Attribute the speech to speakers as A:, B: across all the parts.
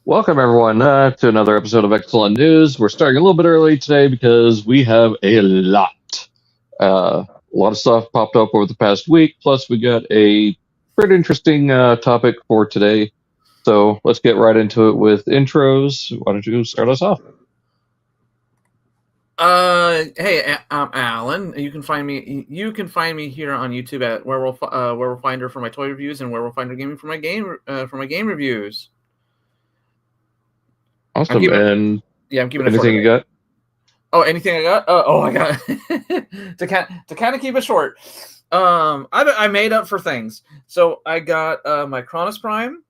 A: Welcome, everyone, to another episode of Excellent News. We're starting a little bit early today because we have a lot. A lot of stuff popped up over the past week, plus we got a pretty interesting topic for today. So let's get right into it with intros. Why don't you start us off?
B: Hey, I'm Alan. You can find me here on YouTube at Werewolf Finder for my toy reviews and Werewolf Finder Gaming for my game reviews.
A: Awesome. I'm keeping anything you got?
B: Oh, anything I got? I got to kind of keep it short. I made up for things. So I got my Cronus Prime.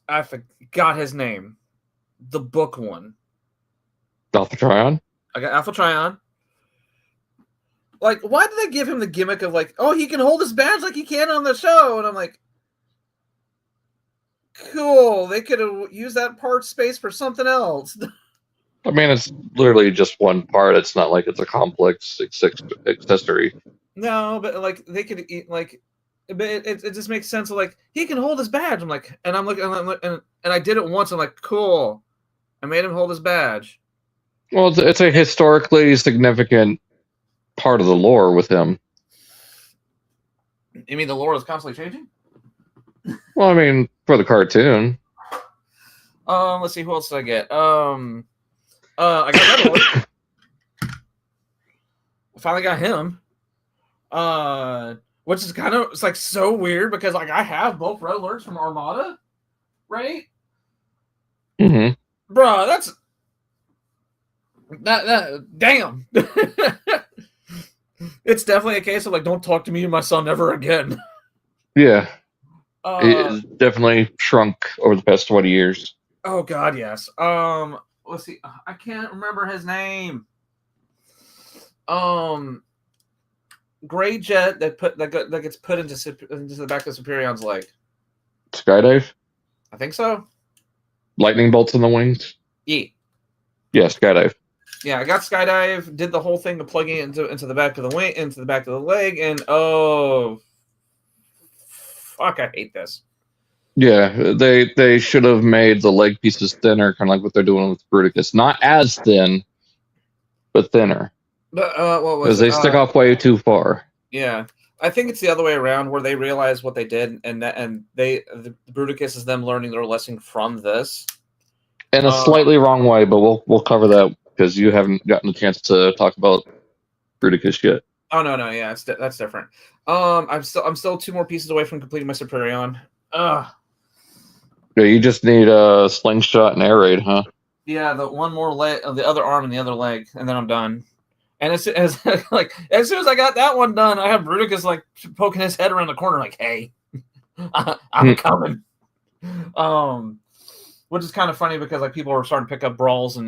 B: I forgot his name. The book one.
A: Alpha Trion?
B: I got Alpha Trion. Like, why did they give him the gimmick of like, oh, he can hold his badge like he can on the show? And I'm like, cool. They could have used that part space for something else.
A: I mean, it's literally just one part. It's not like it's a complex accessory.
B: No, but like they could like, but it just makes sense. Of, like, he can hold his badge. I'm like, and I'm looking, and I did it once. I'm like, cool. I made him hold his badge.
A: Well, it's a historically significant part of the lore with him.
B: You mean the lore is constantly changing?
A: Well, I mean, for the cartoon.
B: Let's see, who else did I get? I got Red Alert. I finally got him. Which is kind of, it's like so weird because like I have both Red Alerts from Armada, right?
A: Mm-hmm.
B: Bruh, that's that damn. It's definitely a case of like, don't talk to me and my son ever again.
A: Yeah. It's definitely shrunk over the past 20 years.
B: Oh God, yes. Let's see. I can't remember his name. Gray jet that gets put into the back of Superion's leg.
A: Skydive?
B: I think so.
A: Lightning bolts in the wings?
B: Yeah,
A: skydive.
B: Yeah, I got skydive, did the whole thing of plugging it into the back of the wing, into the back of the leg, and oh fuck, I hate this.
A: Yeah, they should have made the leg pieces thinner, kind of like what they're doing with Bruticus. Not as thin, but thinner.
B: But what was
A: because they stick off way too far.
B: Yeah, I think it's the other way around, where they realize what they did, and the Bruticus is them learning their lesson from this.
A: In a slightly wrong way, but we'll cover that because you haven't gotten a chance to talk about Bruticus yet.
B: Oh no, yeah, that's different. I'm still 2 more pieces away from completing my Superion.
A: Yeah, you just need a slingshot and air raid, huh?
B: Yeah, the one more leg of the other arm and the other leg, and then I'm done. And as soon as I got that one done, I have Bruticus like poking his head around the corner, like, "Hey, I'm coming." Which is kind of funny because like people are starting to pick up brawls and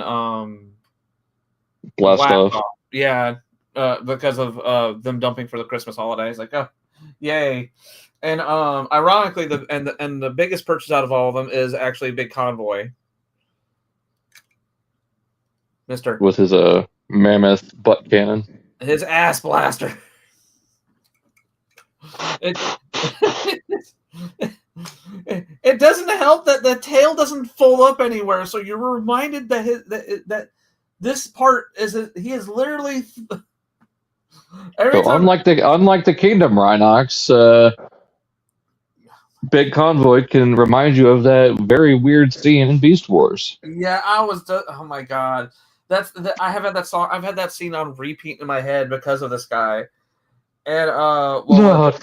A: blast off.
B: Yeah, because of them dumping for the Christmas holidays. Like, oh, yay! And ironically, the biggest purchase out of all of them is actually a big convoy. Mister
A: with his mammoth butt cannon,
B: his ass blaster. It doesn't help that the tail doesn't fold up anywhere, so you're reminded that that this part he is literally.
A: Unlike the Kingdom Rhinox, big convoy can remind you of that very weird scene in Beast Wars.
B: Yeah, oh my god, I have had that song. I've had that scene on repeat in my head because of this guy. And what's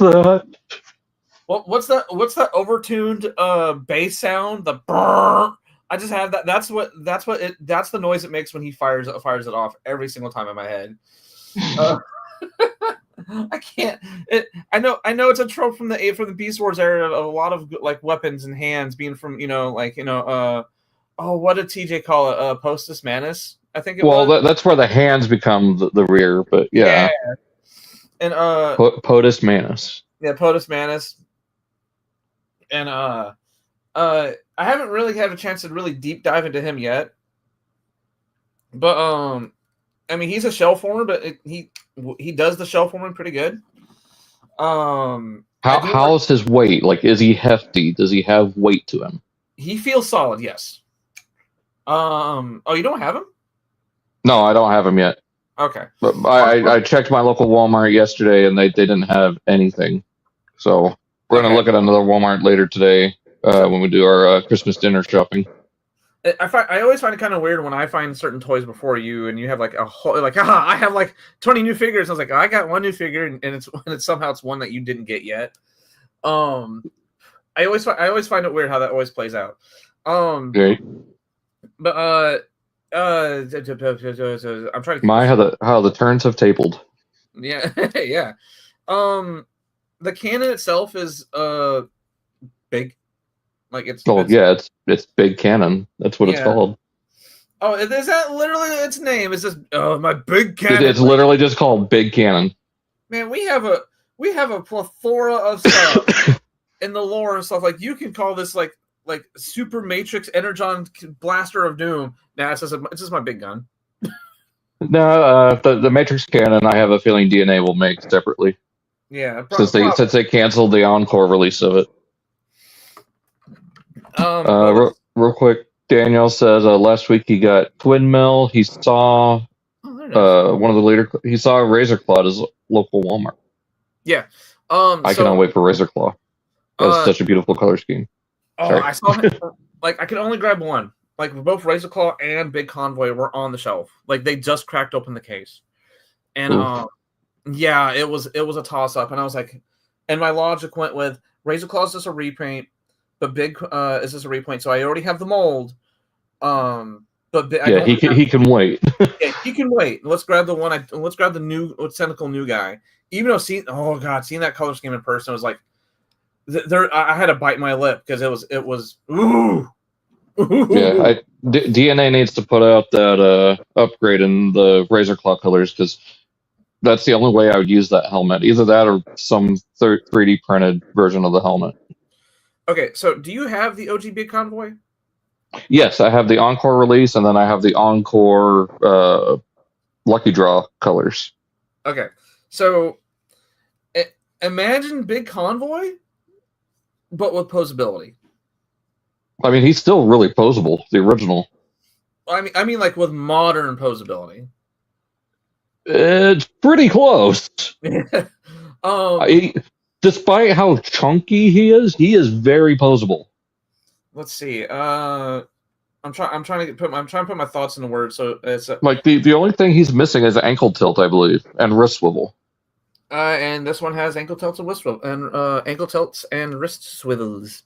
B: that overtuned bass sound? The brrr. I just have that. That's the noise it makes when he fires it off every single time in my head. I can't. I know it's a trope from the Beast Wars era of a lot of like weapons and hands being from what did TJ call it? Postus Manus, I think it was.
A: Well, that's where the hands become the rear, but yeah.
B: And
A: Potus Manus.
B: Yeah, Potus Manus. And I haven't really had a chance to really deep dive into him yet. But I mean, he's a shell former, but he does the shell forming pretty good.
A: How's his weight? Like, is he hefty? Does he have weight to him?
B: He feels solid, yes. Oh, you don't have him?
A: No, I don't have him yet.
B: Okay.
A: But I checked my local Walmart yesterday, and they didn't have anything. So we're gonna look at another Walmart later today when we do our Christmas dinner shopping.
B: I always find it kind of weird when I find certain toys before you, and you have like a whole I have like 20 new figures. I was like, I got one new figure, and it's somehow it's one that you didn't get yet. I always find it weird how that always plays out.
A: Great.
B: But I'm trying to
A: how the turns have tabled.
B: Yeah, yeah. The cannon itself is big. Like it's big cannon. That's what it's called. Oh, is that literally its name? Is this my big cannon?
A: It's literally just called Big Cannon.
B: Man, we have a plethora of stuff in the lore and stuff. Like you can call this like Super Matrix Energon Blaster of Doom. Nah, it's just my big gun.
A: No, the Matrix Cannon, I have a feeling DNA will make separately.
B: Yeah,
A: since they canceled the Encore release of it. Real quick, Daniel says last week he got Twin Mill. He saw one of the leader. He saw Razor Claw at his local Walmart.
B: Yeah.
A: I cannot wait for Razor Claw. That's such a beautiful color scheme.
B: Oh, I saw him. Like I could only grab one. Like both Razor Claw and Big Convoy were on the shelf. Like they just cracked open the case, and yeah, it was a toss up. And I was like, and my logic went with Razor Claw is just a repaint, but Big is just a repaint. So I already have the mold. But
A: he can wait.
B: Yeah, he can wait. Let's grab the one. Let's grab the new tentacle new guy. Even though seeing that color scheme in person was like, I had to bite my lip because it was ooh.
A: Yeah, DNA needs to put out that upgrade in the Razor Claw colors because that's the only way I would use that helmet. Either that or some 3D printed version of the helmet.
B: Okay, so do you have the OG Big Convoy?
A: Yes, I have the Encore release, and then I have the Encore Lucky Draw colors.
B: Okay, so imagine Big Convoy, but with posability.
A: I mean, he's still really posable, the original.
B: I mean, like with modern posability.
A: It's pretty close. Despite how chunky he is very posable.
B: Let's see. I'm trying to put my thoughts into words. So it's
A: like the only thing he's missing is ankle tilt, I believe, and wrist swivel.
B: And this one has ankle tilts and wrist swivel, and ankle tilts and wrist swivels,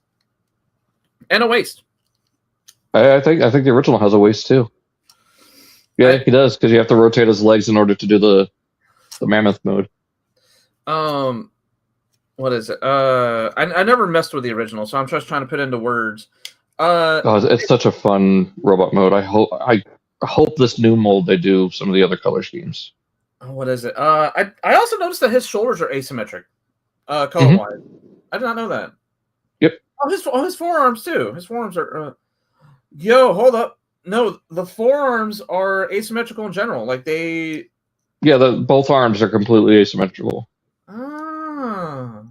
B: and a waist.
A: I think the original has a waist too. Yeah, he does because you have to rotate his legs in order to do the mammoth mode.
B: What is it? I never messed with the original, so I'm just trying to put it into words.
A: It's such a fun robot mode. I hope this new mold they do some of the other color schemes.
B: What is it? I also noticed that his shoulders are asymmetric, color wise. I did not know that.
A: Yep.
B: Oh, his forearms too. His forearms are. Yo, hold up. No, the forearms are asymmetrical in general. Like they.
A: Yeah, both arms are completely asymmetrical.
B: Ah.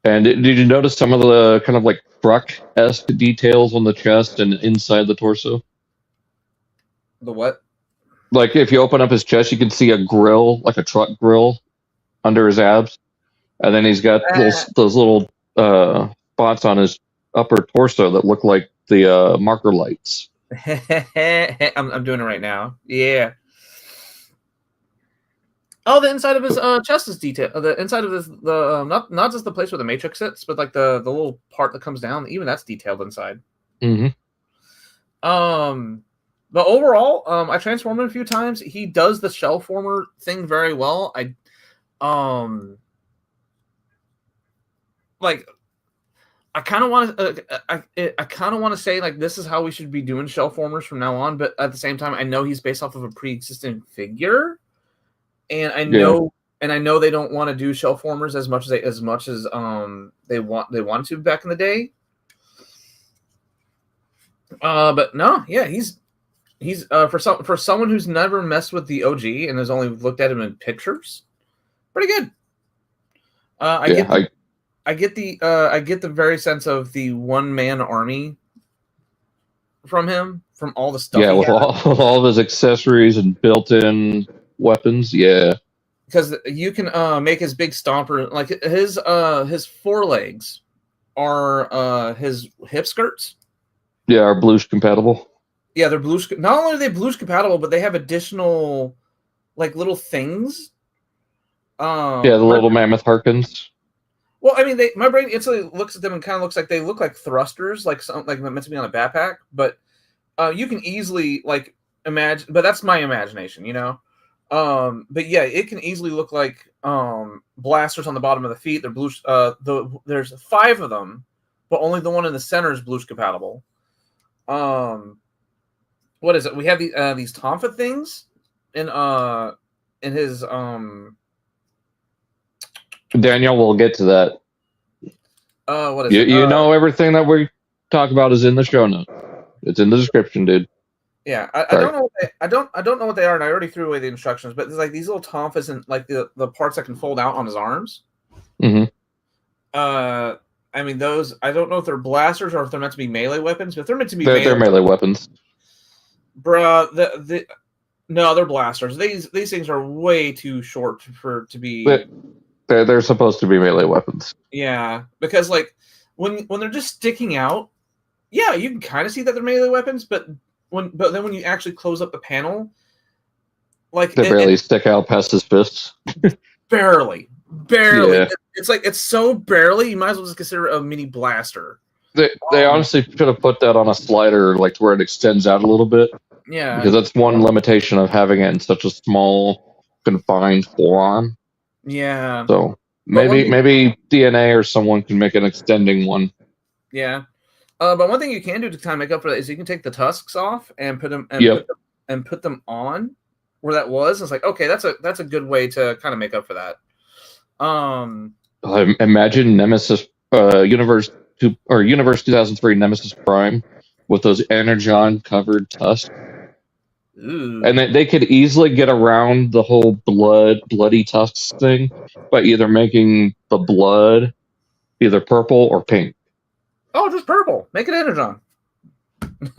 A: And did you notice some of the kind of like truck-esque details on the chest and inside the torso?
B: The what?
A: Like if you open up his chest, you can see a grill, like a truck grill, under his abs, and then he's got those little spots on his upper torso that look like the marker lights.
B: I'm doing it right now. Yeah. Oh, the inside of his chest is detailed. The inside of his not just the place where the matrix sits, but like the little part that comes down. Even that's detailed inside.
A: Mm-hmm.
B: But overall, I transformed him a few times. He does the shell former thing very well. I kind of want to. I kind of want to say like this is how we should be doing shell formers from now on. But at the same time, I know he's based off of a pre-existing figure. And I know, they don't want to do shell formers as much as they want to back in the day. But no, yeah, he's for someone who's never messed with the OG and has only looked at him in pictures, pretty good. I I get the very sense of the one-man army from him, from all the stuff.
A: Yeah, with all of his accessories and built-in weapons. Yeah,
B: because you can make his big stomper, like his forelegs are his hip skirts.
A: Yeah, are blues compatible.
B: Yeah, they're blues. Not only are they blues compatible, but they have additional like little things.
A: Yeah, the little mammoth Harkins.
B: Well, I mean, my brain instantly looks at them and kind of looks like they look like thrusters, like something like meant to be on a backpack. But you can easily like imagine. But that's my imagination, you know. But yeah, it can easily look like blasters on the bottom of the feet. They're blue. There's 5 of them, but only the one in the center is blues compatible. What is it? We have these Tonfa things in his
A: Daniel, we'll get to that.
B: What is
A: it?
B: it?
A: You know, everything that we talk about is in the show notes. It's in the description, dude.
B: Yeah, I don't know. I don't know what they are, and I already threw away the instructions. But there's like these little Tonfas and like the parts that can fold out on his arms.
A: Mm-hmm.
B: I mean, those I don't know if they're blasters or if they're meant to be melee weapons. But if they're meant to be,
A: they're melee weapons.
B: Bruh, no, they're blasters. These things are way too short to be.
A: They're supposed to be melee weapons.
B: Yeah, because like when they're just sticking out, yeah, you can kind of see that they're melee weapons, but then when you actually close up the panel, like
A: they barely stick out past his fists.
B: barely.
A: Yeah.
B: It's like it's so barely. You might as well just consider it a mini blaster.
A: They honestly should have put that on a slider, like to where it extends out a little bit.
B: Yeah,
A: because that's one limitation of having it in such a small, confined forearm.
B: Yeah.
A: So maybe DNA or someone can make an extending one.
B: Yeah. But one thing you can do to kind of make up for that is you can take the tusks off and put them put them on where that was. It's like, okay, that's a good way to kind of make up for that.
A: Imagine Nemesis Universe 2003 Nemesis Prime with those Energon covered tusks.
B: Ooh.
A: And they could easily get around the whole bloody tusks thing by either making the blood either purple or pink.
B: Oh, just purple. Make it Energon.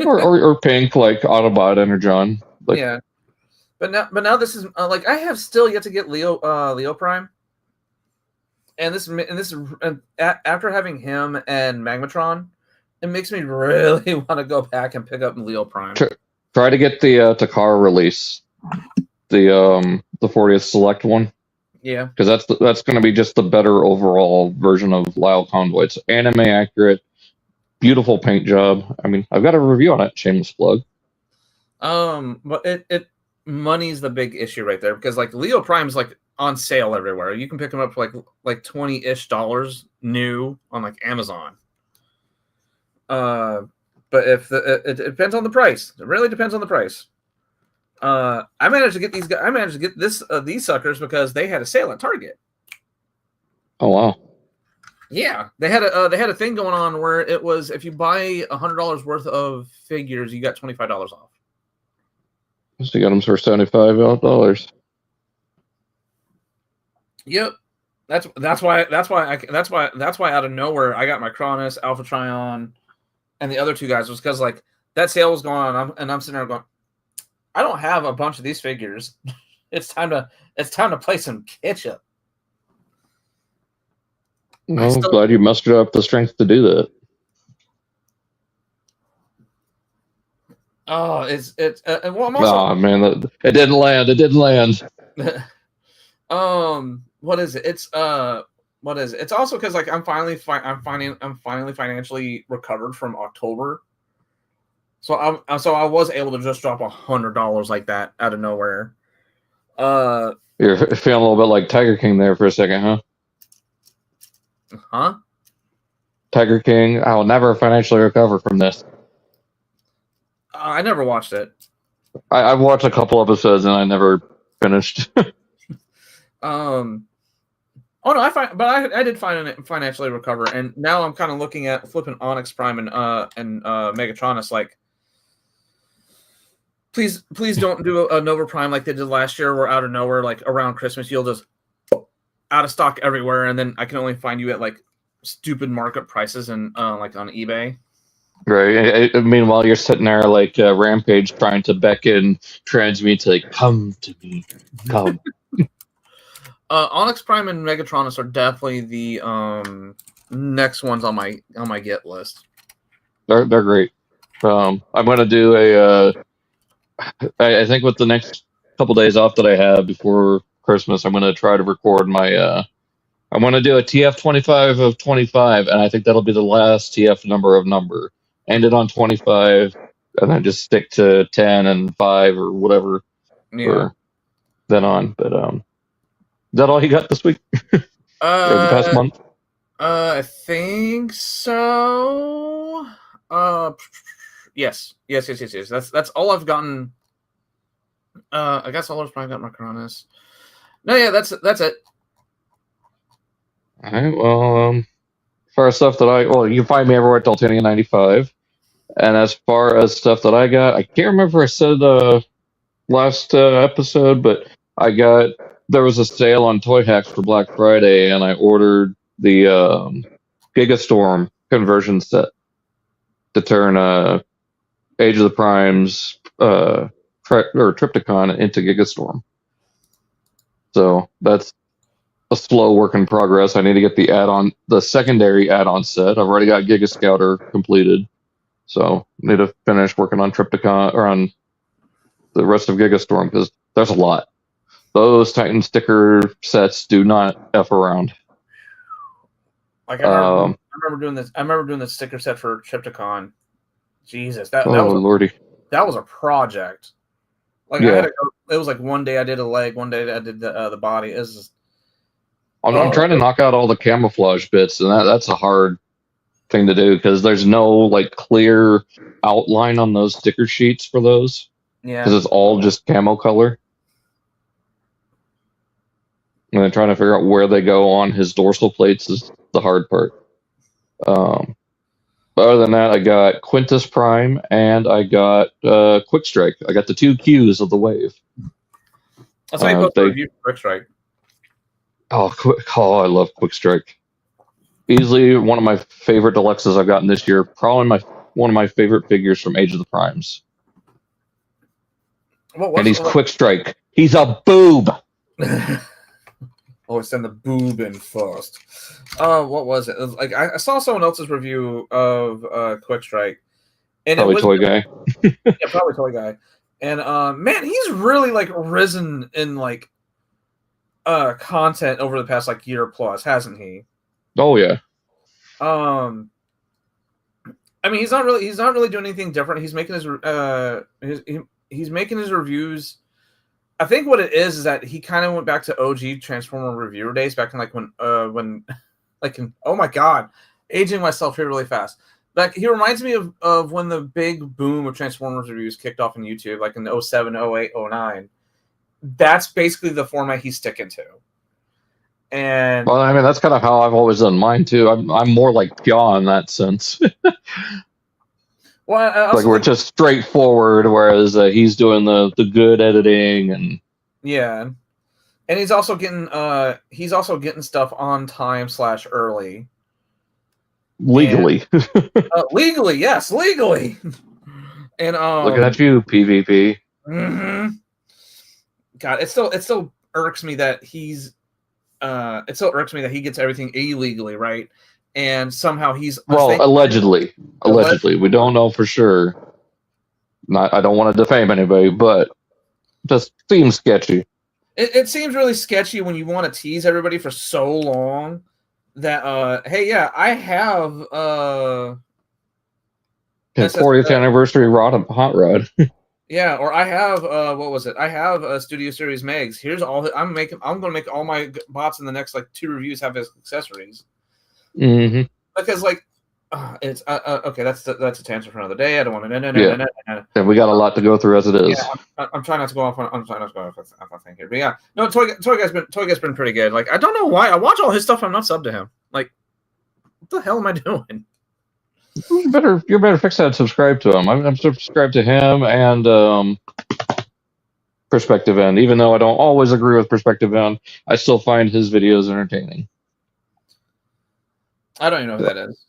A: or pink, like Autobot Energon. Like,
B: yeah. But now this is like I have still yet to get Leo Prime. And this after having him and Magnetron, it makes me really want to go back and pick up Leo Prime.
A: Try to get the Tockar release, the 40th Select one.
B: Yeah,
A: because that's going to be just the better overall version of Lyle Convoy. It's anime accurate, beautiful paint job. I mean, I've got a review on it. Shameless plug.
B: But it money's the big issue right there because like Leo Prime's like on sale everywhere. You can pick them up for like $20-ish new on like Amazon. But if it depends on the price. It really depends on the price. I managed to get these guys. I managed to get these suckers because they had a sale at Target.
A: Oh wow!
B: Yeah, they had a thing going on where it was if you buy $100 worth of figures, you got $25 off.
A: So you got them for $75.
B: Yep, that's why out of nowhere I got my Cronus, Alpha Trion, and the other 2 guys was because like that sale was going on, and I'm sitting there going, I don't have a bunch of these figures. It's time to play some catch up.
A: Well, I'm glad you mustered up the strength to do that.
B: Oh, it's well, I'm also.
A: Oh man, it didn't land. It didn't land.
B: What is it? It's what is it? It's also because like I'm finally financially recovered from October, so I was able to just drop $100 like that out of nowhere.
A: You're feeling a little bit like Tiger King there for a second, huh?
B: Huh?
A: Tiger King, I'll never financially recover from this.
B: I never watched it.
A: I've watched a couple episodes and I never finished.
B: Oh no, I did financially recover, and now I'm kind of looking at flipping Onyx Prime and Megatron. It's like, please don't do a Nova Prime like they did last year, where out of nowhere, like around Christmas, you'll just out of stock everywhere, and then I can only find you at like stupid markup prices and like on eBay.
A: Right. Meanwhile, you're sitting there like Rampage trying to beckon Transmute to like, come to me, come.
B: Onyx Prime and Megatronus are definitely the next ones on my get list.
A: They're great. I'm gonna do a. I think with the next couple days off that I have before Christmas, I'm gonna try to record my. I want to do a TF 25 of 25, and I think that'll be the last TF number. End it on 25, and then just stick to 10 and 5 or whatever.
B: Yeah.
A: Then on, but is that all you got this week? Or the past month?
B: I think so. Yes. That's all I've gotten. I guess all I've probably got Macronis. No, yeah, that's it.
A: All right. Well, as far as stuff that you can find me everywhere at Daltonian95. And as far as stuff that I got, I can't remember if I said last episode, but there was a sale on Toy Hacks for Black Friday, and I ordered the Gigastorm conversion set to turn Age of the Primes or Triptychon into Gigastorm. So that's a slow work in progress. I need to get the secondary add-on set. I've already got Giga Scouter completed. So need to finish working on Triptychon or on the rest of Gigastorm because there's a lot. Those Titan sticker sets do not F around.
B: Like I remember doing this. I remember doing the sticker set for Triptychon. Jesus, that was a project. Like yeah. It was like one day I did a leg, one day I did the body.
A: I'm trying to knock out all the camouflage bits, and that's a hard thing to do because there's no like clear outline on those sticker sheets for those.
B: Yeah,
A: because it's all just camo color. And then trying to figure out where they go on his dorsal plates is the hard part. But other than that, I got Quintus Prime and I got Quick Strike. I got the 2 Qs of the wave.
B: That's how you both review Quick Strike.
A: I love Quick Strike. Easily one of my favorite deluxes I've gotten this year. Probably one of my favorite figures from Age of the Primes. And he's Quick Strike. He's a boob.
B: Oh, send the boob in first. What was it? Like I saw someone else's review of Quick Strike, and
A: probably Toy Guy.
B: Yeah, probably Toy Guy. And man, he's really like risen in like content over the past like year plus, hasn't he?
A: Oh yeah.
B: I mean, he's not really doing anything different. He's making he's making his reviews. I think what it is that he kind of went back to OG Transformer reviewer days back in like when oh my god, aging myself here really fast. Like he reminds me of when the big boom of Transformers reviews kicked off on YouTube, like in 07, 08, 09. That's basically the format he's sticking to. And
A: well, I mean, that's kind of how I've always done mine too. I'm more like Pia in that sense.
B: Well,
A: like we're just straightforward, whereas he's doing the good editing and
B: yeah, and he's also getting stuff on time / early,
A: legally.
B: Legally, yes, legally. And
A: looking at you, PvP.
B: Mm-hmm. God, it still irks me that he gets everything illegally, right? And somehow he's
A: allegedly. We don't know for sure. I don't want to defame anybody, but it just seems sketchy.
B: It seems really sketchy when you want to tease everybody for so long that hey, yeah, I have
A: 40th anniversary hot rod.
B: Yeah, or I have what was it? I have a Studio Series Megs. Here's all I'm going to make all my bots in the next like 2 reviews have as accessories.
A: Mm-hmm.
B: Because like it's okay. That's a tangent for another day. I don't want to. No.
A: Yeah, we got a lot to go through as it is.
B: Yeah, I'm trying not to go off. I'm trying not to go off on thing here. But yeah, no. Toy Guy's been pretty good. Like I don't know why I watch all his stuff. I'm not subbed to him. Like what the hell am I doing?
A: You better fix that and subscribe to him. I'm subscribed to him and Perspective End. Even though I don't always agree with Perspective End, I still find his videos entertaining.
B: I don't even know who that is.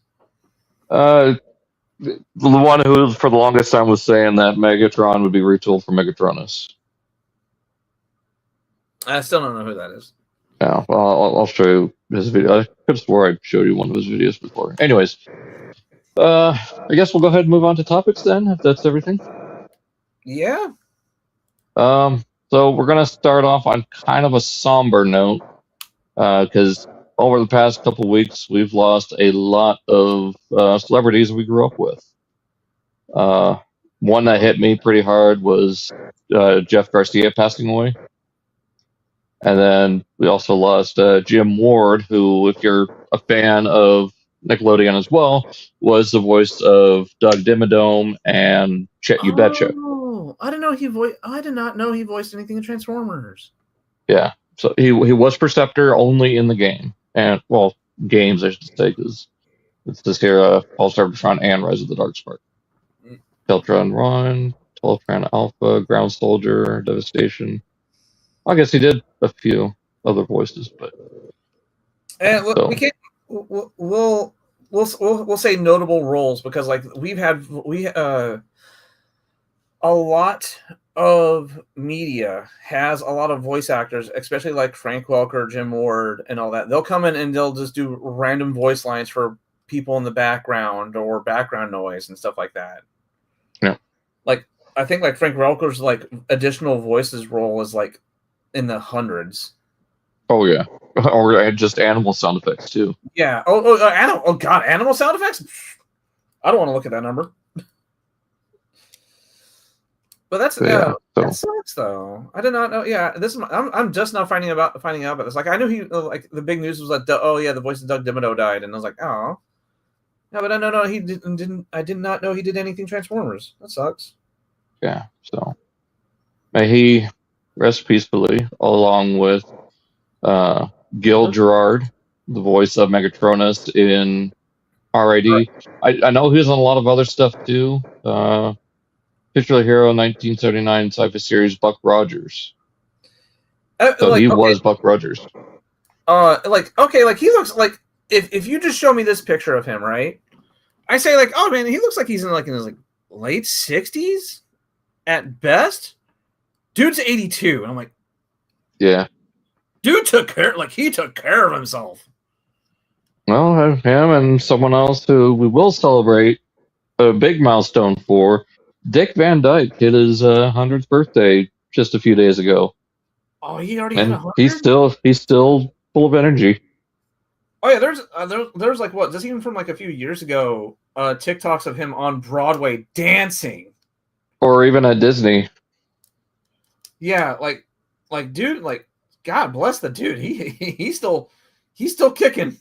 A: The one who, for the longest time, was saying that Megatron would be retooled for Megatronus.
B: I still don't know who that is.
A: Yeah, well, I'll show you his video. I could have swore I showed you one of his videos before. Anyways, I guess we'll go ahead and move on to topics then, if that's everything.
B: Yeah.
A: So we're gonna start off on kind of a somber note, because over the past couple of weeks we've lost a lot of celebrities we grew up with. One that hit me pretty hard was Jeff Garcia passing away. And then we also lost Jim Ward, who, if you're a fan of Nickelodeon as well, was the voice of Doug Dimmadome and Chet You Betcha.
B: Oh, I didn't know he voiced. I did not know he voiced anything in Transformers.
A: Yeah, so he was Perceptor only in the game, and well, games I should say, because it's this here All-Star Batron and Rise of the Dark Spark. Deltron Run, Teltron Alpha, Ground Soldier, Devastation. I guess he did a few other voices, but
B: and we can't. We'll say notable roles, because like a lot of media has a lot of voice actors, especially like Frank Welker, Jim Ward, and all that. They'll come in and they'll just do random voice lines for people in the background or background noise and stuff like that.
A: Yeah,
B: like I think like Frank Welker's like additional voices role is like in the hundreds.
A: Oh yeah, or just animal sound effects too.
B: Yeah. Oh god, animal sound effects. I don't want to look at that number. But that's that sucks though. I did not know. Yeah, I'm just now finding out about this. Like I knew he like the big news was like the voice of Doug Dimmadome died, and I was like, oh, yeah, but no, he didn't. I did not know he did anything Transformers. That sucks.
A: Yeah. So may he rest peacefully, along with Gil Gerard, the voice of Megatronus in RID. I know he was on a lot of other stuff too. Titular Hero 1979 sci-fi series Buck Rogers. So he was Buck Rogers.
B: He looks like if you just show me this picture of him, right? I say like, oh man, he looks like he's in his like late 60s at best. Dude's 82, and I'm like,
A: yeah,
B: dude took care of himself.
A: Well, him and someone else who we will celebrate a big milestone for. Dick Van Dyke hit his 100th birthday just a few days ago.
B: Oh, he already hit 100?
A: He's still full of energy.
B: Oh yeah, there's like what? This even from like a few years ago, TikToks of him on Broadway dancing,
A: or even at Disney.
B: Yeah, like dude, like God bless the dude. He's still kicking.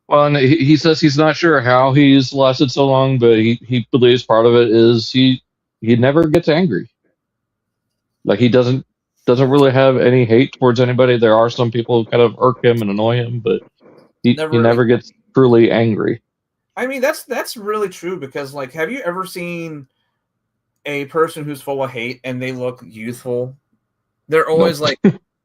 A: Well, and he says he's not sure how he's lasted so long, but he believes part of it is he never gets angry. Like he doesn't really have any hate towards anybody. There are some people who kind of irk him and annoy him, but he never gets truly angry.
B: I mean, that's really true, because like, have you ever seen a person who's full of hate and they look youthful? They're always like,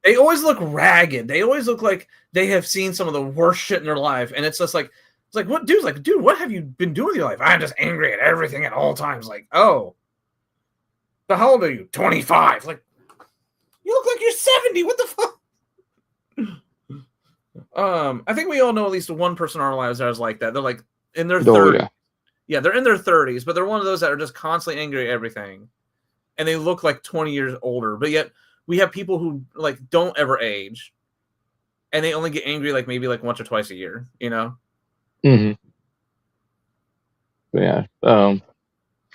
B: they always look ragged. They always look like they have seen some of the worst shit in their life. And it's just like, what, dude, what have you been doing with your life? I'm just angry at everything at all times. Like, oh, but how old are you? 25. Like, you look like you're 70. What the fuck? I think we all know at least one person in our lives that is like that. They're like in their 30s. Yeah, they're in their 30s, but they're one of those that are just constantly angry at everything. And they look like 20 years older. But yet we have people who like don't ever age, and they only get angry like maybe like once or twice a year, you know?
A: Mm-hmm. Yeah.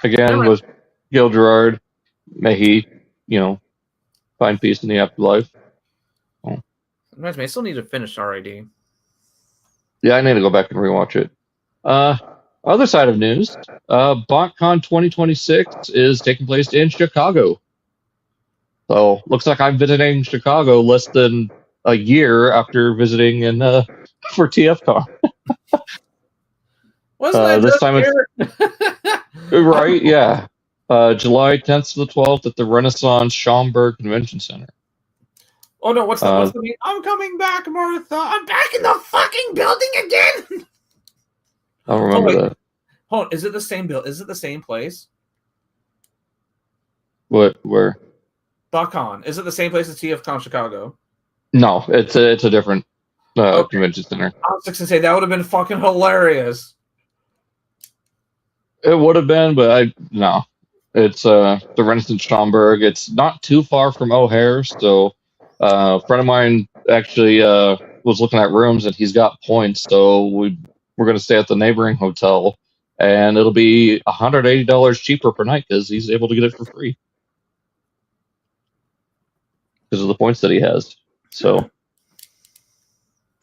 A: Again, with Gil Gerard, may he, find peace in the afterlife.
B: Reminds me, I still need to finish RID.
A: Yeah, I need to go back and rewatch it. Other side of news, Botcon 2026 is taking place in Chicago. So looks like I'm visiting Chicago less than a year after visiting for TFCon.
B: Wasn't that
A: this time it's right? Yeah, July 10th to the 12th at the Renaissance Schaumburg Convention Center.
B: Oh no, what's the name? I'm coming back, Martha. I'm back in the fucking building again.
A: I don't remember that.
B: Hold on, is it the same bill? Is it the same place?
A: What? Where?
B: Botcon. Is it the same place as TFCon Chicago?
A: No, it's a different convention center.
B: I was just gonna say that would have been fucking hilarious.
A: It would have been, but no. It's the Renaissance Schaumburg. It's not too far from O'Hare, so a friend of mine actually was looking at rooms, and he's got points, so we're going to stay at the neighboring hotel, and it'll be $180 cheaper per night because he's able to get it for free because of the points that he has. So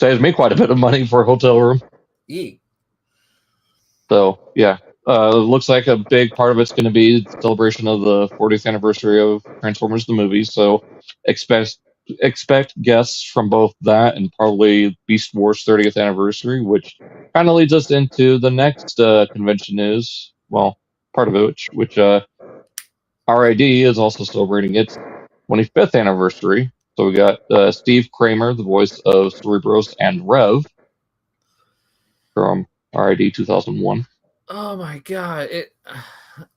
A: saves me quite a bit of money for a hotel room.
B: Yeah.
A: So yeah. It looks like a big part of it's going to be the celebration of the 40th anniversary of Transformers the movie. So expect guests from both that and probably Beast Wars 30th anniversary, which kind of leads us into the next convention news. Well, part of it, which RID is also celebrating its 25th anniversary. So we got Steve Kramer, the voice of Cerebros and Rev from RID 2001.
B: Oh my god!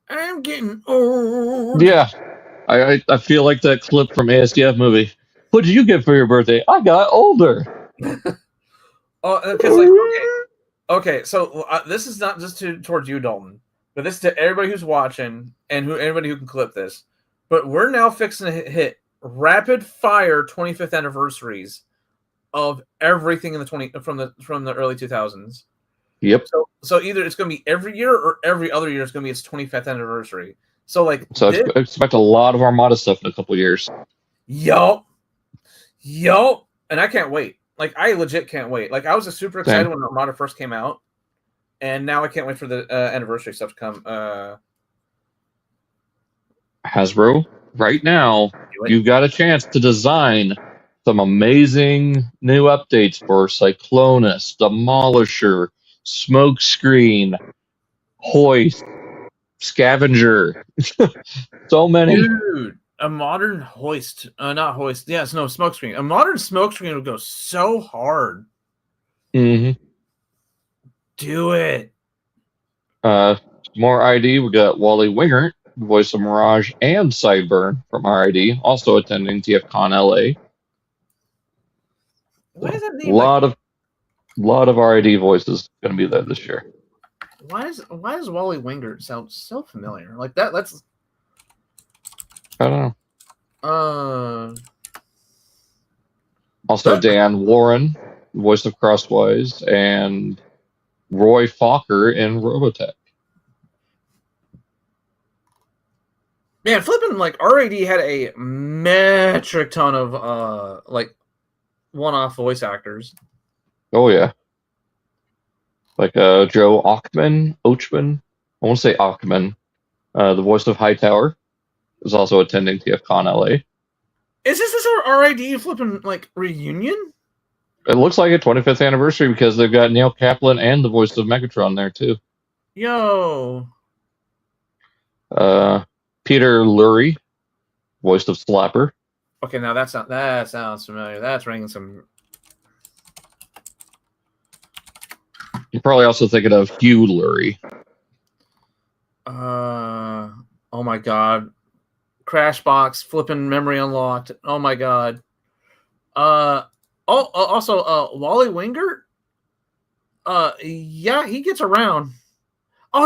B: I'm getting old.
A: Yeah, I feel like that clip from ASDF movie. What did you get for your birthday? I got older.
B: Oh, because okay. So this is not just towards you, Dalton, but this is to everybody who's watching and everybody who can clip this. But we're now fixing to hit rapid fire 25th anniversaries of everything in the from the early 2000s.
A: Yep.
B: So either it's going to be every year or every other year it's going to be its 25th anniversary. So
A: expect a lot of Armada stuff in a couple of years.
B: Yup. And I can't wait. Like I legit can't wait. Like I was super excited when Armada first came out, and now I can't wait for the anniversary stuff to come.
A: Hasbro, right now you've got a chance to design some amazing new updates for Cyclonus, Demolisher, Smokescreen, Hoist, Scavenger. So many.
B: Dude, a modern Hoist. Not Hoist. Yes, no, Smokescreen. A modern Smokescreen would go so hard.
A: Mm-hmm.
B: Do it.
A: More ID. We got Wally Wingert, voice of Mirage and Sideburn from RID, also attending TFCon LA.
B: What is that name?
A: Lot of RID voices going to be there this year.
B: Why does Wally Wingert sound so familiar? Like that. Let's.
A: I don't
B: know.
A: Also, Dan Woren, voice of Crosswise, and Roy Fokker in Robotech.
B: Man, flipping like RAD had a metric ton of like one-off voice actors.
A: Oh yeah, like Joe Ochman. I want to say Ochman, the voice of Hightower, is also attending TFCon LA.
B: Is this our RID flipping like reunion?
A: It looks like a 25th anniversary because they've got Neil Kaplan and the voice of Megatron there too.
B: Yo.
A: Peter Lurie, voice of Slapper.
B: Okay, now that sounds familiar. That's ringing some.
A: You're probably also thinking of Hugh Lurie.
B: Oh my god. Crashbox, flipping memory unlocked. Oh my god. Also Wally Wingert. Yeah, he gets around. Oh,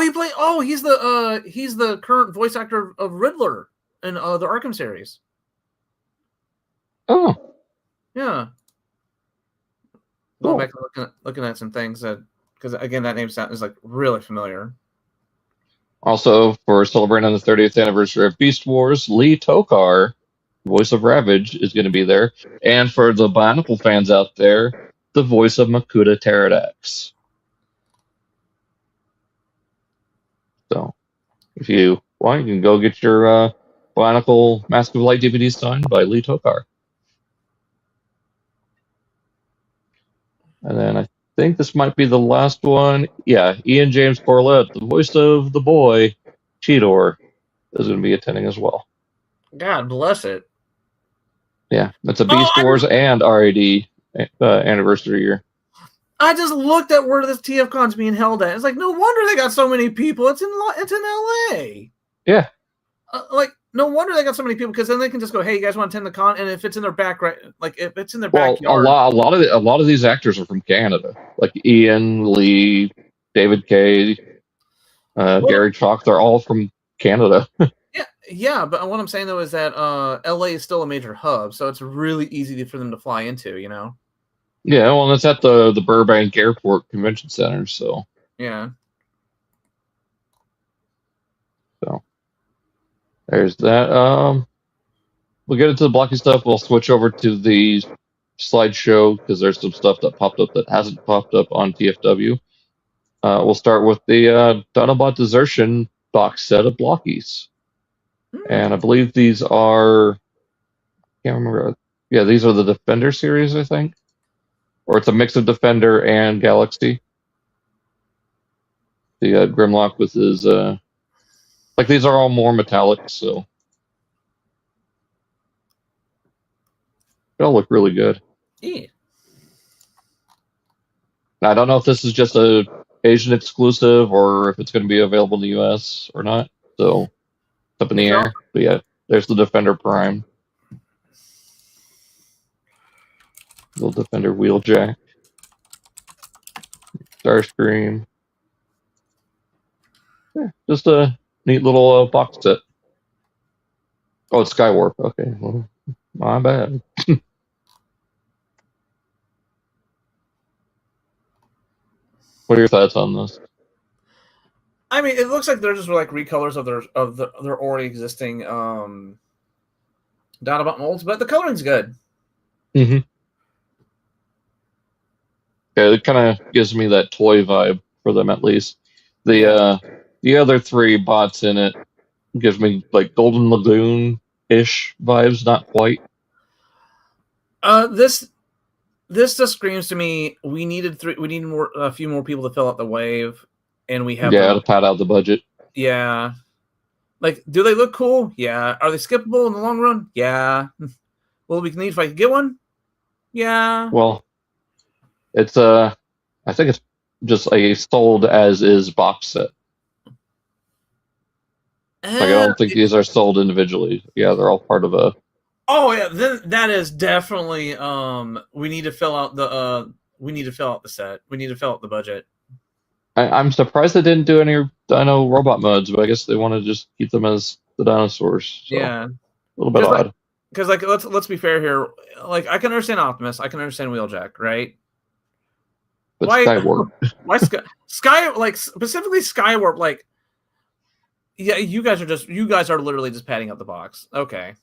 B: he's the current voice actor of Riddler in the Arkham series.
A: Oh.
B: Yeah. Going back and looking at some things because again that name is like really familiar.
A: Also, for celebrating the 30th anniversary of Beast Wars, Lee Tockar, voice of Ravage, is going to be there. And for the Bionicle fans out there, the voice of Makuta Pterodax. So, if you want, you can go get your Bionicle Mask of Light DVD signed by Lee Tockar. And then I think this might be the last one. Yeah, Ian James Corlett, the voice of the boy, Cheetor, is going to be attending as well.
B: God bless it.
A: Yeah, it's a Beast Wars and RAD anniversary year.
B: I just looked at where this TFCon's being held at. It's like, no wonder they got so many people. It's in LA.
A: Yeah.
B: Like, no wonder they got so many people, because then they can just go, hey, you guys want to attend the con? And if it's in their if it's in their backyard.
A: A lot of these actors are from Canada, like Ian, Lee, David Kay, Gary Chalk. They're all from Canada.
B: Yeah, but what I'm saying though is that LA is still a major hub, so it's really easy for them to fly into, you know.
A: Yeah, well, it's at the Burbank Airport Convention Center, so
B: yeah.
A: So there's that. We'll get into the Blokees stuff. We'll switch over to the slideshow because there's some stuff that popped up that hasn't popped up on TFW. We'll start with the Dinobot Desertion box set of Blokees. And I believe these are, I can't remember. Yeah, these are the Defender series, I think. Or it's a mix of Defender and Galaxy. The Grimlock with his, like these are all more metallic, so. They all look really good.
B: Yeah.
A: Now, I don't know if this is just a Asian exclusive or if it's going to be available in the US or not. So, it's up in the air. But yeah, there's the Defender Prime. Little Defender Wheeljack. Starscream. Yeah, just a neat little box set. Oh, it's Skywarp. Okay, well, my bad. What are your thoughts on this?
B: I mean, it looks like they're just like recolors of their already existing Dinobot molds, but the coloring's good.
A: Mm-hmm. Yeah, it kind of gives me that toy vibe for them, at least. The other three bots in it gives me like Golden Lagoon-ish vibes, not quite.
B: This just screams to me we need a few more people to fill out the wave, and we have
A: to pad out the budget.
B: Yeah, like, do they look cool? Yeah. Are they skippable in the long run? Yeah. Will we need if I could get one? Yeah.
A: Well, it's I think it's just a sold as is box set. Like, I don't think these are sold individually. Yeah, they're all part of a.
B: Oh yeah, then that is definitely we need to fill out the set. We need to fill out the budget.
A: I'm surprised they didn't do any Dino robot modes, but I guess they want to just keep them as the dinosaurs. So,
B: yeah,
A: a little bit odd.
B: Because like let's be fair here. Like, I can understand Optimus, I can understand Wheeljack, right?
A: But Skywarp.
B: Why Sky, like specifically Skywarp? Like, yeah, you guys are literally just padding up the box. Okay.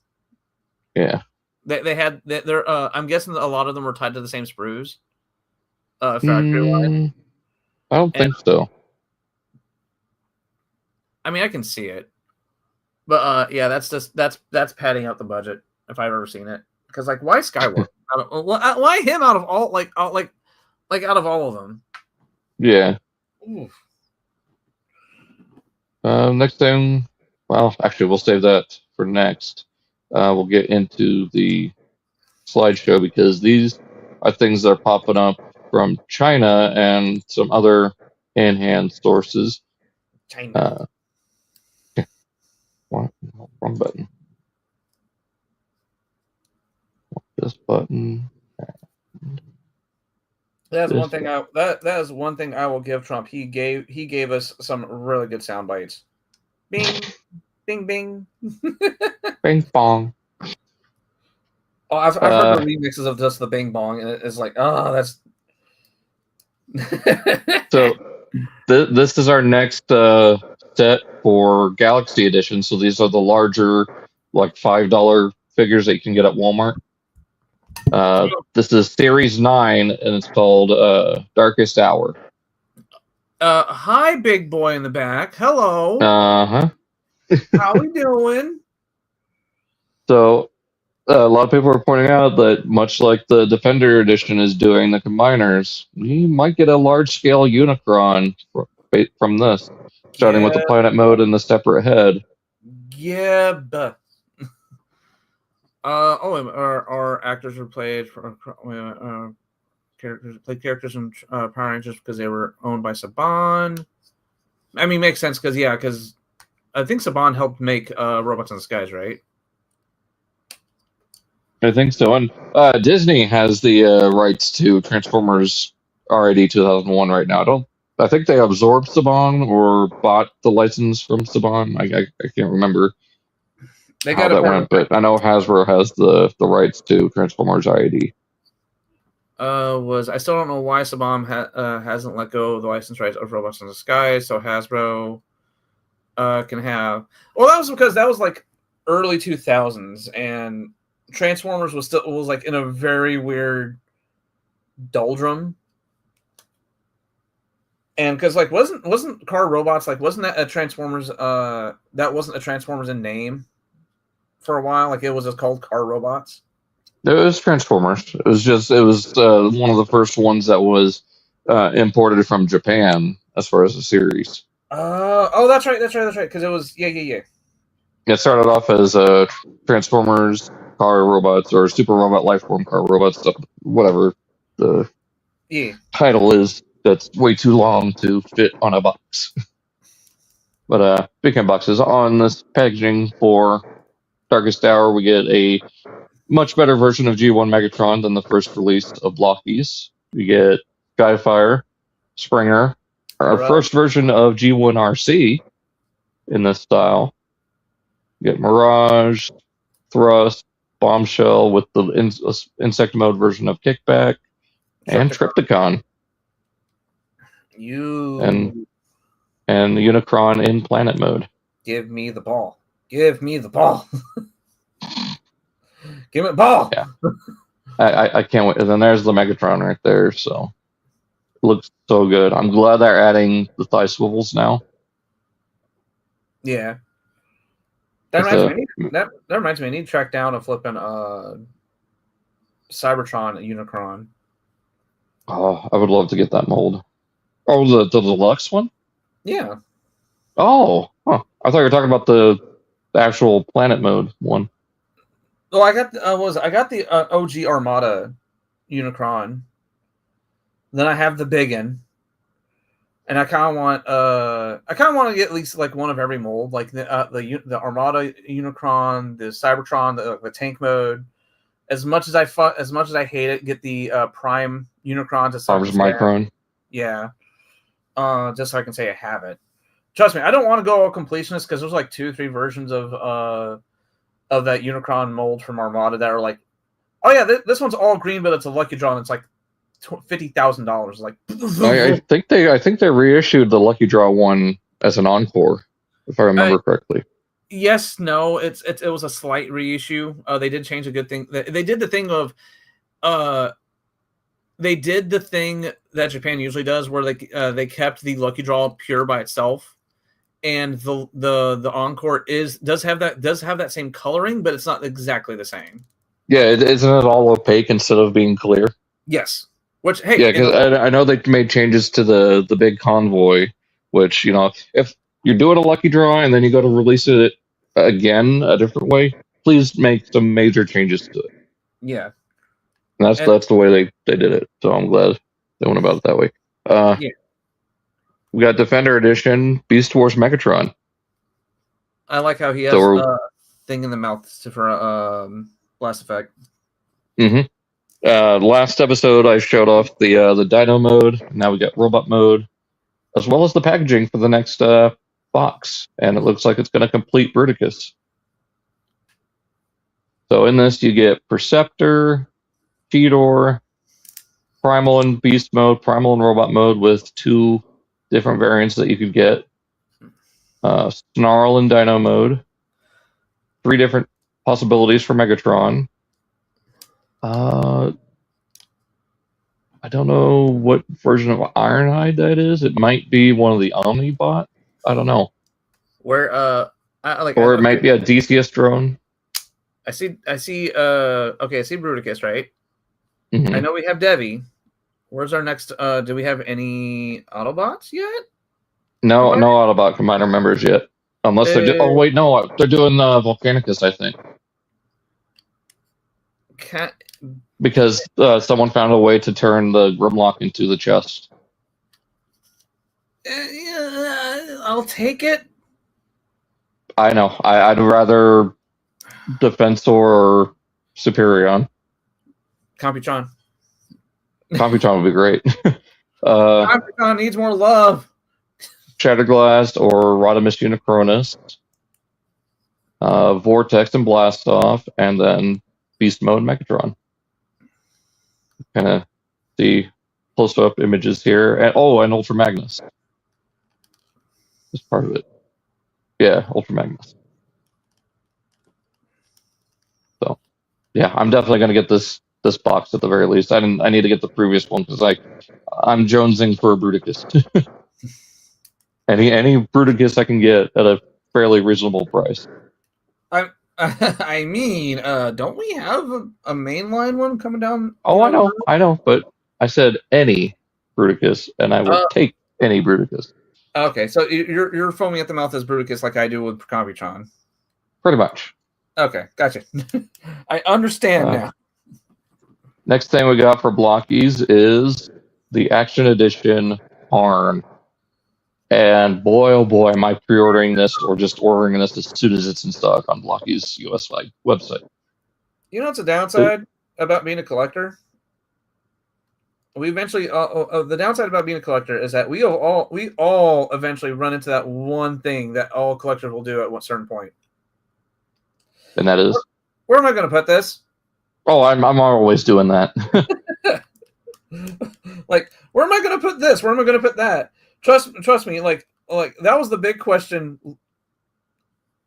A: Yeah.
B: They're I'm guessing a lot of them were tied to the same sprues. Factory line.
A: I don't think so.
B: I mean, I can see it, but yeah, that's padding out the budget if I've ever seen it. Because like, why Skywarp? Why him out of all out of all of them?
A: Yeah.
B: Oof.
A: Next thing, well, actually, we'll save that for next. We'll get into the slideshow because these are things that are popping up from China and some other hand sources.
B: China.
A: Wrong button. This button.
B: That's one thing. That is one thing I will give Trump. He gave us some really good sound bites. Bing, bing, bing,
A: bing bong.
B: Oh, I've heard the remixes of just the bing bong, and it's like, oh, that's.
A: So this is our next set for Galaxy Edition. So these are the larger, like $5 figures that you can get at Walmart. This is Series 9, and it's called Darkest Hour.
B: Hi, big boy in the back. Hello.
A: Uh-huh.
B: How we doing?
A: So, a lot of people are pointing out that much like the Defender Edition is doing the combiners, we might get a large-scale Unicron from this, starting with the planet mode and the separate head.
B: Yeah, but.
A: So,
B: Our actors were played for characters from Power Rangers because they were owned by Saban. I mean, makes sense because I think Saban helped make Robots in Disguise, right?
A: I think so. And Disney has the rights to Transformers RID 2001 right now. I think they absorbed Saban or bought the license from Saban. I can't remember how that went, but I know Hasbro has the rights to Transformers RID.
B: I still don't know why Saban hasn't let go of the license rights of Robots in Disguise, so Hasbro can have. Well, that was because that was like early 2000s, and Transformers was like in a very weird doldrum. And because like wasn't Car Robots like wasn't that a Transformers that wasn't a Transformers in name for a while? Like it was just called Car Robots.
A: It was Transformers. It was one of the first ones that was imported from Japan as far as the series.
B: That's right. Because it was yeah.
A: It started off as Transformers Car Robots or Super Robot Lifeform Car Robots, whatever the title is. That's way too long to fit on a box. But speaking of boxes, on this packaging for Darkest Hour, we get a much better version of G1 Megatron than the first release of Blokees. We get Skyfire, Springer, our first version of G1 Arcee in this style. We get Mirage, Thrust, Bombshell with the insect mode version of Kickback, and Trypticon. And Unicron in planet mode.
B: Give me the ball. Give me the ball. Give me the ball.
A: Yeah. I can't wait. And then there's the Megatron right there. So it looks so good. I'm glad they're adding the thigh swivels now.
B: Yeah. That reminds me, I need to track down a flipping Cybertron Unicron.
A: Oh, I would love to get that mold. Oh, the deluxe one?
B: Yeah.
A: Oh, huh. I thought you were talking about the actual planet mode one.
B: Well, I got the OG Armada Unicron. Then I have the big one, and I kind of want to get at least like one of every mold, like the Armada Unicron, the Cybertron, the tank mode. As much as I hate it, get the Prime Unicron to some
A: Micron.
B: Yeah. Just so I can say I have it. Trust me, I don't want to go all completionist because there's like 2-3 versions of that Unicron mold from Armada that are like, oh yeah, this one's all green, but it's a lucky draw, and it's like $50,000. Like,
A: I think they reissued the lucky draw one as an encore, if I remember correctly.
B: Yes, no, it was a slight reissue. They did change a good thing. They did the thing of, they did the thing that Japan usually does, where they kept the lucky draw pure by itself, and the encore does have that same coloring, but it's not exactly the same.
A: Yeah, isn't it all opaque instead of being clear?
B: Yes. Which hey,
A: yeah, because I know they made changes to the big convoy, which if you're doing a lucky draw and then you go to release it again a different way, please make some major changes to it.
B: Yeah.
A: And that's the way they did it. So I'm glad they went about it that way. Yeah. We got Defender Edition, Beast Wars Megatron.
B: I like how he has a thing in the mouth for blast effect.
A: Mm-hmm. Last episode, I showed off the Dino mode. Now we got Robot mode, as well as the packaging for the next box. And it looks like it's going to complete Bruticus. So in this, you get Perceptor, Cheetor, Primal and Beast mode, Primal and Robot mode with 2 different variants that you could get. Snarl and Dino mode. 3 different possibilities for Megatron. I don't know what version of Ironhide that is. It might be one of the Omnibot. I don't know.
B: Or
A: it might be a DCS drone.
B: I see Bruticus, right?
A: Mm-hmm.
B: I know we have Devi. Where's our next do we have any Autobots yet?
A: No Autobot Combiner members yet. Unless they're they're doing Volcanicus, I think. because someone found a way to turn the Grimlock into the chest.
B: I'll take it.
A: I know. I'd rather Defensor or Superion.
B: Computron.
A: Computron would be great.
B: Computron needs more love.
A: Shatterglass or Rodimus Unicronus. Vortex and Blastoff, and then Beast Mode Megatron. Kind of see close-up images here. And Ultra Magnus. That's part of it. Yeah, Ultra Magnus. So, yeah, I'm definitely going to get this box at the very least. I need to get the previous one because I'm jonesing for a Bruticus. any Bruticus I can get at a fairly reasonable price.
B: I mean, don't we have a mainline one coming down?
A: Oh, I know, but I said any Bruticus, and I will take any Bruticus.
B: Okay, so you're foaming at the mouth as Bruticus like I do with Computron.
A: Pretty much.
B: Okay, gotcha. I understand now.
A: Next thing we got for Blokees is the Action Edition Tarn. And boy, oh boy, am I pre-ordering this or just ordering this as soon as it's in stock on Blokees US website.
B: You know what's a downside about being a collector? We eventually, the downside about being a collector is that we all eventually run into that one thing that all collectors will do at one certain point.
A: And that is?
B: Where am I going to put this?
A: Oh, I'm always doing that.
B: Like, where am I going to put this? Where am I going to put that? Trust me, like that was the big question,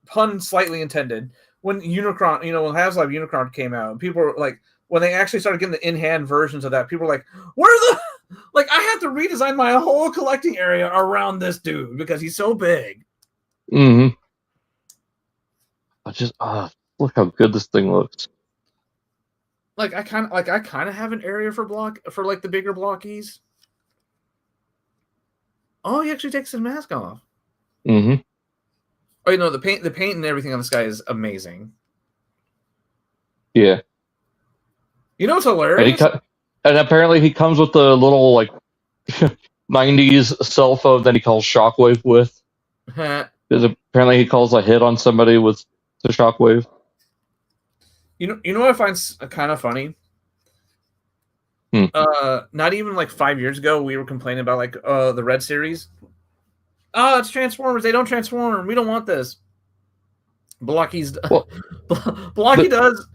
B: pun slightly intended, when Unicron, when Haslab Unicron came out. People were like, when they actually started getting the in-hand versions of that, people were like, I have to redesign my whole collecting area around this dude because he's so big.
A: Mm-hmm. Look how good this thing looks.
B: I kind of have an area for the bigger Blokees. Oh, he actually takes his mask off.
A: Mm-hmm.
B: Oh, the paint and everything on this guy is amazing.
A: Yeah.
B: You know what's hilarious?
A: And apparently he comes with the little 90s cell phone that he calls Shockwave with. Because apparently he calls a hit on somebody with the Shockwave.
B: You know what I find kind of funny? Not even 5 years ago, we were complaining about the Red series. Oh, it's Transformers. They don't transform. We don't want this. Blokees does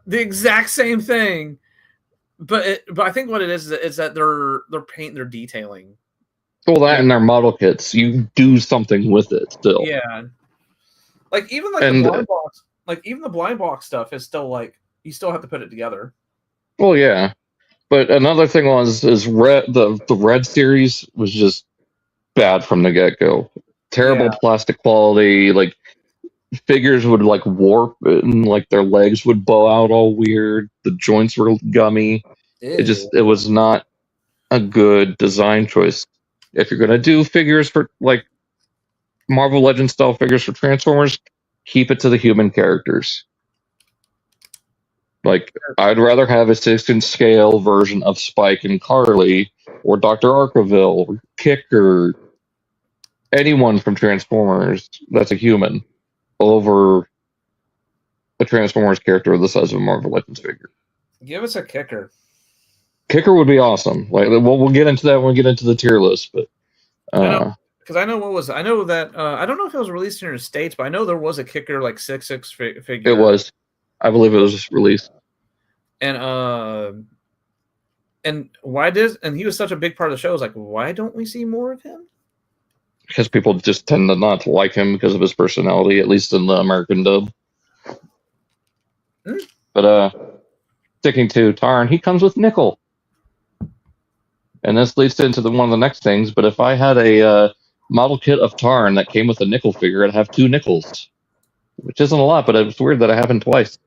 B: the exact same thing, but I think what it is that they're painting, they're detailing.
A: Well, that and their model kits, you do something with it still.
B: Yeah, even the blind box, even the blind box stuff is still you still have to put it together.
A: Well, yeah. But another thing is the Red series was just bad from the get-go. Terrible plastic quality. Figures would warp and their legs would bow out all weird. The joints were gummy.
B: Ew.
A: It was not a good design choice. If you're gonna do figures for Marvel Legends style figures for Transformers, keep it to the human characters. I'd rather have a 6-inch scale version of Spike and Carly, or Dr. Arkeville, or Kicker, anyone from Transformers that's a human, over a Transformers character the size of a Marvel Legends figure.
B: Give us a Kicker.
A: Kicker would be awesome. We'll get into that when we get into the tier list, but
B: because I know that I don't know if it was released in the States, but I know there was a Kicker 6/6 figure.
A: It was. I believe it was just released.
B: And he was such a big part of the show. It's why don't we see more of him?
A: Because people just tend to not to like him because of his personality, at least in the American dub. But sticking to Tarn, he comes with Nickel. And this leads into one of the next things, but if I had a model kit of Tarn that came with a Nickel figure, I'd have 2 Nickels. Which isn't a lot, but it's weird that I haven't twice.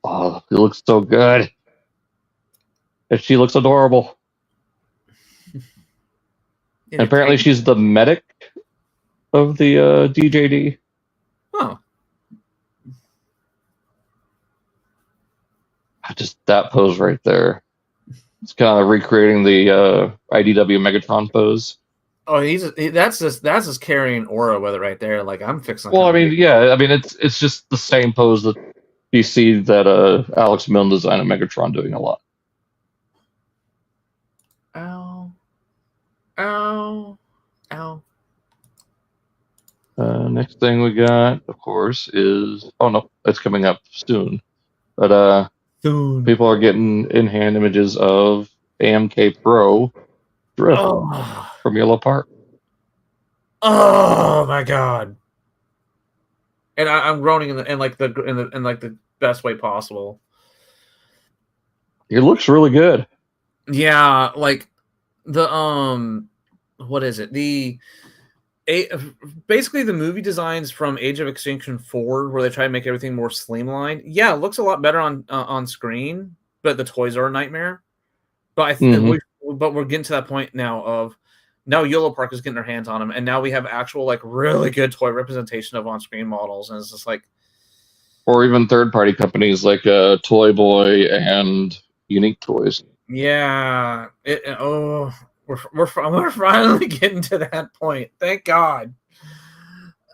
A: Oh, it looks so good. And she looks adorable. And apparently she's the medic of the DJD.
B: Oh.
A: Just that pose right there. It's kind of recreating the IDW Megatron pose.
B: Oh, that's just carrying aura with it right there. Like I'm fixing.
A: Well, I mean, yeah, I mean it's just the same pose that you see that Alex Milne designed of Megatron doing a lot.
B: Ow. Ow. Ow.
A: Next thing we got, of course, is no, it's coming up soon. But people are getting in-hand images of AMK Pro Drift from Yolopark.
B: Oh my god! And I'm groaning in the best way possible.
A: It looks really good.
B: Yeah, like the what is it? Basically the movie designs from Age of Extinction 4, where they try to make everything more streamlined. Yeah, it looks a lot better on screen, but the toys are a nightmare. But I think we're getting to that point now of now Yolopark is getting their hands on them, and now we have actual like really good toy representation of on-screen models, and it's just like,
A: or even third-party companies like Toy Boy and Unique Toys.
B: Yeah, we're finally getting to that point. Thank God.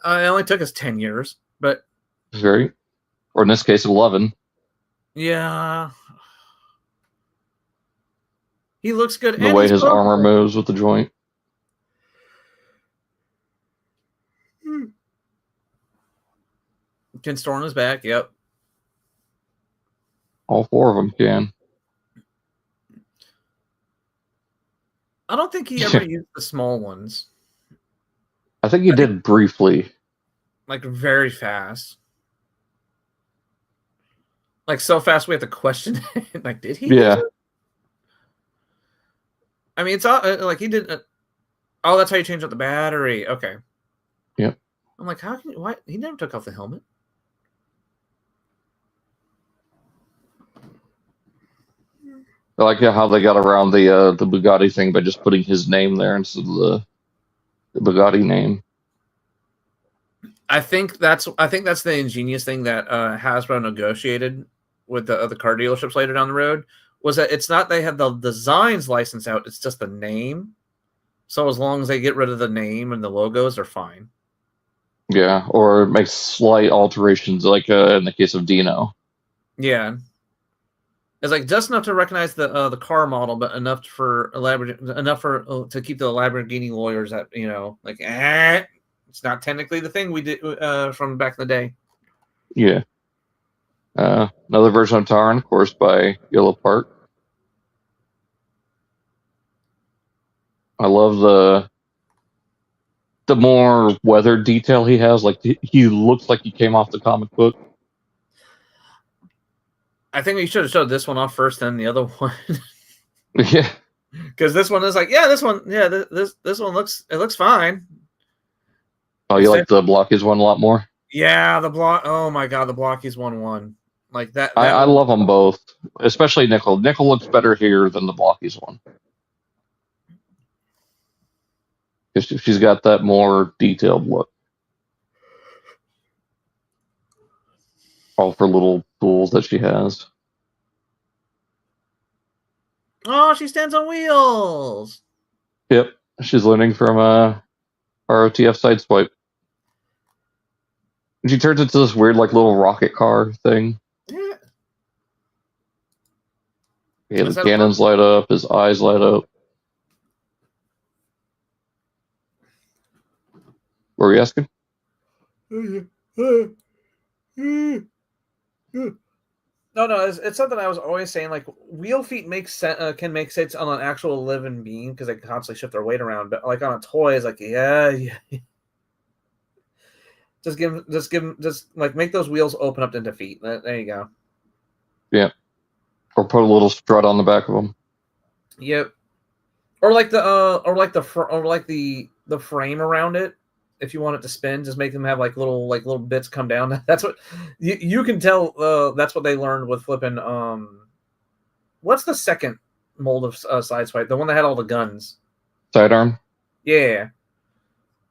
B: It only took us 10 years, but
A: or in this case, 11.
B: Yeah, he looks good.
A: The way his armor moves with the joint.
B: Can store on his back. Yep.
A: All 4 of them can.
B: I don't think he ever used the small ones.
A: I think he did briefly.
B: Like very fast. Like so fast we have to question it. Like, did he?
A: Yeah.
B: I mean, it's like he did. Oh, that's how you change out the battery. Okay.
A: Yep.
B: I'm like, how can why he never took off the helmet?
A: I like how they got around the Bugatti thing by just putting his name there instead of the Bugatti name.
B: I think that's the ingenious thing that Hasbro negotiated with the other car dealerships later down the road, was that it's not they have the designs licensed out, it's just the name. So as long as they get rid of the name and the logos, they're fine.
A: Yeah, or make slight alterations, like in the case of Dino.
B: Yeah. It's like just enough to recognize the car model, but enough for to keep the Lamborghini lawyers that, you know, like it's not technically the thing we did from back in the day.
A: Yeah. Another version of Tarn, of course, by Yolopark. I love the more weather detail he has. Like he looks like he came off the comic book.
B: I think we should have showed this one off first, then the other one.
A: Yeah.
B: Because this one is like, this one looks fine.
A: Oh, you like the Blokees one a lot more?
B: Yeah, oh my god, the Blokees won. Like that.
A: I love them both, especially Nickel. Nickel looks better here than the Blokees one. She's got that more detailed look. All for little tools that she has.
B: Oh, she stands on wheels.
A: Yep, she's learning from ROTF Sideswipe. She turns into this weird, like, little rocket car thing. Yeah, the cannons light up, his eyes light up. What were you asking?
B: No, it's something I was always saying. Like, wheel feet can make sense on an actual living being because they constantly shift their weight around. But like on a toy, it's like, yeah. Just like make those wheels open up into feet. There you go.
A: Yeah. Or put a little strut on the back of them.
B: Yep. Or like the frame around it. If you want it to spin, just make them have like little bits come down. That's what you can tell. That's what they learned with flipping. What's the second mold of Sideswipe? The one that had all the guns.
A: Sidearm.
B: Yeah.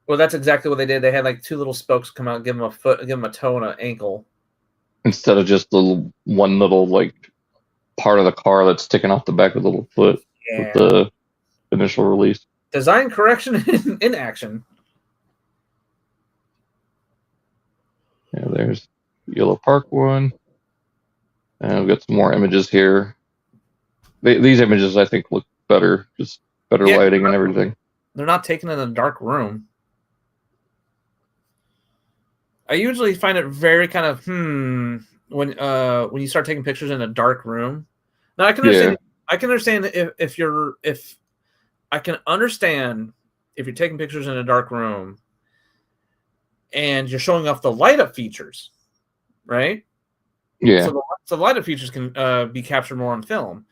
B: Well, that's exactly what they did. They had like 2 little spokes come out, give them a foot, give them a toe and an ankle,
A: instead of just one little like part of the car that's sticking off the back of the little foot with the initial release.
B: Design correction in action.
A: Yeah, there's Yolopark one. And we've got some more images here. These images, I think, look better. Just better lighting and everything.
B: They're not taken in a dark room. I usually find it very kind of when you start taking pictures in a dark room. Now I can understand. I can understand if I can understand if you're taking pictures in a dark room and you're showing off the light up features, right?
A: Yeah.
B: So the light up features can be captured more on film.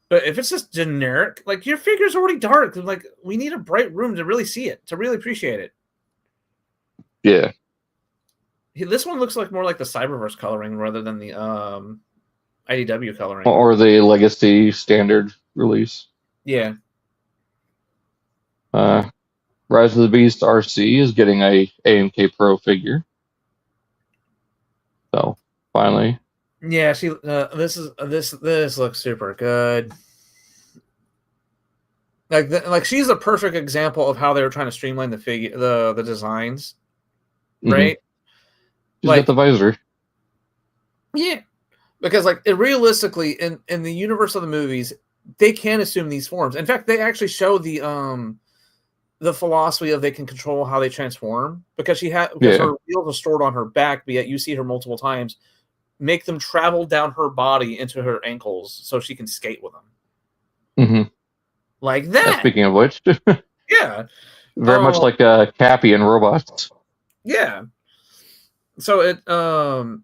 B: But if it's just generic, like your figure's already dark, like we need a bright room to really see it, to really appreciate it.
A: Yeah.
B: This one looks like more like the Cyberverse coloring rather than the IDW coloring.
A: Or the Legacy standard release.
B: Yeah.
A: Rise of the Beast RC is getting a AMK Pro figure. So finally.
B: Yeah, this looks super good. Like she's a perfect example of how they were trying to streamline the figure, the designs, right?
A: She's got the visor.
B: Yeah, because like realistically, in the universe of the movies, they can assume these forms. In fact, they actually show the philosophy of they can control how they transform because her wheels are stored on her back, but yet you see her multiple times. Make them travel down her body into her ankles so she can skate with them. Like that.
A: Yeah, speaking of which.
B: Yeah.
A: Very much like Cappy in Robots.
B: Yeah. So it Yolopark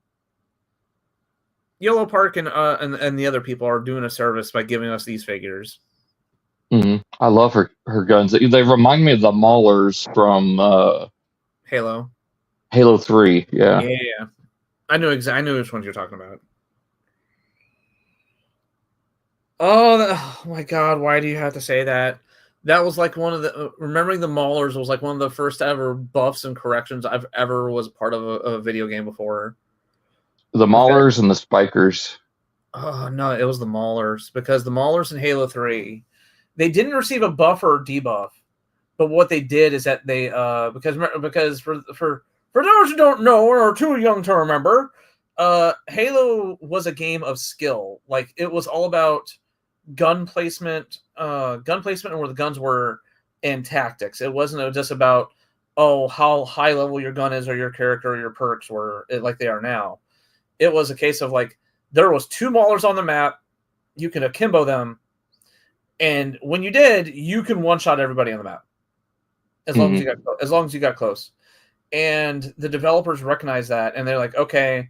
B: and the other people are doing a service by giving us these figures.
A: I love her guns. They remind me of the Maulers from
B: Halo
A: 3. Yeah.
B: Yeah. I knew which ones you're talking about. Oh my God! Why do you have to say that? That was like one of the remembering the Maulers was like one of the first ever buffs and corrections I've ever was part of a video game before.
A: The Maulers and the Spikers.
B: Oh no, it was the Maulers because the Maulers in Halo 3, they didn't receive a buff or a debuff, but what they did is that they because for those who don't know or are too young to remember, Halo was a game of skill. Like it was all about gun placement and where the guns were and tactics. It wasn't just about how high level your gun is or your character or your perks were like they are now. It was a case of like there was 2 Maulers on the map, you can akimbo them, and when you did, you can one-shot everybody on the map as long as you got close. And the developers recognized that, and they're like, okay,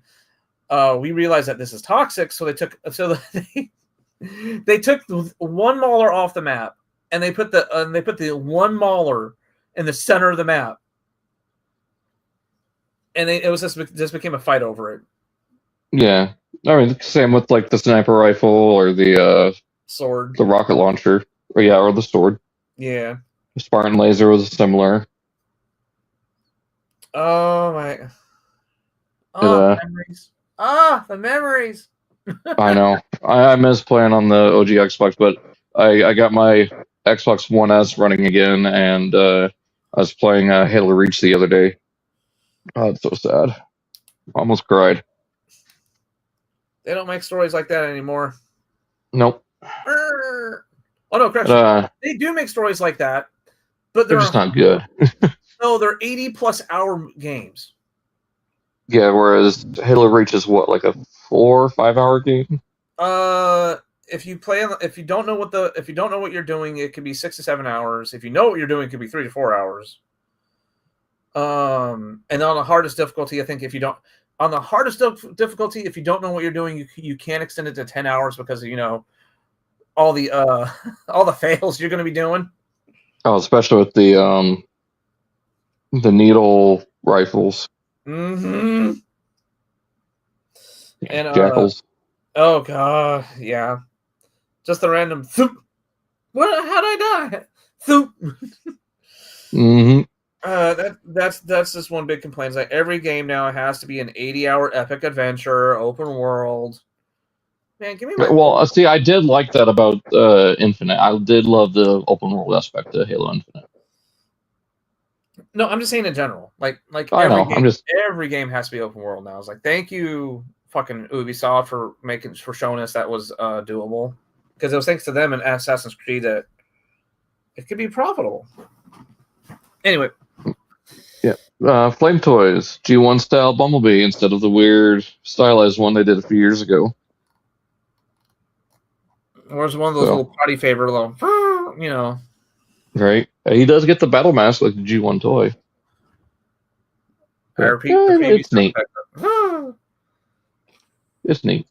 B: we realize that this is toxic, so they took one Mauler off the map, and they put the one Mauler in the center of the map, and it was just became a fight over it.
A: Yeah, I mean, same with like the sniper rifle or the
B: sword,
A: the rocket launcher, or the sword.
B: Yeah,
A: the Spartan laser was similar.
B: Oh my! Memories! The memories!
A: I know. I miss playing on the OG Xbox, but I got my Xbox One S running again, and I was playing Halo Reach the other day. Oh, it's so sad. Almost cried.
B: They don't make stories like that anymore.
A: Nope.
B: Oh no, correction. They do make stories like that, but
A: they're just not good.
B: No, they're 80+ hour games.
A: Yeah, whereas Halo Reach is what, like a 4 or 5 hour game?
B: If you don't know what you're doing, it could be 6 to 7 hours. If you know what you're doing, it could be 3 to 4 hours. And on the hardest difficulty, I think if you don't know what you're doing, you can extend it to 10 hours because of, all the fails you're going to be doing.
A: Oh, especially with the needle rifles.
B: And
A: Jackals.
B: Oh god, yeah. Just the random thoop. How'd I die? Thoop. That's just one big complaint. It's like every game now has to be an 80-hour epic adventure, open world. Man, give me my.
A: Well, see, I did like that about Infinite. I did love the open world aspect of Halo Infinite.
B: No, I'm just saying in general. Like
A: I know.
B: Every game has to be open world now. It's like, thank you, fucking Ubisoft, for showing us that was doable. Because it was thanks to them and Assassin's Creed that it could be profitable. Anyway.
A: Yeah. Flame Toys, G1 style Bumblebee instead of the weird stylized one they did a few years ago.
B: Where's one of those little potty favor little, you know.
A: Right. He does get the battle mask like the G1 toy.
B: I repeat, it's
A: neat. It's neat.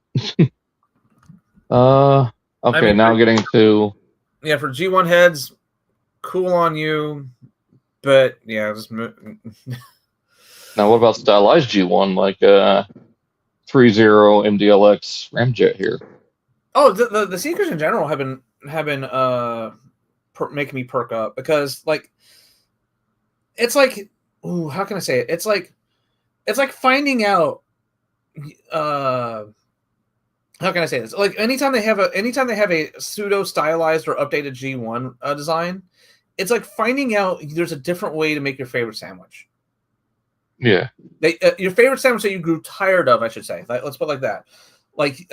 A: Okay, now getting to...
B: Yeah, for G1 heads, cool on you, but yeah, just...
A: Now, what about stylized G1, like 3-0 MDLX Ramjet here?
B: Oh, the Seekers in general have been making me perk up because, like, it's like, ooh, how can I say it? It's like finding out. How can I say this? Like, anytime they have a pseudo stylized or updated G1 design, it's like finding out there's a different way to make your favorite sandwich.
A: Yeah,
B: your favorite sandwich that you grew tired of, I should say. Let's put it like that. Like,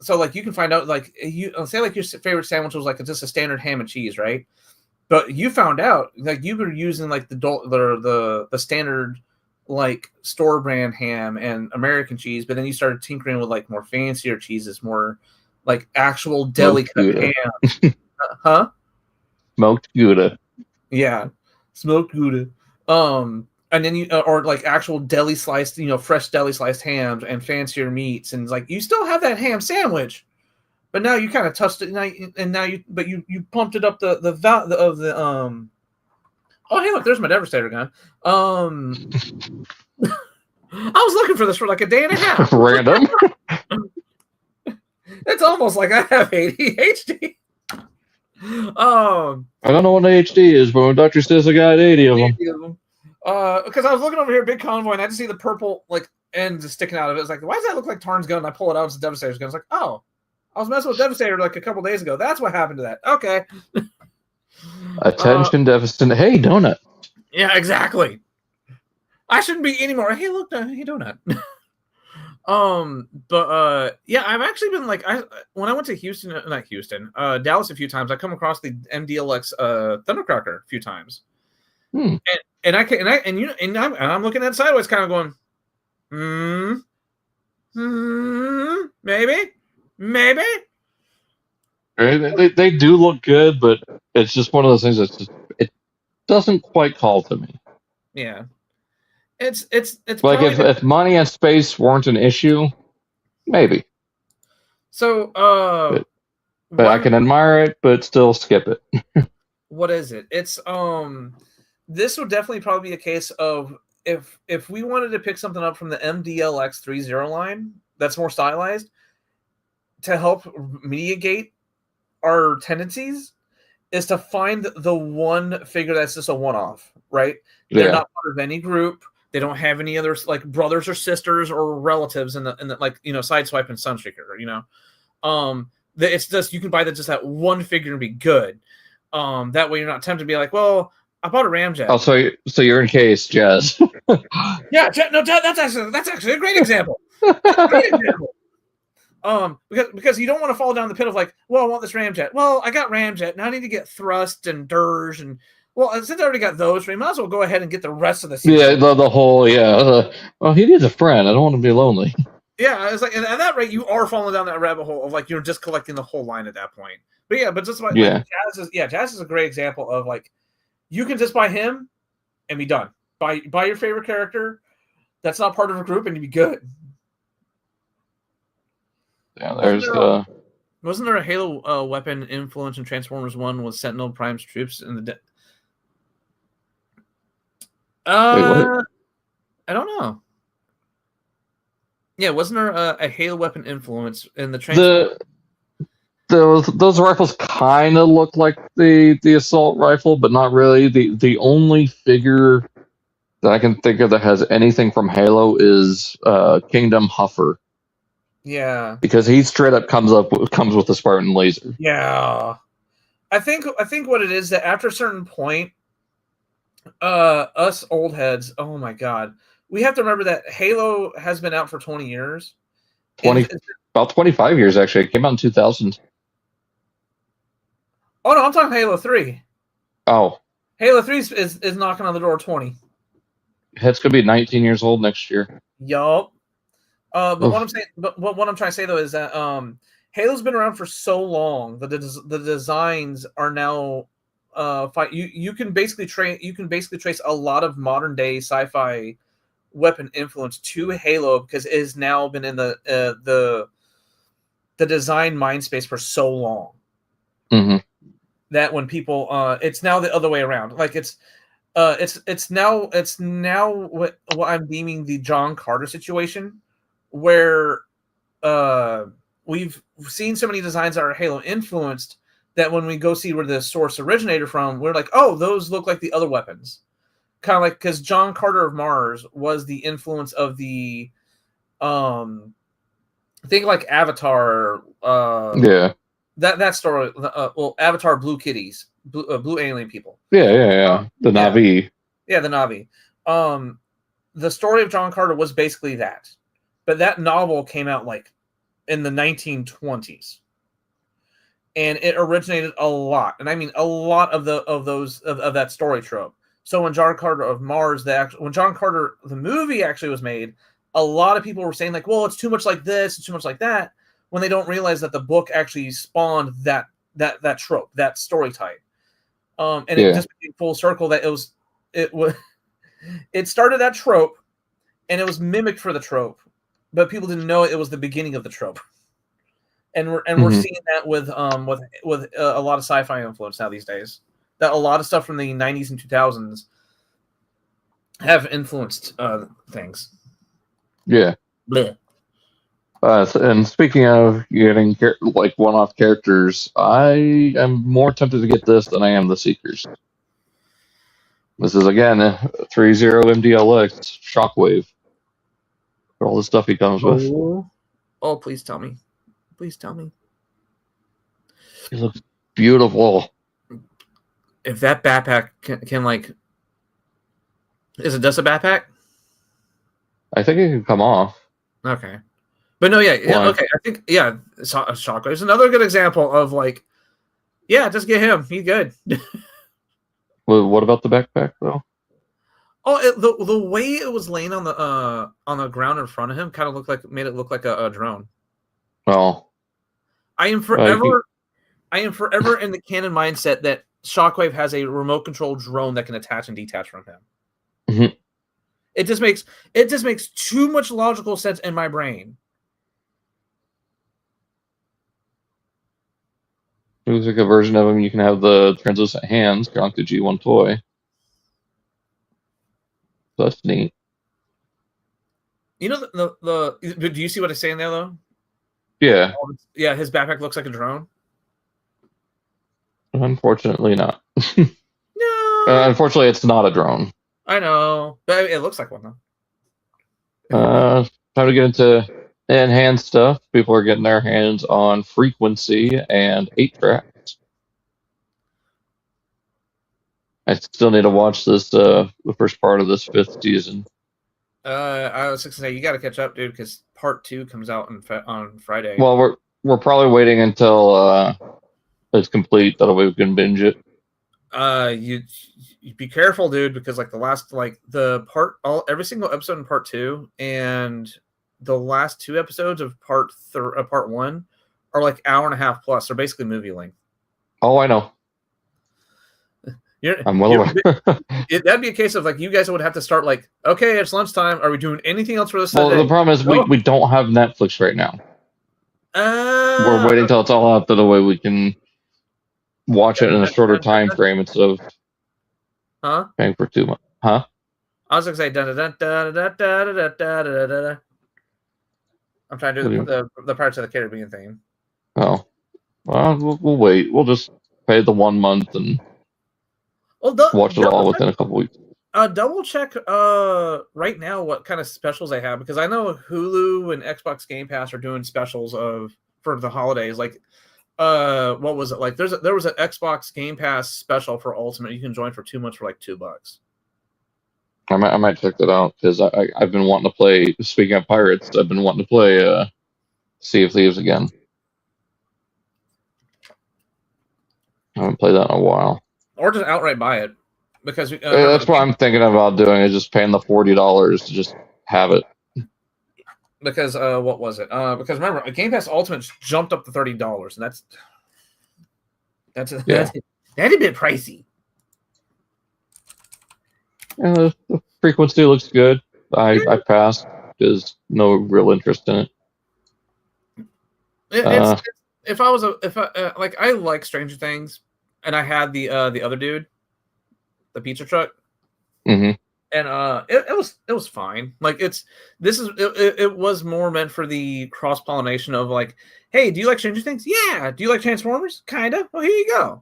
B: so like you can find out, like, you say like your favorite sandwich was like just a standard ham and cheese, right? But you found out like you were using like the standard like store brand ham and American cheese, but then you started tinkering with like more fancier cheeses, more like actual deli cut ham. Huh?
A: Smoked Gouda.
B: Yeah, smoked Gouda. And then you or like actual deli sliced, fresh deli sliced hams and fancier meats, and like you still have that ham sandwich, but now you kind of touched it, now you pumped it up the Oh, hey, look, there's my Devastator gun. I was looking for this for like a day and a half.
A: Random.
B: It's almost like I have ADHD.
A: I don't know what ADHD is, but my doctor says I got 80 of them.
B: Because I was looking over here, big convoy, and I just see the purple like end just sticking out of it. It's like, why does that look like Tarn's gun? And I pull it out, it's a Devastator's gun. It's like, oh, I was messing with Devastator like a couple days ago. That's what happened to that. Okay.
A: Attention deficit. Hey, donut.
B: Yeah, exactly. I shouldn't be anymore. Hey, look, hey, donut. Yeah, I've actually been like, when I went to Dallas a few times, I come across the MDLX Thundercracker a few times. And I'm looking at it sideways, kind of going, maybe.
A: They do look good, but it's just one of those things it doesn't quite call to me.
B: Yeah, it's
A: like if money and space weren't an issue, maybe.
B: So,
A: but I can admire it, but still skip it.
B: What is it? It's this would definitely probably be a case of if we wanted to pick something up from the MDLX 3.0 line that's more stylized to help mitigate our tendencies, is to find the one figure that's just a one-off, right? They're not part of any group. They don't have any other like brothers or sisters or relatives in the like Sideswipe and Sunstreaker. It's just you can buy just that one figure and be good. That way you're not tempted to be like, well, I bought a Ramjet.
A: Oh, so you're in case, Jazz.
B: Yeah, that's actually a great example. That's a great example. Because you don't want to fall down the pit of like, well, I want this Ramjet. Well, I got Ramjet. Now I need to get Thrust and Dirge and since I already got those, we might as well go ahead and get the rest of the season.
A: Yeah, the whole well, he needs a friend. I don't want to be lonely.
B: Yeah, it's like, and at that rate, you are falling down that rabbit hole of like you're just collecting the whole line at that point. But yeah, but just like Jazz is a great example of like you can just buy him and be done. Buy your favorite character that's not part of a group and you be good.
A: Yeah, there's
B: wasn't there a Halo weapon influence in Transformers 1 with Sentinel Prime's troops in the
A: Wait, what?
B: I don't know. Yeah, wasn't there a Halo weapon influence in the Transformers?
A: Those rifles kind of look like the assault rifle, but not really. The only figure that I can think of that has anything from Halo is Kingdom Huffer.
B: Yeah.
A: Because he straight up comes with a Spartan laser.
B: Yeah. I think what it is that after a certain point, us old heads, oh my god, we have to remember that Halo has been out for 20 years.
A: About 25 years actually. It came out in 2000.
B: Oh no, I'm talking Halo 3.
A: Oh.
B: Halo 3 is knocking on the door 20.
A: It's gonna be 19 years old next year.
B: Yup. But what I'm saying, what I'm trying to say though is that Halo's been around for so long that the designs are now you can basically trace a lot of modern day sci-fi weapon influence to Halo because it has now been in the design mind space for so long.
A: Mm-hmm.
B: That when people it's now the other way around. Like it's now what I'm deeming the John Carter situation, where we've seen so many designs that are Halo influenced that when we go see where the source originated from, we're like, oh, those look like the other weapons. Kind of like, because John Carter of Mars was the influence of the think like Avatar.
A: Yeah.
B: That story. Well, Avatar Blue Kitties, blue alien people.
A: Yeah. The Na'vi.
B: Yeah, the Na'vi. The story of John Carter was basically that, but that novel came out like in the 1920s, and it originated a lot, and I mean a lot of that story trope. So when John Carter of Mars, when John Carter the movie actually was made, a lot of people were saying like, well, it's too much like this, it's too much like that, when they don't realize that the book actually spawned that trope, that story type. It just became full circle that it started that trope, and it was mimicked for the trope, but people didn't know it was the beginning of the trope. And we're seeing that with a lot of sci-fi influence now these days. That a lot of stuff from the 90s and 2000s have influenced things.
A: Yeah.
B: Blech.
A: And speaking of getting like one-off characters, I am more tempted to get this than I am the Seekers. This is again a 3.0 MDLX Shockwave for all the stuff he comes with.
B: Oh, please tell me. Please tell me.
A: He looks beautiful.
B: If that backpack can like, is it just a backpack?
A: I think it can come off.
B: Okay. But no, yeah, okay. I think, Shockwave is another good example of like, yeah, just get him. He's good.
A: Well, what about the backpack though?
B: Oh, the way it was laying on the ground in front of him kind of made it look like a drone.
A: Well,
B: I am forever in the canon mindset that Shockwave has a remote control drone that can attach and detach from him.
A: Mm-hmm.
B: It just makes too much logical sense in my brain.
A: It looks like a version of him. You can have the translucent hands, kind of like the G1 toy. So that's neat.
B: You know the do you see what I'm saying there though?
A: Yeah.
B: Yeah, his backpack looks like a drone.
A: Unfortunately not.
B: No.
A: Unfortunately, it's not a drone.
B: I know, but it looks like one though.
A: Time to get into enhanced stuff. People are getting their hands on Freakwency and 8 tracks. I still need to watch this the first part of this 5th season.
B: I was just gonna say you got to catch up, dude, because part 2 comes out on Friday.
A: Well, we're probably waiting until it's complete. That way we can binge it.
B: You be careful, dude, because like every single episode in part 2 and the last 2 episodes of part 1 are like hour and a half plus. They're basically movie length.
A: Oh, I know. I'm well aware.
B: That'd be a case of like you guys would have to start like, okay, it's lunchtime. Are we doing anything else for this?
A: Well, the problem is we don't have Netflix right now. We're waiting till it's all out, the way we can watch it in a shorter time frame instead of paying for 2 months. Huh?
B: I was gonna say I'm trying to do the Pirates of the Caribbean theme.
A: Oh, well, we'll wait. We'll just pay the 1 month and watch it all within a couple weeks.
B: Double check right now what kind of specials they have, because I know Hulu and Xbox Game Pass are doing specials for the holidays. Like, what was it like? There was an Xbox Game Pass special for Ultimate. You can join for 2 months for like $2.
A: I might check that out because I've been wanting to play. Speaking of pirates, I've been wanting to play Sea of Thieves again. I haven't played that in a while.
B: Or just outright buy it, because
A: that's what I'm thinking about doing. Is just paying the $40 to just have it.
B: Because what was it? Because remember, Game Pass Ultimate jumped up to $30, and that's a bit pricey.
A: The frequency looks good. I passed. There's no real interest in it.
B: If I like, I like Stranger Things, and I had the other dude, the pizza truck,
A: and
B: it was fine. Like, it was more meant for the cross pollination of like, hey, do you like Stranger Things? Yeah. Do you like Transformers? Kinda. Well, here you go.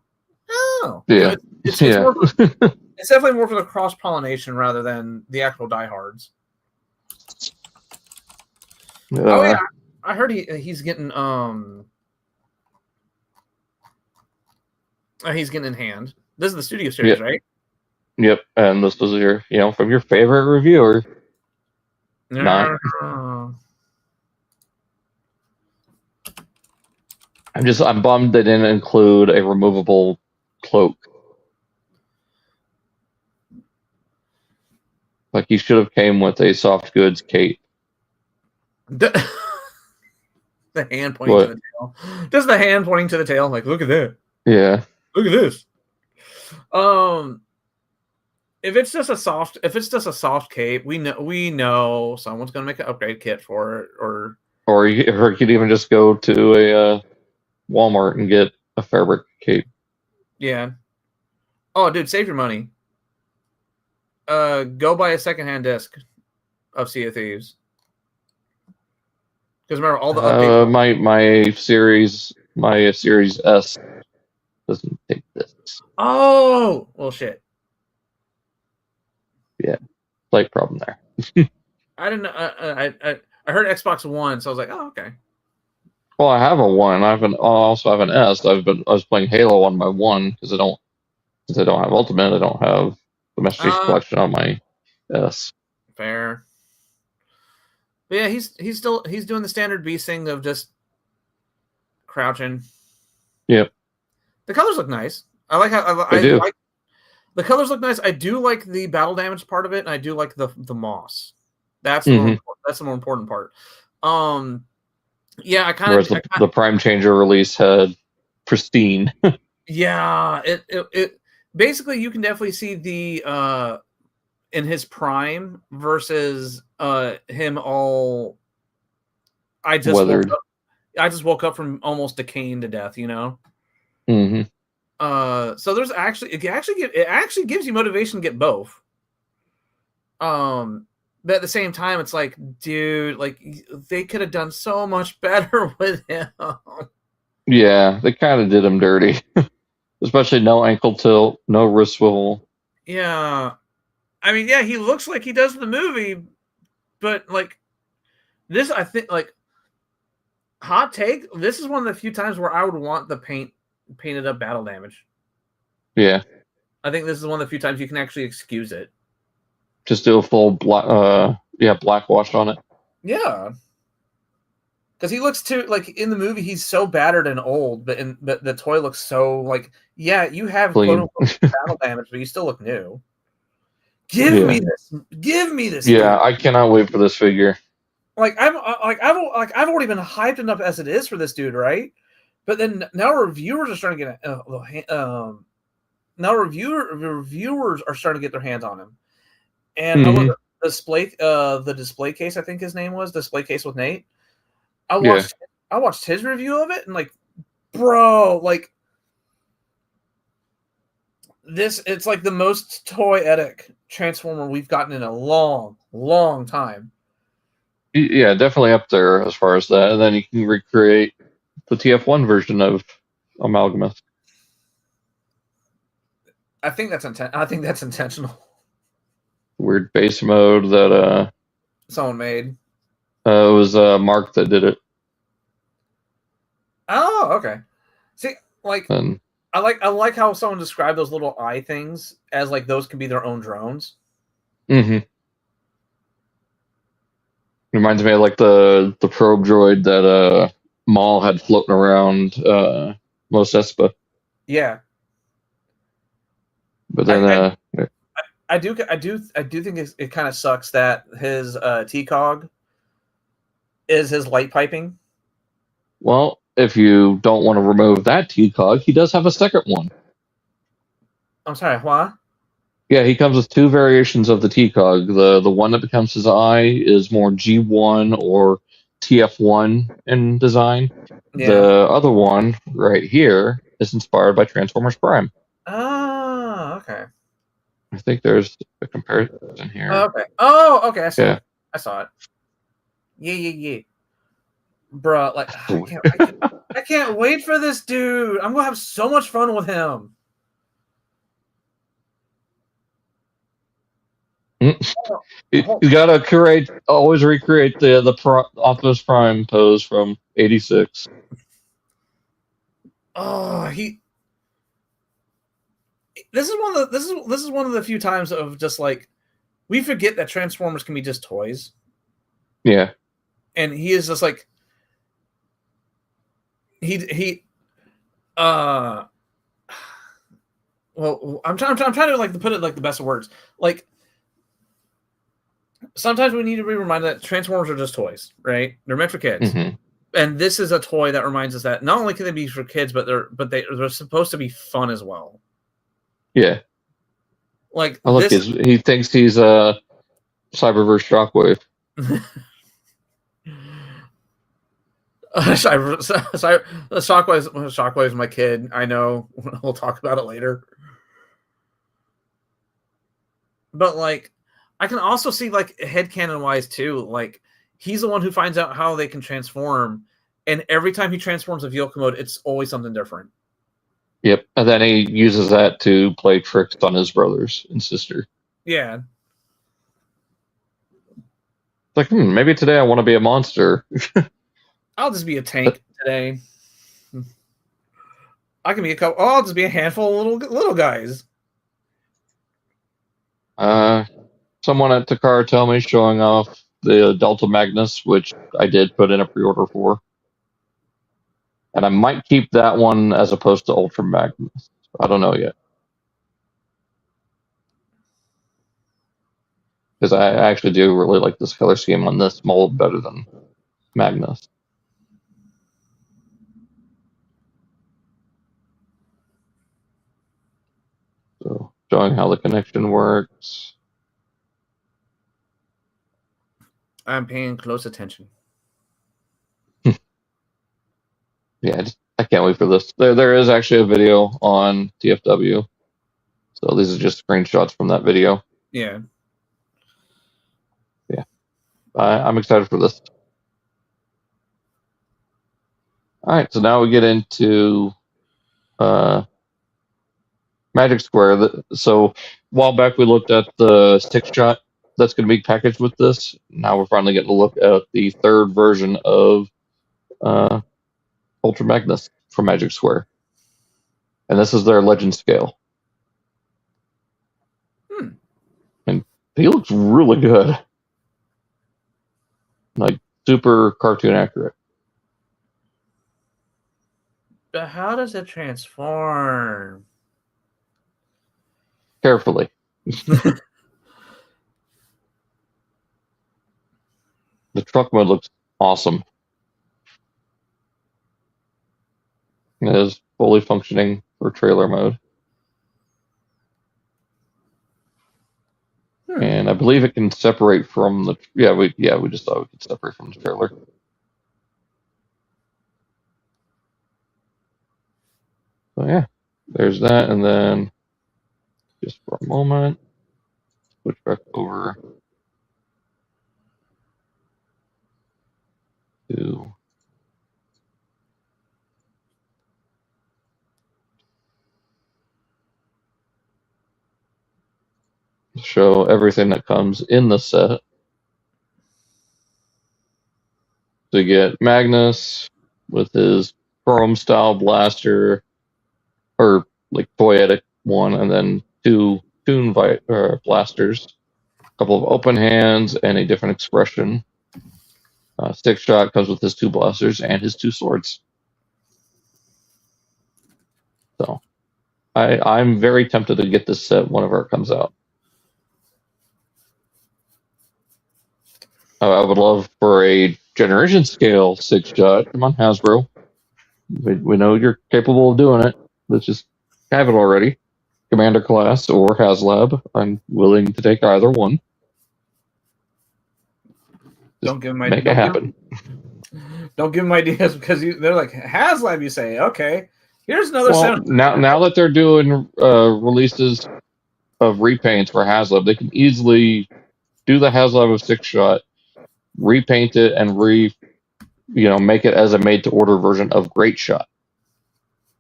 B: Oh,
A: yeah.
B: It's it's definitely more for the cross pollination rather than the actual diehards. Oh yeah, I heard he's getting he's getting in hand. This is the studio series, right?
A: Yep, and this was from your favorite reviewer.
B: No.
A: I'm bummed they didn't include a removable cloak. Like, he should have came with a soft goods cape.
B: The hand pointing to the tail. Just the hand pointing to the tail. Like, look at that.
A: Yeah.
B: Look at this. If it's just a soft cape, we know someone's gonna make an upgrade kit for it,
A: or you could even just go to a Walmart and get a fabric cape.
B: Yeah. Oh, dude, save your money. Go buy a secondhand disc of Sea of Thieves. Because remember, all the updates. My Series S doesn't take this. Oh, well, shit.
A: Yeah, slight problem there.
B: I didn't. I heard Xbox One, so I was like, oh, okay.
A: Well, I have a One. I also have an S. I was playing Halo on my One because since I don't have Ultimate, I don't have the Master Chief Collection on my S.
B: Fair. But yeah, he's doing the standard beast thing of just crouching.
A: Yep.
B: The colors look nice. I like how the colors look nice. I do like the battle damage part of it, and I do like the moss. That's the more important part. Yeah, I kind of.
A: Whereas the Prime Changer release had pristine.
B: Yeah, it basically, you can definitely see the in his prime versus him all. I just woke up from almost decaying to death,
A: Mm-hmm.
B: So there's it actually gives you motivation to get both. But at the same time, it's like, dude, like, they could have done so much better with him.
A: Yeah, they kind of did him dirty. Especially no ankle tilt, no wrist swivel.
B: Yeah. I mean, yeah, he looks like he does in the movie, but, like, this, I think, like, hot take, this is one of the few times where I would want the painted up battle damage.
A: Yeah.
B: I think this is one of the few times you can actually excuse it.
A: Just do a full black wash on it.
B: Yeah. Because he looks too, like, in the movie, he's so battered and old, but the toy looks so, like, yeah, you have quote-unquote battle damage, but you still look new. Give me this. Give me this.
A: Yeah, dude. I cannot wait for this figure.
B: Like, I've already been hyped enough as it is for this dude, right? But then now reviewers are starting to get reviewers are starting to get their hands on him. And the display case, I think his name was Display Case with Nate. I watched his review of it, and, like, bro, like, it's like the most toyetic Transformer we've gotten in a long, long time.
A: Yeah, definitely up there as far as that. And then you can recreate the TF1 version of Amalgamous.
B: I think that's intentional.
A: weird base mode that
B: someone made.
A: it was Mark that did it.
B: Oh, okay. See, like
A: And
B: I like how someone described those little eye things as like those can be their own drones.
A: Reminds me of like the probe droid that Maul had floating around Mos Espa.
B: Yeah.
A: But then
B: I do think it kind of sucks that his TCOG is his light piping.
A: well, if you don't want to remove that TCOG, he does have a second one.
B: I'm sorry, what?
A: Yeah, he comes with two variations of the TCOG. The one that becomes his eye is more G1 or TF1 in design.
B: Yeah.
A: The other one right here is inspired by Transformers Prime.
B: Oh, okay.
A: I think there's a comparison here.
B: Okay. Oh, okay. I saw
A: Yeah.
B: it. I saw it. Yeah. Bruh, like I can't wait for this dude. I'm gonna have so much fun with him.
A: You gotta always recreate the Optimus Prime pose from '86.
B: Oh, this is one of the few times of just like we forget that Transformers can be just toys.
A: Yeah.
B: And he is just like well, I'm trying to like put it like the best of words. Like sometimes we need to be reminded that Transformers are just toys, right? They're meant for kids.
A: Mm-hmm.
B: And this is a toy that reminds us that not only can they be for kids, but they're supposed to be fun as well.
A: Yeah.
B: Like
A: look, he thinks he's a Cyberverse Shockwave.
B: Shockwave's my kid. I know. We'll talk about it later. But like, I can also see like headcanon wise too. Like, he's the one who finds out how they can transform, and every time he transforms a vehicle mode, it's always something different.
A: Yep, and then he uses that to play tricks on his brothers and sister.
B: Yeah.
A: Like, maybe today I want to be a monster.
B: I'll just be a tank today. I can be I'll just be a handful of little guys.
A: Someone at Tockar told me showing off the Delta Magnus, which I did put in a pre-order for. And I might keep that one as opposed to Ultra Magnus. I don't know yet. Because I actually do really like this color scheme on this mold better than Magnus. So, showing how the connection works.
B: I'm paying close attention.
A: Yeah, I can't wait for this. There is actually a video on TFW. So these are just screenshots from that video.
B: Yeah.
A: Yeah. I'm excited for this. All right, so now we get into Magic Square. So a while back we looked at the stick shot that's going to be packaged with this. Now we're finally getting to look at the third version of Ultra Magnus from Magic Square. And this is their legend scale. And he looks really good. Like, super cartoon accurate.
B: But how does it transform?
A: Carefully. The truck mode looks awesome. It is fully functioning for trailer mode. And I believe it can separate from the... we just thought we could separate from the trailer. So yeah, there's that. And then just for a moment, switch back over to... show everything that comes in the set. So you get Magnus with his chrome style blaster, or like toyetic one, and then two toon blasters, a couple of open hands, and a different expression. Six shot comes with his two blasters and his two swords. So I'm very tempted to get this set whenever it comes out. I would love for a generation scale six shot. Come on, Hasbro. We know you're capable of doing it. Let's just have it already. Commander class or HasLab. I'm willing to take either one.
B: Don't give them
A: make it happen.
B: Don't give them ideas because they're like HasLab. You say, okay, here's another set.
A: Now that they're doing releases of repaints for HasLab, they can easily do the HasLab of six shot, repaint it, and make it as a made-to-order version of Great Shot.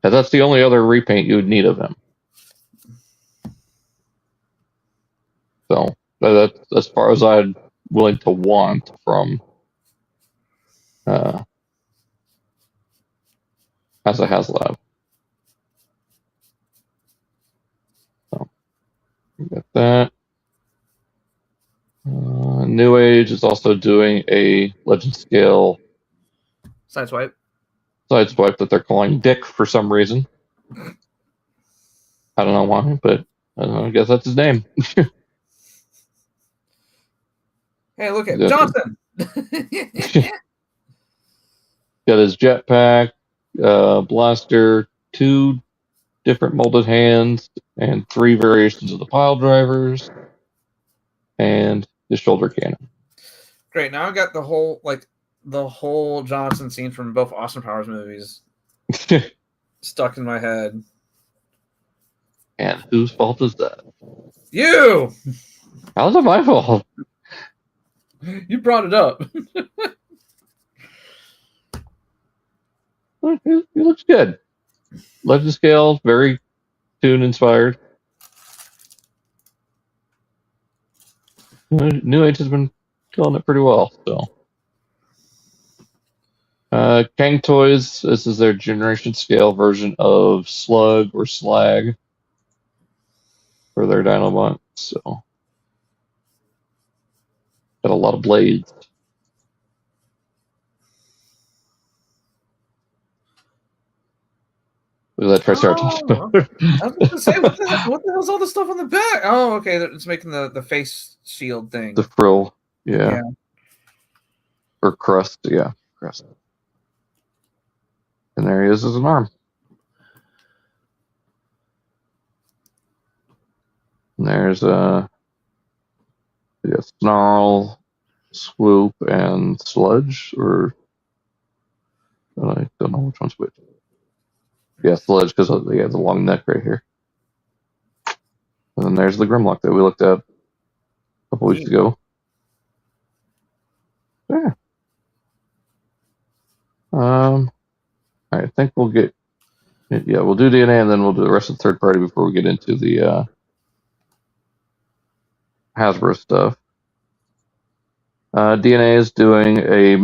A: That's the only other repaint you would need of him. So that's as far as I'm willing to want from as a HasLab. So we got that. New Age is also doing a Legend Scale
B: Sideswipe
A: that they're calling Dick for some reason. I don't know why, but I guess that's his name.
B: Hey, look at Johnson.
A: Got his jetpack, blaster, two different molded hands, and three variations of the pile drivers, and his shoulder cannon.
B: Great. Now I got the whole Johnson scene from both Austin Powers movies stuck in my head.
A: And whose fault is that?
B: You!
A: How's it my fault?
B: You brought it up.
A: He looks good. Legend Scale, very Toon inspired. New Age has been killing it pretty well. So, Kang Toys. This is their generation scale version of Slug or Slag for their Dinobot. So, got a lot of blades. Look at that Triceratops.
B: I was going to say, what the hell's all this stuff on the back? Oh, okay, it's making the face shield thing.
A: The frill, yeah. Or crust, yeah, crust. And there he is as an arm. And there's Snarl, Swoop, and Sludge, or I don't know which one's which. Yeah, Sludge, because he has a long neck right here. And then there's the Grimlock that we looked at a couple weeks ago. Yeah. I think we'll get... Yeah, we'll do DNA, and then we'll do the rest of the third party before we get into the Hasbro stuff. DNA is doing a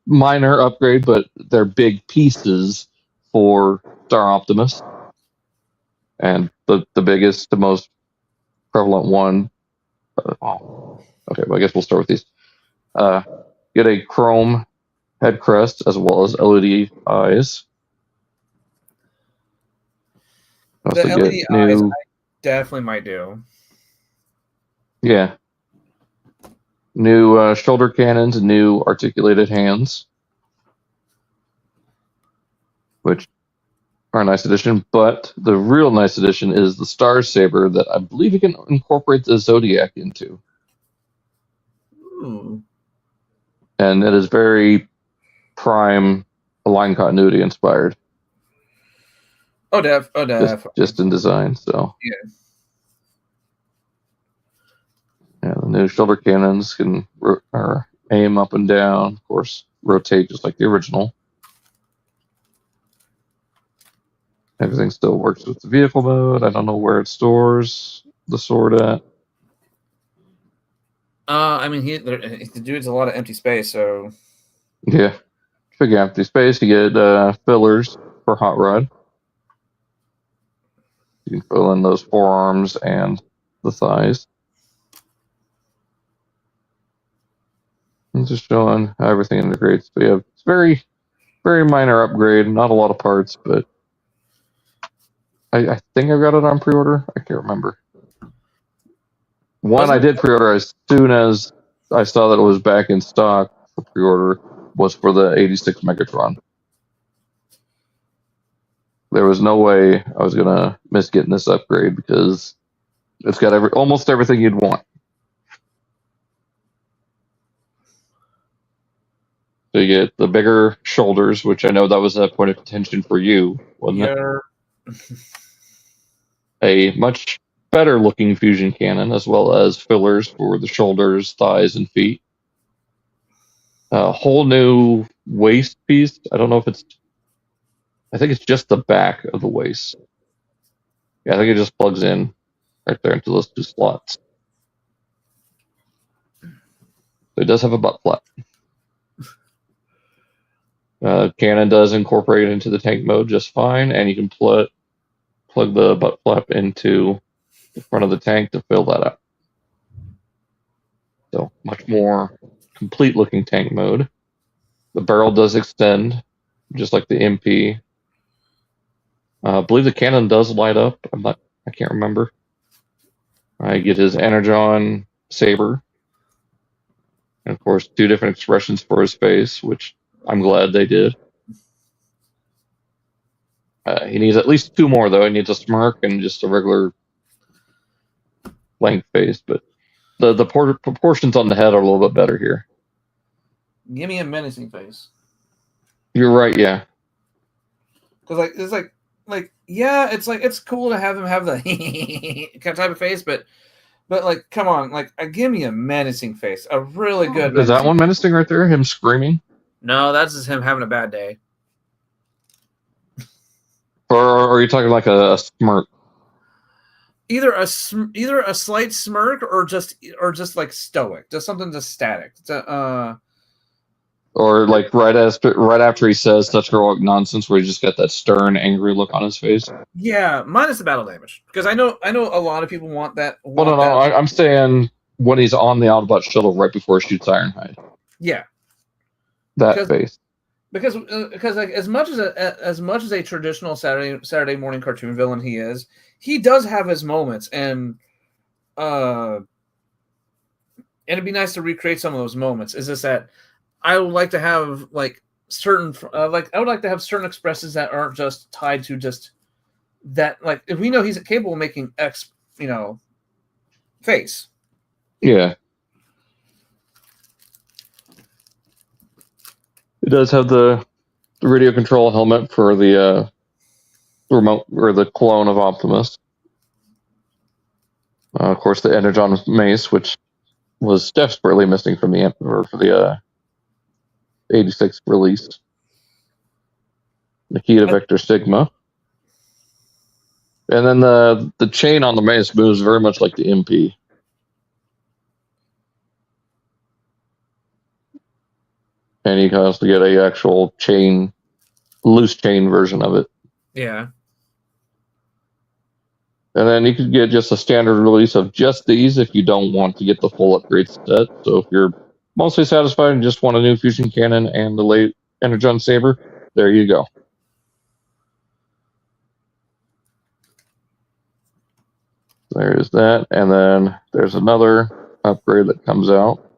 A: minor upgrade, but they're big pieces for Star Optimus, and the biggest, the most prevalent one. Okay, well, I guess we'll start with these. Get a chrome head crest as well as LED eyes.
B: The LED eyes, I definitely might do.
A: Yeah. New shoulder cannons and new articulated hands, which are a nice addition, but the real nice addition is the Star Saber that I believe you can incorporate the Zodiac into.
B: Ooh.
A: And it is very Prime line continuity inspired.
B: Oh, def.
A: Just in design, so.
B: Yeah.
A: Yeah, the new shoulder cannons can aim up and down, of course, rotate just like the original. Everything still works with the vehicle mode. I don't know where it stores the sword at?
B: I mean, the dude's a lot of empty space, so
A: Yeah. Big empty space. You get fillers for Hot Rod. You can fill in those forearms and the thighs. I'm just showing how everything integrates. So yeah, it's very, very minor upgrade. Not a lot of parts, but I think I got it on pre-order. I can't remember. One I did pre-order as soon as I saw that it was back in stock for pre-order was for the 86 Megatron. There was no way I was gonna miss getting this upgrade because it's got almost everything you'd want. So you get the bigger shoulders, which I know that was a point of contention for you, wasn't it? A much better looking fusion cannon, as well as fillers for the shoulders, thighs, and feet. A whole new waist piece. I don't know if I think it's just the back of the waist. Yeah, I think it just plugs in right there into those two slots. So it does have a butt flap. Cannon does incorporate into the tank mode just fine, and you can plug the butt flap into the front of the tank to fill that up. So much more complete looking tank mode. The barrel does extend, just like the MP. I believe the cannon does light up. I can't remember. I get his Energon saber. And of course, 2 different expressions for his face, which I'm glad they did. He needs at least 2 more, though. He needs a smirk and just a regular blank face. But the proportions on the head are a little bit better here.
B: Give me a menacing face.
A: You're right, yeah.
B: Because it's cool to have him have the kind of type of face, but like, come on, like, give me a menacing face, a really good.
A: Is that one menacing right there? Him screaming?
B: No, that's just him having a bad day.
A: Or are you talking like a smirk?
B: Either a slight smirk or just like stoic, just something just static.
A: Or like right after he says such heroic nonsense, where he just got that stern, angry look on his face.
B: Yeah, minus the battle damage, because I know a lot of people want that.
A: No, I'm saying when he's on the Autobot shuttle right before he shoots Ironhide.
B: Yeah,
A: that face.
B: Because like as much as a traditional Saturday morning cartoon villain he does have his moments, and it'd be nice to recreate some of those moments. Is just that I would like to have like certain I would like to have certain expressions that aren't just tied to just that, like, if we know he's capable of making X, face.
A: Yeah. It does have the radio control helmet for the remote, or the clone of Optimus. Of course, the Energon mace, which was desperately missing from the 86 release. Nikita Vector Sigma. And then the chain on the mace moves very much like the MP. And you can also get a actual chain, loose chain version of it.
B: Yeah.
A: And then you could get just a standard release of just these if you don't want to get the full upgrade set. So if you're mostly satisfied and just want a new fusion cannon and the late Energon saber, there you go. There's that. And then there's another upgrade that comes out,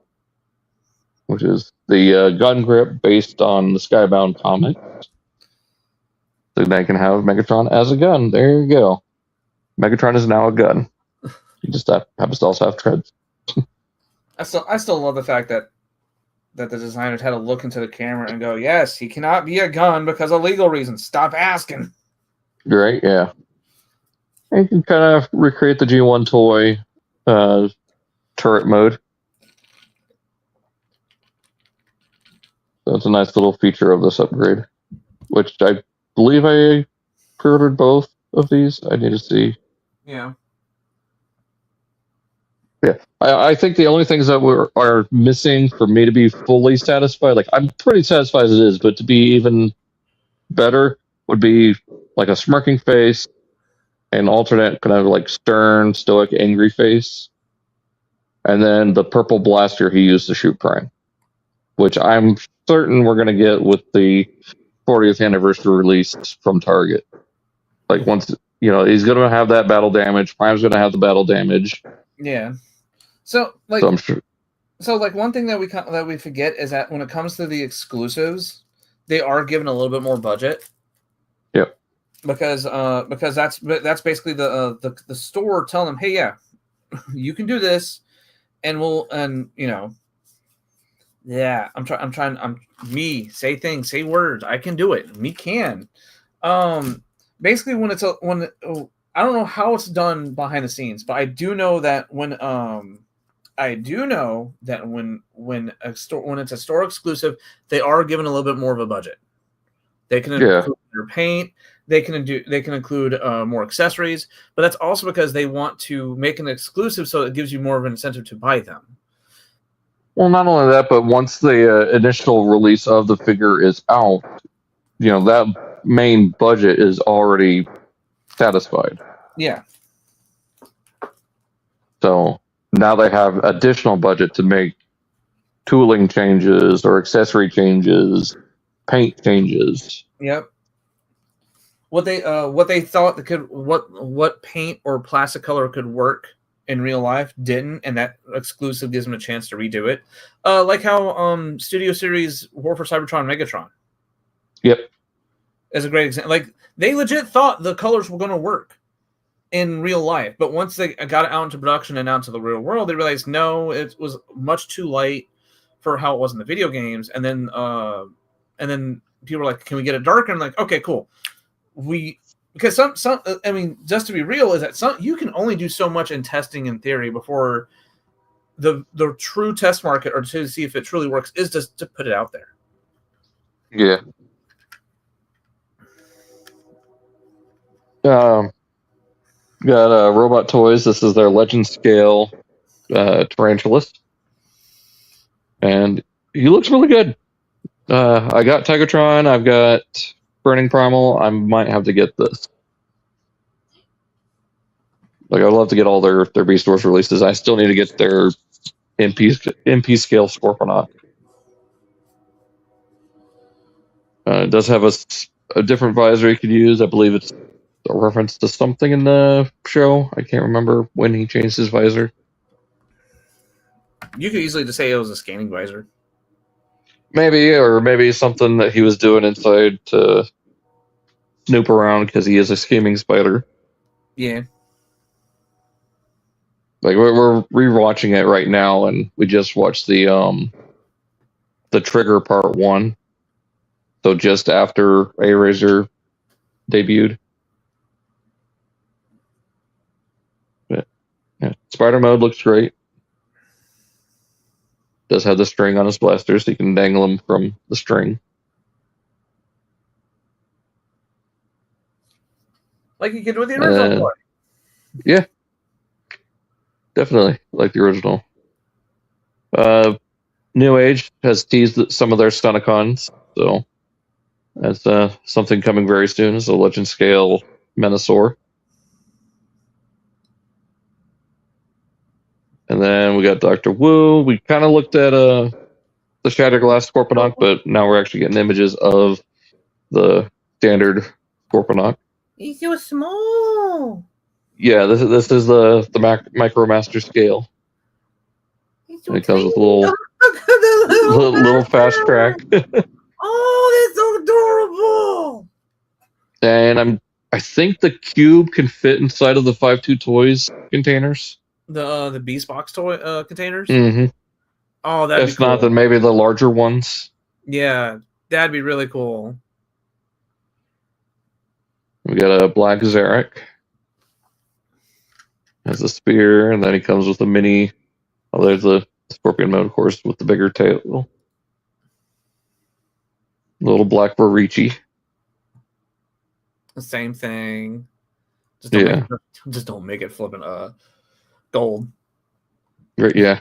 A: which is the gun grip based on the Skybound comic. So they can have Megatron as a gun. There you go. Megatron is now a gun. You just happens to also have treads.
B: I still love the fact that the designers had to look into the camera and go, yes, he cannot be a gun because of legal reasons. Stop asking.
A: Right, yeah. And you can kind of recreate the G1 toy turret mode. So it's a nice little feature of this upgrade, which I believe I pre-ordered both of these. I need to see.
B: Yeah.
A: Yeah, I think the only things that are missing for me to be fully satisfied, like I'm pretty satisfied as it is, but to be even better would be like a smirking face, an alternate kind of like stern, stoic, angry face, and then the purple blaster he used to shoot Prime, which I'm certain we're going to get with the 40th anniversary release from Target. Like once, he's going to have that battle damage. Prime's going to have the battle damage.
B: Yeah. So
A: I'm sure.
B: So one thing that we forget is that when it comes to the exclusives, they are given a little bit more budget.
A: Yep.
B: Because that's basically the store telling them, hey, yeah, you can do this, and yeah, say things, say words, I can do it. Me can. Basically when I don't know how it's done behind the scenes, but I do know that when it's a store exclusive, they are given a little bit more of a budget. They can include their paint. They can include more accessories, but that's also because they want to make an exclusive, so it gives you more of an incentive to buy them.
A: Well, not only that, but once the initial release of the figure is out, that main budget is already satisfied.
B: Yeah.
A: So now they have additional budget to make tooling changes or accessory changes, paint changes.
B: Yep. What they thought that could what paint or plastic color could work in real life didn't, and that exclusive gives them a chance to redo it. Like how Studio Series War for Cybertron Megatron.
A: Yep.
B: Is a great example. Like they legit thought the colors were going to work in real life, but once they got it out into production and out into the real world, they realized no, it was much too light for how it was in the video games. And then people were like, "Can we get it darker?" And I'm like, "Okay, cool." Because just to be real, is that you can only do so much in testing in theory before the true test market, or to see if it truly works, is just to put it out there.
A: Yeah. Got Robot Toys. This is their Legend Scale Tarantulas, and he looks really good. I got Tigatron. I've got Burning Primal. I might have to get this. Like, I'd love to get all their Beast Wars releases. I still need to get their MP scale Scorponok. It does have a different visor you could use. I believe it's a reference to something in the show. I can't remember when he changed his visor.
B: You could easily just say it was a scanning visor.
A: Maybe, or maybe something that he was doing inside to snoop around because he is a scheming spider.
B: Yeah.
A: Like, we're rewatching it right now, and we just watched the Trigger Part 1. So just after A-Razor debuted. But, yeah, Spider Mode looks great. Does have the string on his blaster, so you can dangle him from the string.
B: Like you could with the original toy.
A: Yeah. Definitely like the original. New Age has teased some of their Stunticons, so that's something coming very soon. Is a Legend Scale Menosaur. And then we got Dr. Wu. We kind of looked at the Shatterglass Scorponok, but now we're actually getting images of the standard Scorponok.
B: He's so small.
A: Yeah, this is the Micromaster scale. So it comes with a little fast track.
B: Oh, that's so adorable!
A: And I think the cube can fit inside of the 5.2 Toys containers.
B: The Beast Box toy containers.
A: Mm-hmm.
B: Oh, that'd be cool.
A: If not, then maybe the larger ones.
B: Yeah, that'd be really cool.
A: We got a Black Zarek. Has a spear, and then he comes with a mini. Oh, there's the Scorpion mode, of course, with the bigger tail. Little Black Varici.
B: The same thing. Just don't make it flipping gold.
A: Yeah.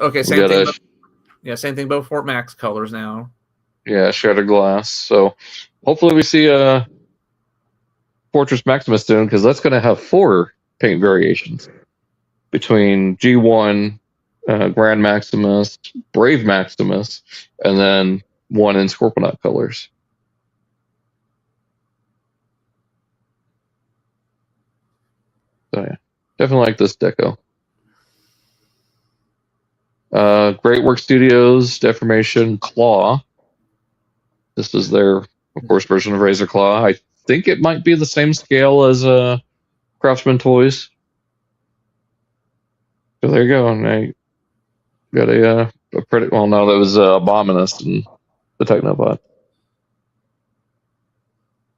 B: Okay,
A: We
B: same
A: got
B: thing.
A: a
B: Yeah, same thing about Fort Max colors now.
A: shattered glass. So hopefully we see a Fortress Maximus soon, because that's going to have 4 paint variations between G1, Grand Maximus, Brave Maximus, and then one in Scorponok colors. So yeah, definitely like this deco. Great Work Studios, Deformation Claw. This is their, of course, version of Razor Claw. I think it might be the same scale as Craftsman Toys. So there you go. And I got a pretty, well, no, that was Abominus and the Technobot.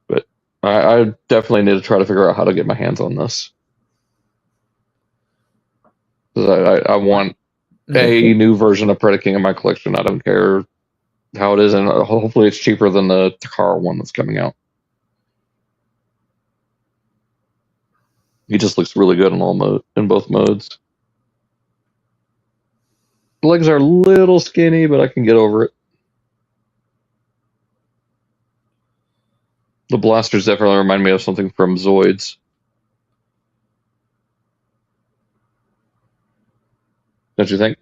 A: But I definitely need to try to figure out how to get my hands on this. I want a new version of Predaking in my collection. I don't care how it is, and hopefully it's cheaper than the Tockar one that's coming out. He just looks really good in both modes. The legs are a little skinny, but I can get over it. The blasters definitely remind me of something from Zoids. Don't you think?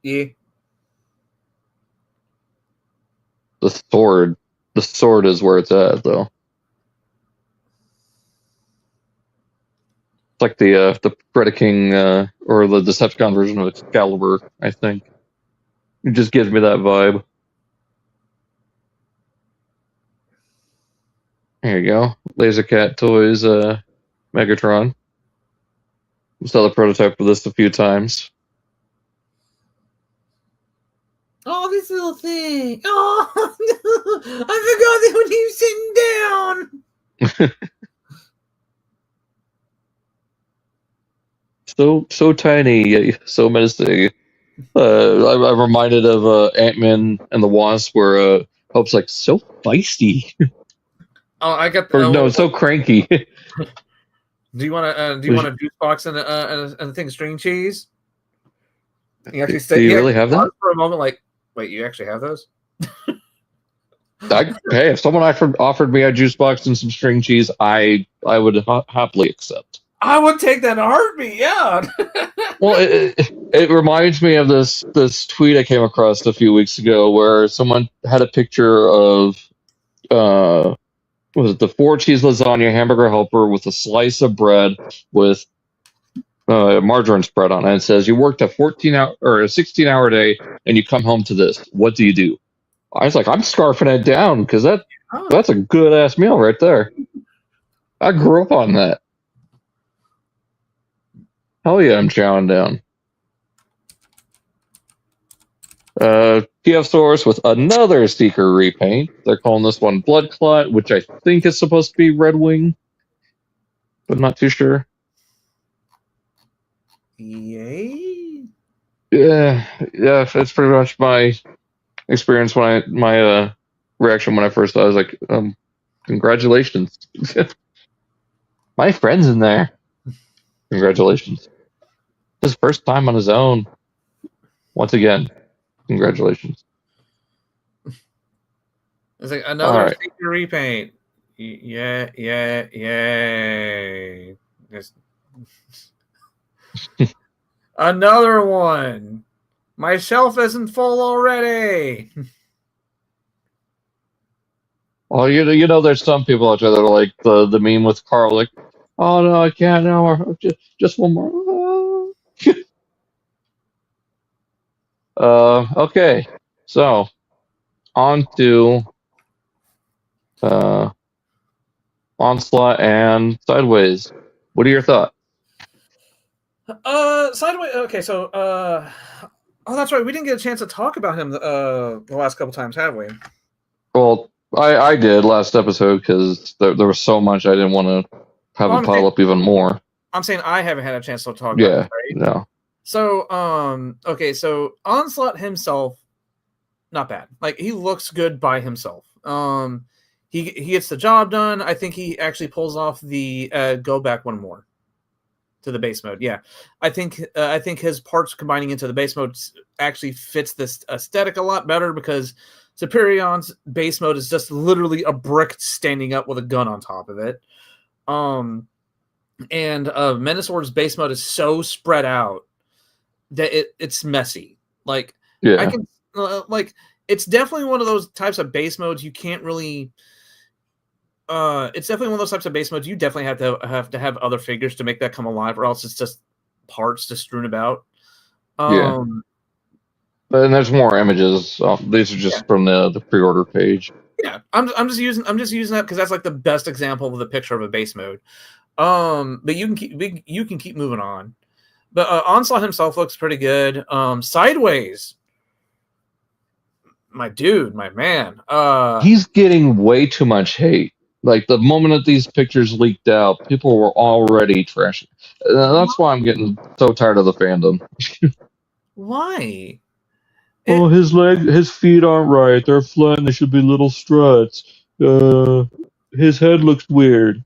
B: Yeah.
A: The sword is where it's at, though. It's like the Predaking or the Decepticon version of Excalibur, I think. It just gives me that vibe. There you go. Laser Cat Toys Megatron. We saw the prototype of this a few times.
B: Oh, this little thing. Oh, I forgot that when he was sitting down.
A: So tiny, yet so menacing. I'm reminded of Ant-Man and the Wasp, where Hope's like so feisty.
B: Oh, I got.
A: Or no, so cranky.
B: Do you want a juice box and a thing of string cheese? You actually
A: Do you really have that?
B: For a moment, like, wait, you actually have those?
A: Hey, if someone offered me a juice box and some string cheese, I would happily accept.
B: I would take that in a heartbeat. Yeah.
A: Well, it reminds me of this tweet I came across a few weeks ago, where someone had a picture of was it the 4-cheese lasagna hamburger helper with a slice of bread with margarine spread on it. And it says, you worked a 14-hour or a 16-hour day and you come home to this. What do you do? I was like, I'm scarfing it down, because that's a good ass meal right there. I grew up on that. Hell yeah, I'm chowing down. TF Source with another Seeker repaint. They're calling this one Blood Clot, which I think is supposed to be Red Wing, but not too sure.
B: Yay!
A: Yeah, that's pretty much my experience my reaction when I first saw it. I was like, congratulations. My friend's in there. Congratulations. His first time on his own. Once again, congratulations.
B: It's like another Seeker repaint. Yeah, yay. Another one. My shelf isn't full already.
A: Well, you know, there's some people out there that are like the meme with Carl, like, oh no, I can't now. Just one more. Okay, so on to Onslaught and Sideways. What are your thoughts?
B: Sideways. Okay, so oh, that's right. We didn't get a chance to talk about him the last couple times, have we?
A: Well, I did last episode, because there was so much I didn't want to have it pile up even more.
B: I'm saying I haven't had a chance to talk
A: about
B: it, right?
A: No.
B: So, okay, so Onslaught himself, not bad. Like, he looks good by himself. He gets the job done. I think he actually pulls off the go back one more. to the base mode. Yeah, I think his parts combining into the base mode actually fits this aesthetic a lot better, because Superion's base mode is just literally a brick standing up with a gun on top of it. And Menasord's base mode is so spread out that it's messy. Like,
A: Yeah.
B: I can it's definitely one of those types of base modes you can't really. It's definitely one of those types of base modes you definitely have to have other figures to make that come alive, or else it's just parts just strewn about.
A: Yeah. And there's more images. These are just from the pre-order page.
B: Yeah, I'm just using that because that's like the best example of the picture of a base mode. But you can keep moving on. But Onslaught himself looks pretty good. Sideways, my dude, my man.
A: He's getting way too much hate. Like, the moment that these pictures leaked out, people were already trashing. That's why I'm getting so tired of the fandom.
B: Why?
A: Oh, his feet aren't right. They're flat and they should be little struts. His head looks weird.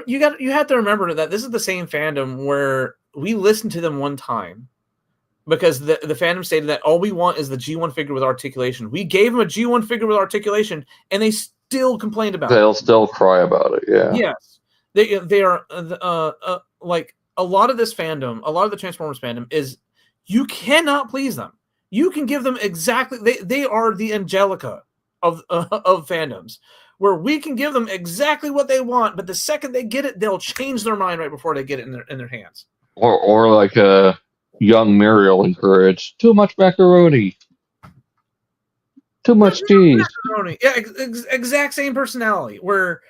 B: You have to remember that this is the same fandom where we listened to them one time because the fandom stated that all we want is the G1 figure with articulation. We gave them a G1 figure with articulation, and they still complained about it.
A: They'll still cry about it, yeah.
B: Yes. They are like, a lot of this fandom, a lot of the Transformers fandom is, you cannot please them. You can give them exactly, they are the Angelica of fandoms, where we can give them exactly what they want, but the second they get it, they'll change their mind right before they get it in their hands.
A: Or like young Muriel encouraged, too much macaroni. Too much cheese.
B: Macaroni. Yeah, exact same personality. Where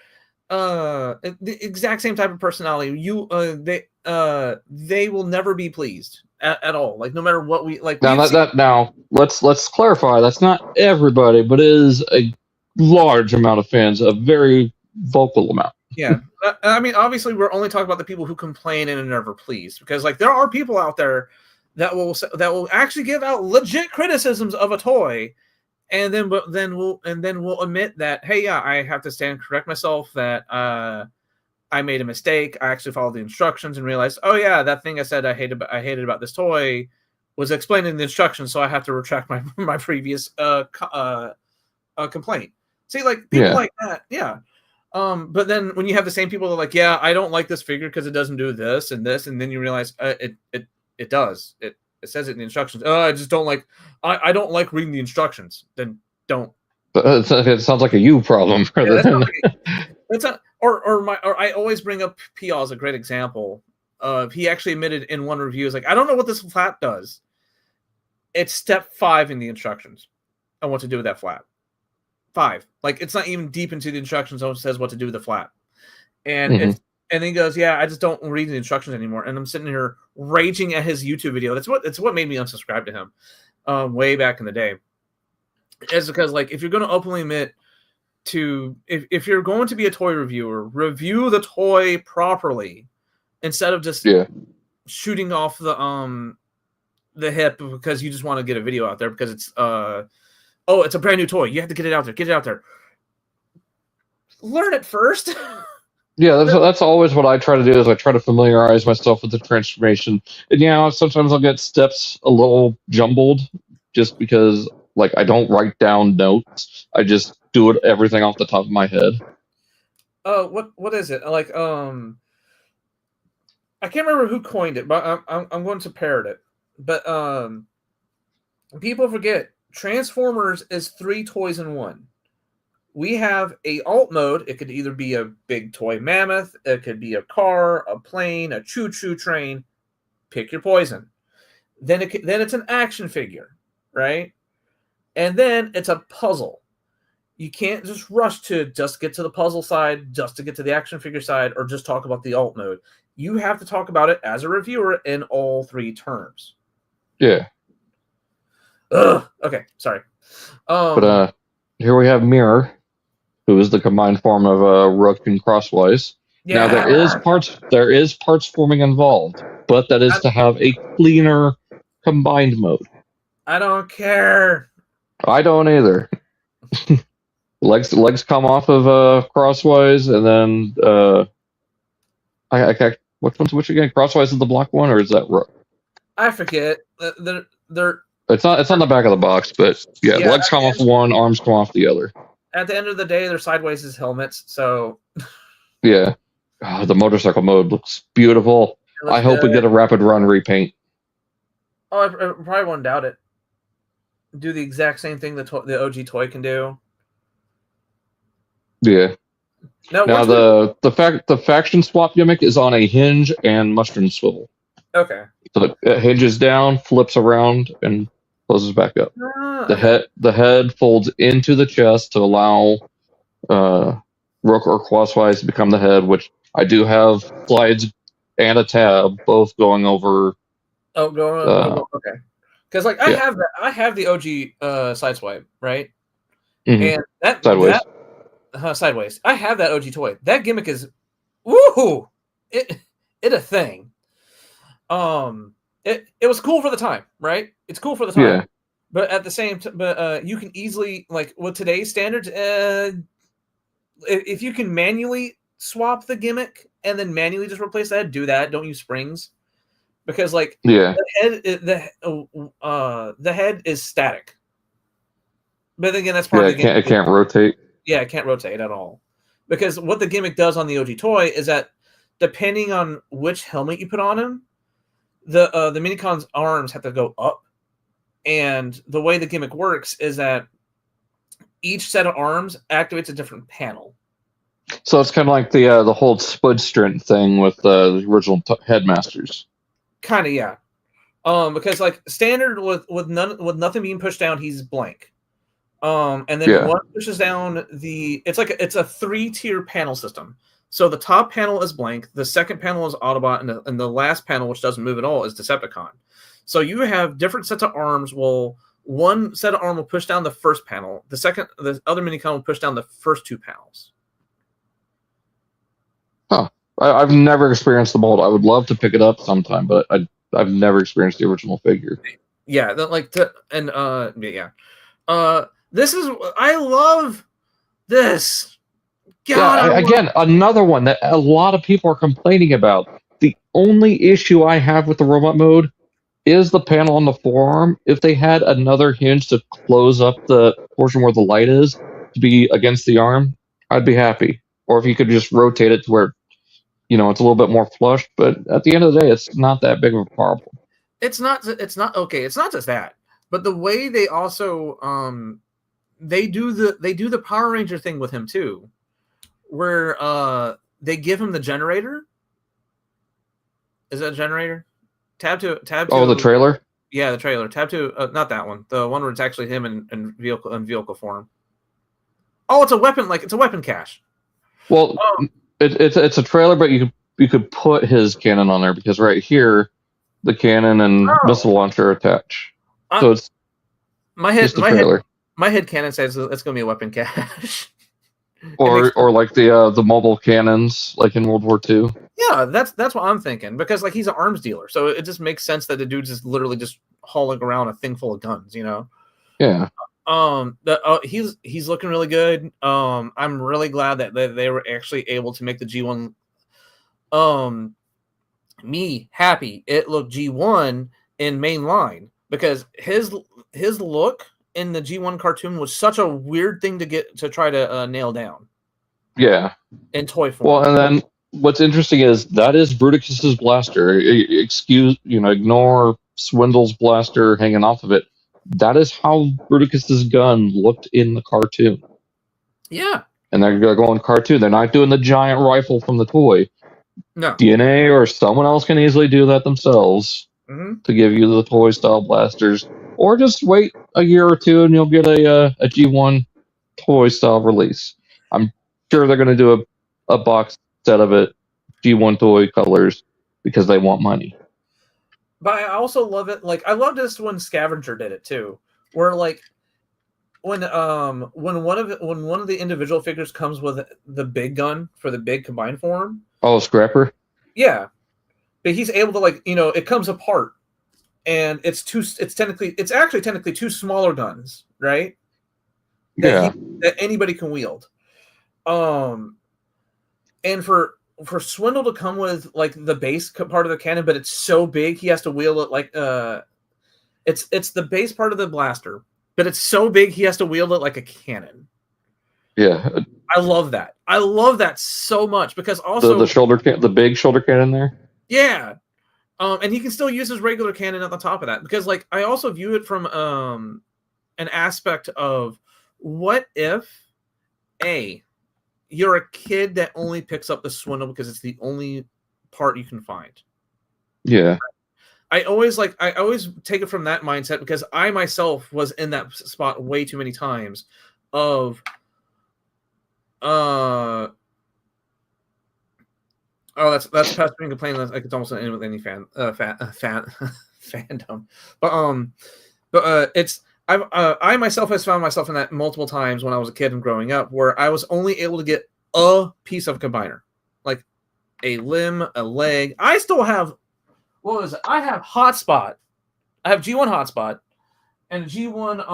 B: the exact same type of personality. They will never be pleased at all. Like, no matter what we like.
A: Now let's clarify. That's not everybody, but it is a large amount of fans, a very vocal amount.
B: Yeah, I mean, obviously, we're only talking about the people who complain and are never pleased, because like, there are people out there that will actually give out legit criticisms of a toy, and then we'll admit that, hey, yeah, I have to stand and correct myself, that I made a mistake. I actually followed the instructions and realized, oh yeah, that thing I said I hated about this toy was explained in the instructions, so I have to retract my previous complaint. See, like, people like that, yeah. But then when you have the same people that are like, yeah, I don't like this figure because it doesn't do this, and then you realize it does. It says it in the instructions. I just don't like. I don't like reading the instructions. Then don't.
A: It sounds like a you problem.
B: Or I always bring up PL as a great example. He actually admitted in one review, is like, I don't know what this flat does. It's step 5 in the instructions on what to do with that flat. 5. Like, it's not even deep into the instructions. Someone says what to do with the flat, and and then he goes, yeah, I just don't read the instructions anymore. And I'm sitting here raging at his YouTube video. It's what made me unsubscribe to him way back in the day. It's because, like, if you're going to openly admit to, if you're going to be a toy reviewer, review the toy properly instead of just shooting off the hip because you just want to get a video out there because it's it's a brand new toy. You have to get it out there. Get it out there. Learn it first.
A: Yeah, that's always what I try to do, is I try to familiarize myself with the transformation. And sometimes I'll get steps a little jumbled just because, like, I don't write down notes. I just do everything off the top of my head.
B: What is it? Like, I can't remember who coined it, but I'm going to parrot it. But people forget, Transformers is 3 toys in 1. We have a alt mode. It could either be a big toy mammoth, it could be a car, a plane, a choo-choo train. Pick your poison. Then it's an action figure, right? And then it's a puzzle. You can't just rush to just get to the puzzle side, just to get to the action figure side, or just talk about the alt mode. You have to talk about it as a reviewer in all 3 terms.
A: Yeah.
B: Ugh. Okay, sorry.
A: But here we have Mirror, who is the combined form of Rook and Crosswise.
B: Yeah.
A: Now there is parts forming involved, but that is to have a cleaner combined mode.
B: I don't care.
A: I don't either. legs come off of Crosswise, and then which one's which again? Crosswise is the black one, or is that Rook?
B: I forget. They're
A: It's not. It's on the back of the box, but yeah,
B: Yeah,
A: legs come off one, arms come off the other.
B: at the end of the day, they're sideways as helmets. So
A: Yeah, the motorcycle mode looks beautiful.
B: it looks
A: I hope we
B: good.
A: get a rapid run repaint.
B: Oh, I probably won't doubt it. Do the exact same thing the OG toy can do.
A: Yeah.
B: Now
A: the faction swap gimmick is on a hinge and mushroom swivel.
B: okay.
A: So it hinges down, flips around, and closes back up.
B: Okay.
A: The head folds into the chest to allow Rook or Crosswise to become the head, which I do have slides and a tab both going over.
B: Okay. Because like I have the OG sideswipe, right?
A: Mm-hmm.
B: And that
A: Sideways.
B: Sideways. I have that OG toy. That gimmick is woohoo! It a thing. It was cool for the time, right? It's cool for the time.
A: Yeah.
B: But at the same time, you can easily, like with today's standards, if you can manually swap the gimmick and then manually just replace that, do that. Don't use springs, because like the head is static. But again, that's part of the gimmick.
A: It can't rotate.
B: Yeah, it can't rotate at all. Because what the gimmick does on the OG toy is that depending on which helmet you put on him, the Minicon's arms have to go up. And the way the gimmick works is that each set of arms activates a different panel.
A: So it's kind of like the whole spud strength thing with the original headmasters. Kind
B: of, yeah. Because like standard with nothing being pushed down, he's blank. And then one pushes down it's a 3-tier panel system. So the top panel is blank, the second panel is Autobot, and the last panel, which doesn't move at all, is Decepticon. So you have different sets of arms. Well, one set of arm will push down the first panel. The other Minicon will push down the first 2 panels.
A: Huh. I've never experienced the mold. I would love to pick it up sometime, but I've never experienced the original figure.
B: Yeah, I love this. God,
A: again, another one that a lot of people are complaining about. The only issue I have with the robot mode is the panel on the forearm. If they had another hinge to close up the portion where the light is to be against the arm, I'd be happy. Or if you could just rotate it to where, it's a little bit more flush. But at the end of the day, it's not that big of a problem.
B: It's not okay. It's not just that, but the way they also they do the Power Ranger thing with him too, where they give him the generator. Is that a generator? Tab to.
A: Oh, the trailer.
B: Yeah, the trailer. Tab to. Not that one. The one where it's actually him in vehicle form. Oh, it's a weapon. Like it's a weapon cache.
A: Well, it's a trailer, but you could put his cannon on there because right here, the cannon and missile launcher attach. So it's
B: my head cannon says it's going to be a weapon cache.
A: or like the mobile cannons, like in World War II.
B: Yeah, that's what I'm thinking, because like he's an arms dealer, so it just makes sense that the dude's just literally just hauling around a thing full of guns,
A: Yeah.
B: He's looking really good. I'm really glad that they were actually able to make the G1. Me happy it looked G1 in mainline, because his look in the G1 cartoon was such a weird thing to try to nail down.
A: Yeah.
B: In toy form.
A: Well, and then what's interesting is that is Bruticus's blaster. Ignore Swindle's blaster hanging off of it. That is how Bruticus's gun looked in the cartoon.
B: Yeah.
A: And they're going cartoon. They're not doing the giant rifle from the toy.
B: No.
A: DNA or someone else can easily do that themselves to give you the toy style blasters. Or just wait a year or two and you'll get a G1 toy style release. I'm sure they're going to do a box set of it, G1 toy colors, because they want money.
B: But I also love it. Like I love this when Scavenger did it too, where like when one of the individual figures comes with the big gun for the big combined form.
A: Oh, Scrapper.
B: Yeah, but he's able to it comes apart, and it's actually technically 2 smaller guns, right? That anybody can wield. And for for Swindle to come with like the base part of the cannon, but it's so big he has to wield it like it's the base part of the blaster, but it's so big he has to wield it like a cannon.
A: Yeah,
B: I love that. I love that so much because also
A: the big shoulder cannon there.
B: Yeah, and he can still use his regular cannon at the top of that because like I also view it from an aspect of what if you're a kid that only picks up the Swindle because it's the only part you can find.
A: Yeah.
B: I always take it from that mindset because I myself was in that spot way too many times of that's past being complaining like it's almost in with any fandom. But it's I myself has found myself in that multiple times when I was a kid and growing up where I was only able to get a piece of combiner, like a limb, a leg. I still have what was it? I have Hotspot. I have G1 Hotspot and G1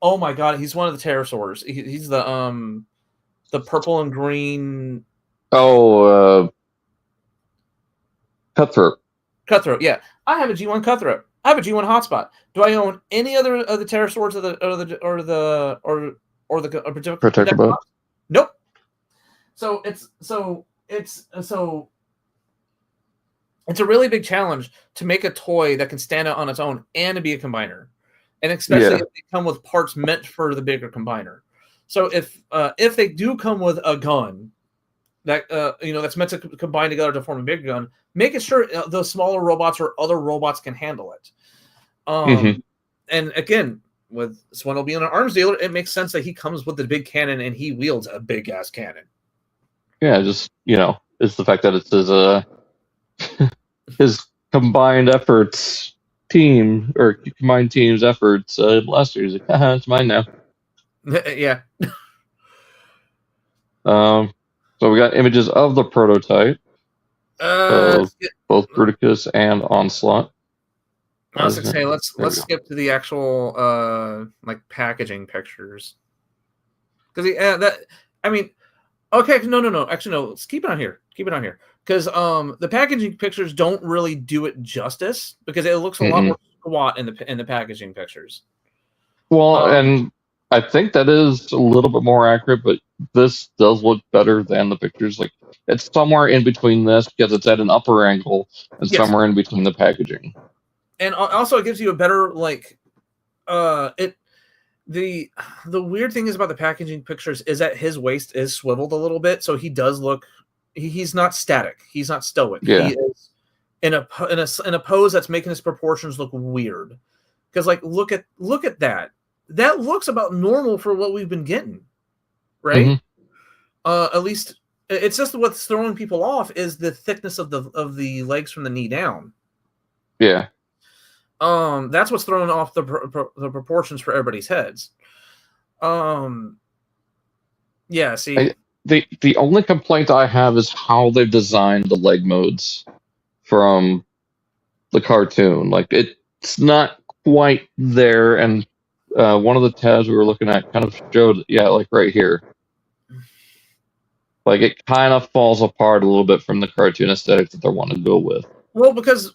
B: oh my god, he's one of the pterosaurs. He's the purple and green.
A: Oh, Cutthroat.
B: Cutthroat, yeah. I have a G1 Cutthroat. I have a G1 Hotspot. Do I own any other of the pterosaurs or the
A: Protector Bow?
B: Nope. So it's a really big challenge to make a toy that can stand out on its own and to be a combiner, and especially if they come with parts meant for the bigger combiner. So if they do come with a gun that that's meant to combine together to form a bigger gun, making sure the smaller robots or other robots can handle it. And again, with Swindle being an arms dealer, it makes sense that he comes with the big cannon and he wields a big ass cannon.
A: Yeah, just it's the fact that it's his combined efforts team or combined team's efforts last year. He's like, it's mine now.
B: Yeah.
A: So we got images of the prototype, both Bruticus and Onslaught.
B: I was gonna say let's skip to the actual like packaging pictures because okay, no, actually no, let's keep it on here. Because the packaging pictures don't really do it justice because it looks a lot more squat in the packaging pictures.
A: Well, and I think that is a little bit more accurate, but this does look better than the pictures. Like it's somewhere in between this because it's at an upper angle and somewhere in between the packaging.
B: And also it gives you a better the weird thing is about the packaging pictures is that his waist is swiveled a little bit, so he does look. He's not static. He's not stoic.
A: Yeah.
B: He is in a pose that's making his proportions look weird. Because like look at that. That looks about normal for what we've been getting, right? At least it's just what's throwing people off is the thickness of the legs from the knee down.
A: Yeah.
B: That's what's throwing off the proportions for everybody's heads. Yeah. See.
A: The only complaint I have is how they've designed the leg modes from the cartoon. Like it's not quite there, and one of the tabs we were looking at kind of showed, like right here. Like it kind of falls apart a little bit from the cartoon aesthetic that they want to go with.
B: Well, because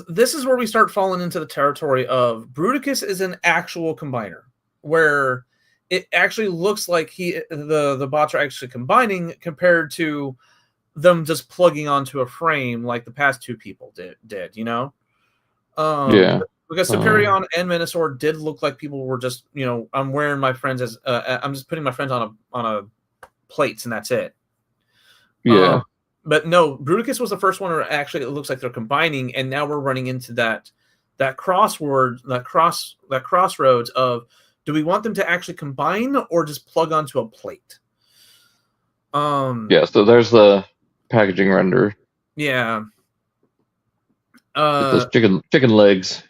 B: this is where we start falling into the territory of Bruticus is an actual combiner, where it actually looks like the bots are actually combining compared to them just plugging onto a frame like the past two people did, Because Superion and Minosaur did look like people were just, I'm wearing my friends as I'm just putting my friends on a plates and that's it.
A: Yeah.
B: But no, Bruticus was the first one where actually it looks like they're combining, and now we're running into that crossroads of, do we want them to actually combine or just plug onto a plate?
A: So there's the packaging render.
B: Yeah.
A: With those chicken legs.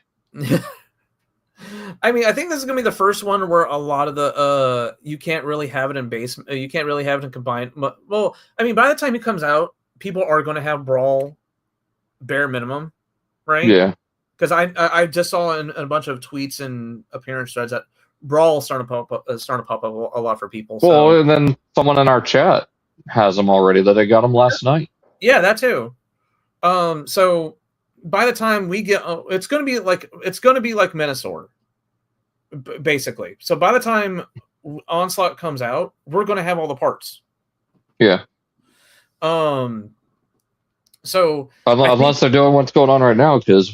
B: I mean, I think this is gonna be the first one where a lot of the you can't really have it in base. You can't really have it in combined. Well, I mean, by the time it comes out, people are going to have Brawl bare minimum, right?
A: Yeah.
B: Because I just saw in a bunch of tweets and appearance threads that Brawl is starting to pop up a lot for people.
A: Well, and then someone in our chat has them already. That they got them last night.
B: Yeah, that too. So by the time we get, it's gonna be like Menasor, basically. So by the time Onslaught comes out, we're gonna have all the parts.
A: Yeah.
B: So
A: unless they're doing what's going on right now, because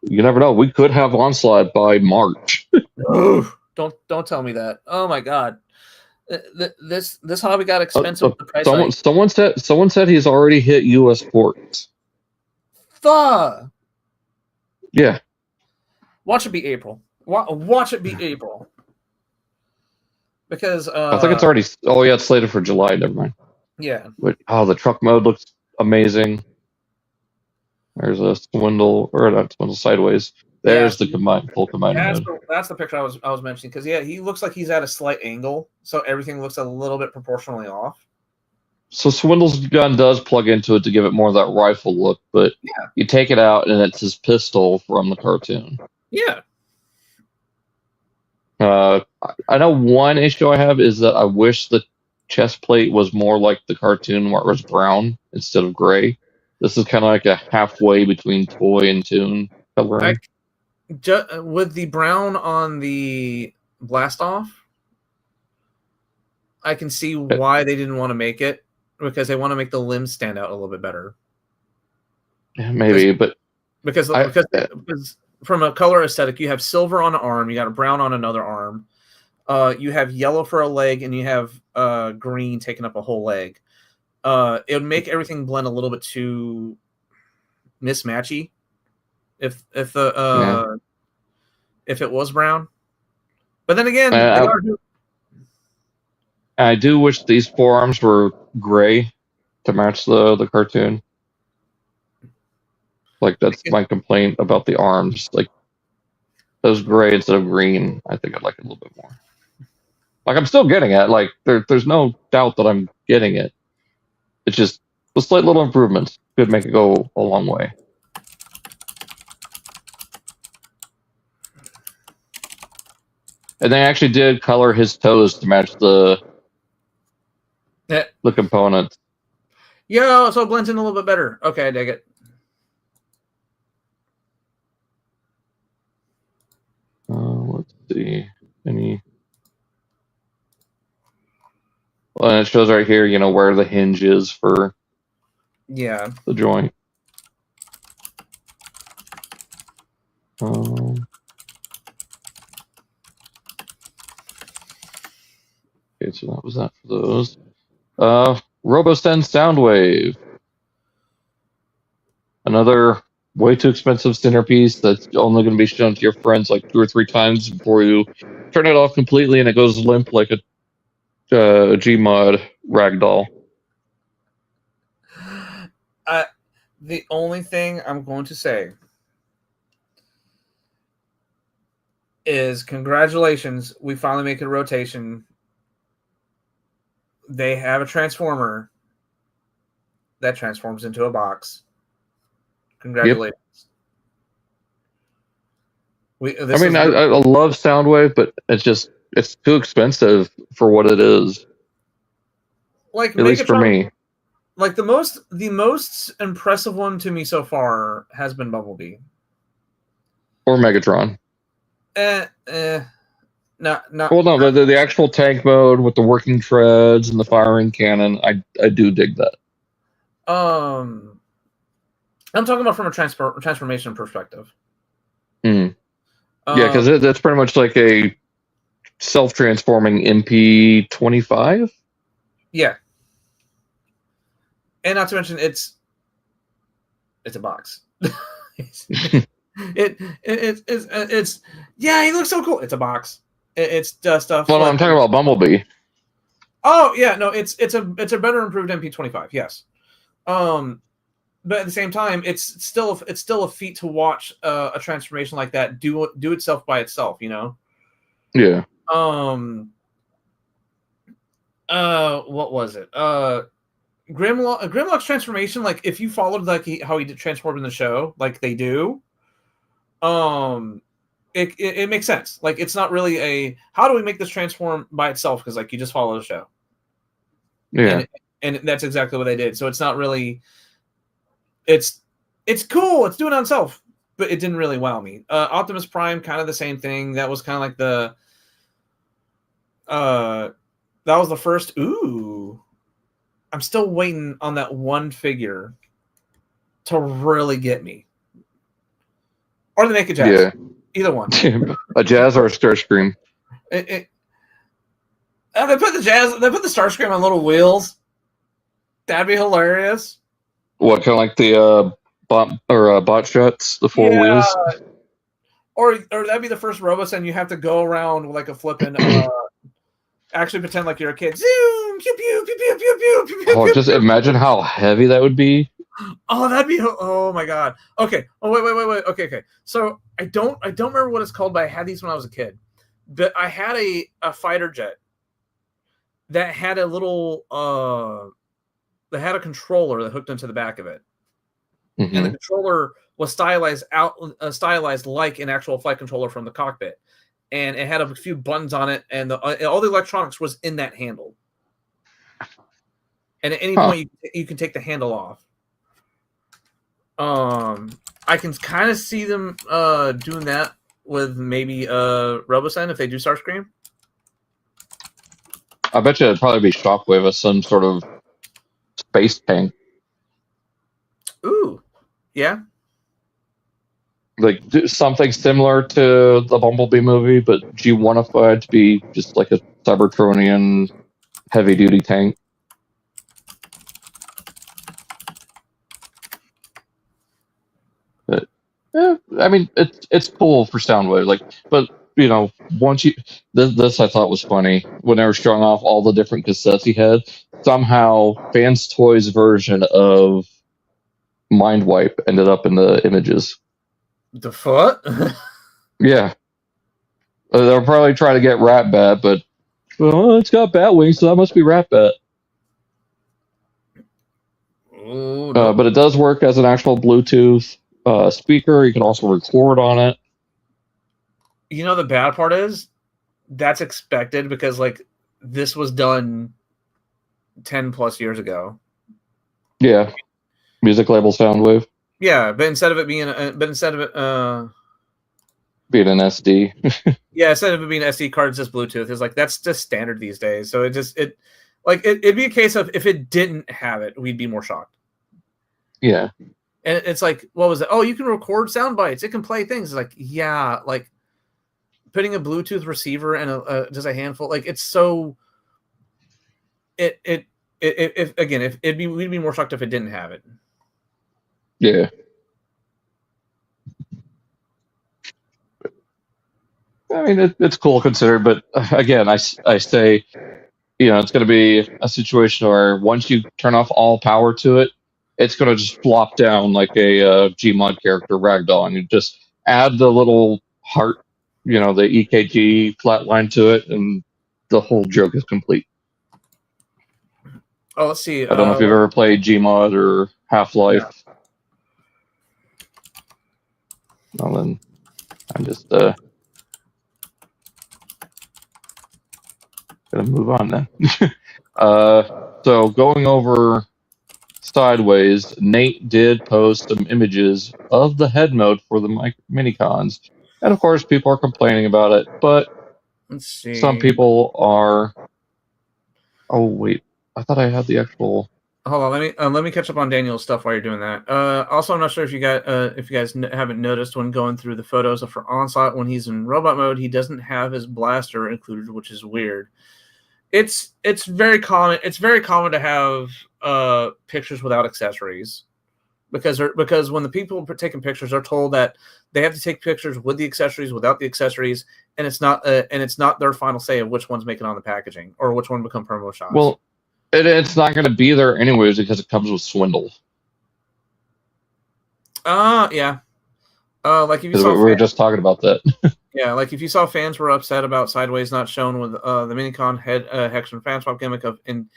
A: you never know. We could have Onslaught by March.
B: Don't tell me that. Oh my god, this hobby got expensive. With the price
A: someone said he's already hit U.S. ports. Yeah.
B: Watch it be April. Watch it be April. Because
A: I think it's already. Oh yeah, it's slated for July. Never mind.
B: Yeah.
A: But the truck mode looks amazing. There's a swindle, or not swindle, sideways. There's the full combined mode.
B: That's the picture I was mentioning, because he looks like he's at a slight angle, so everything looks a little bit proportionally off.
A: So Swindle's gun does plug into it to give it more of that rifle look, but you take it out and it's his pistol from the cartoon.
B: Yeah.
A: I know one issue I have is that I wish the chest plate was more like the cartoon, where it was brown instead of gray. This is kind of like a halfway between toy and toon coloring.
B: With the brown on the blast off, I can see why they didn't want to make it, because they want to make the limbs stand out a little bit better.
A: Yeah, maybe,
B: because from a color aesthetic, you have silver on an arm, you got a brown on another arm, you have yellow for a leg, and you have green taking up a whole leg. It would make everything blend a little bit too mismatchy if it was brown. But then again,
A: I do wish these forearms were gray to match the cartoon. Like, that's my complaint about the arms. Like, those gray instead of green, I think I'd like it a little bit more. Like, I'm still getting it. Like, there's no doubt that I'm getting it. It's just the slight little improvements could make it go a long way. And they actually did color his toes to match the components.
B: Yeah, so it blends in a little bit better. Okay, I dig it.
A: Let's see. Any... Well, and it shows right here, where the hinge is for the joint. Okay, so that was that for those. RoboSend Soundwave. Another way too expensive centerpiece that's only going to be shown to your friends like 2 or 3 times before you turn it off completely, and it goes limp like a Gmod ragdoll.
B: The only thing I'm going to say is congratulations, we finally make a rotation. They have a transformer that transforms into a box. Congratulations.
A: Yep. I love Soundwave, but it's too expensive for what it is.
B: Like,
A: at least for me.
B: Like, the most impressive one to me so far has been Bumblebee.
A: Or Megatron.
B: Not
A: well, no, the actual tank mode with the working treads and the firing cannon, I do dig that.
B: I'm talking about from a transformation perspective.
A: Yeah, because that's pretty much like a self-transforming MP25.
B: Yeah, and not to mention it's a box. It's yeah, he looks so cool. It's a box. It's stuff.
A: Well, no, I'm talking about Bumblebee.
B: Oh yeah, no, it's a better improved MP25. Yes, but at the same time, it's still a feat to watch a transformation like that do itself by itself.
A: Yeah.
B: What was it? Grimlock's transformation. Like, if you followed how he did transform in the show, like they do, it makes sense. Like, it's not really a how do we make this transform by itself, because like you just follow the show.
A: Yeah.
B: and that's exactly what they did. So it's not really, it's cool. It's doing it on itself, but it didn't really wow me. Optimus Prime, kind of the same thing. That was kind of like that was the first. Ooh, I'm still waiting on that one figure to really get me. Or the Naked Jazz.
A: Yeah.
B: Either one.
A: A Jazz or a Starscream.
B: They put the Starscream on little wheels. That'd be hilarious.
A: What, kind of like the bot shots, the four wheels?
B: Or that'd be the first Robos, and you have to go around like a flipping actually pretend like you're a kid. Zoom, pew pew pew pew pew pew pew pew.
A: Oh, just imagine how heavy that would be.
B: Oh, that'd be, oh my god. Okay. Oh, wait. Okay. So I don't remember what it's called, but I had these when I was a kid. But I had a fighter jet that had a little that had a controller that hooked into the back of it.
A: Mm-hmm.
B: And the controller was stylized like an actual flight controller from the cockpit. And it had a few buttons on it, and all the electronics was in that handle. And at any point you can take the handle off. I can kind of see them doing that with maybe Robosen if they do Starscream.
A: I bet you it'd probably be Shockwave as some sort of space tank.
B: Ooh, yeah.
A: Like something similar to the Bumblebee movie, but G1ified to be just like a Cybertronian heavy-duty tank. But I mean, it's cool for Soundwave. Like, but you know, once you this I thought was funny when they were showing off all the different cassettes he had. Somehow, Fans Toys' version of Mind Wipe ended up in the images.
B: The foot?
A: Yeah. They'll probably try to get Ratbat, but well, it's got bat wings, so that must be Ratbat.
B: Ooh, no.
A: But it does work as an actual Bluetooth speaker. You can also record on it.
B: You know, the bad part is that's expected because like this was done 10 plus years ago.
A: Yeah. Music label Soundwave.
B: Yeah, but instead of it being
A: being an SD.
B: Yeah, instead of it being SD cards, just Bluetooth. It's like that's just standard these days. So it'd be a case of if it didn't have it, we'd be more shocked.
A: Yeah.
B: And it's like, what was it? Oh, you can record sound bites. It can play things. It's like, yeah, like putting a Bluetooth receiver and just a handful. Like it's so. We'd be more shocked if it didn't have it.
A: Yeah. I mean, it's cool considered, but again, I say, you know, it's going to be a situation where once you turn off all power to it, it's going to just flop down like a Gmod character ragdoll, and you just add the little heart, you know, the EKG flatline to it, and the whole joke is complete.
B: Oh, let's see.
A: I don't know if you've ever played Gmod or Half-Life.
B: Yeah.
A: Well, then I'm just gonna move on then. So going over sideways, Nate did post some images of the head mode for the minicons, and of course people are complaining about it, but
B: let's see.
A: Some people are. Oh wait, I thought I had the actual.
B: Hold on, let me catch up on Daniel's stuff while you're doing that. Also, I'm not sure if you guys haven't noticed when going through the photos for Onslaught, when he's in robot mode, he doesn't have his blaster included, which is weird. It's very common. It's very common to have pictures without accessories, because when the people are taking pictures, they're told that they have to take pictures with the accessories, without the accessories, and it's not their final say of which ones make it on the packaging or which one become promo shots.
A: Well. It's not going to be there anyways because it comes with Swindle.
B: Yeah. Like if you saw
A: we were just talking about that.
B: Yeah, like if you saw fans were upset about Sideways not shown with the Minicon head Hexen fan swap gimmick of in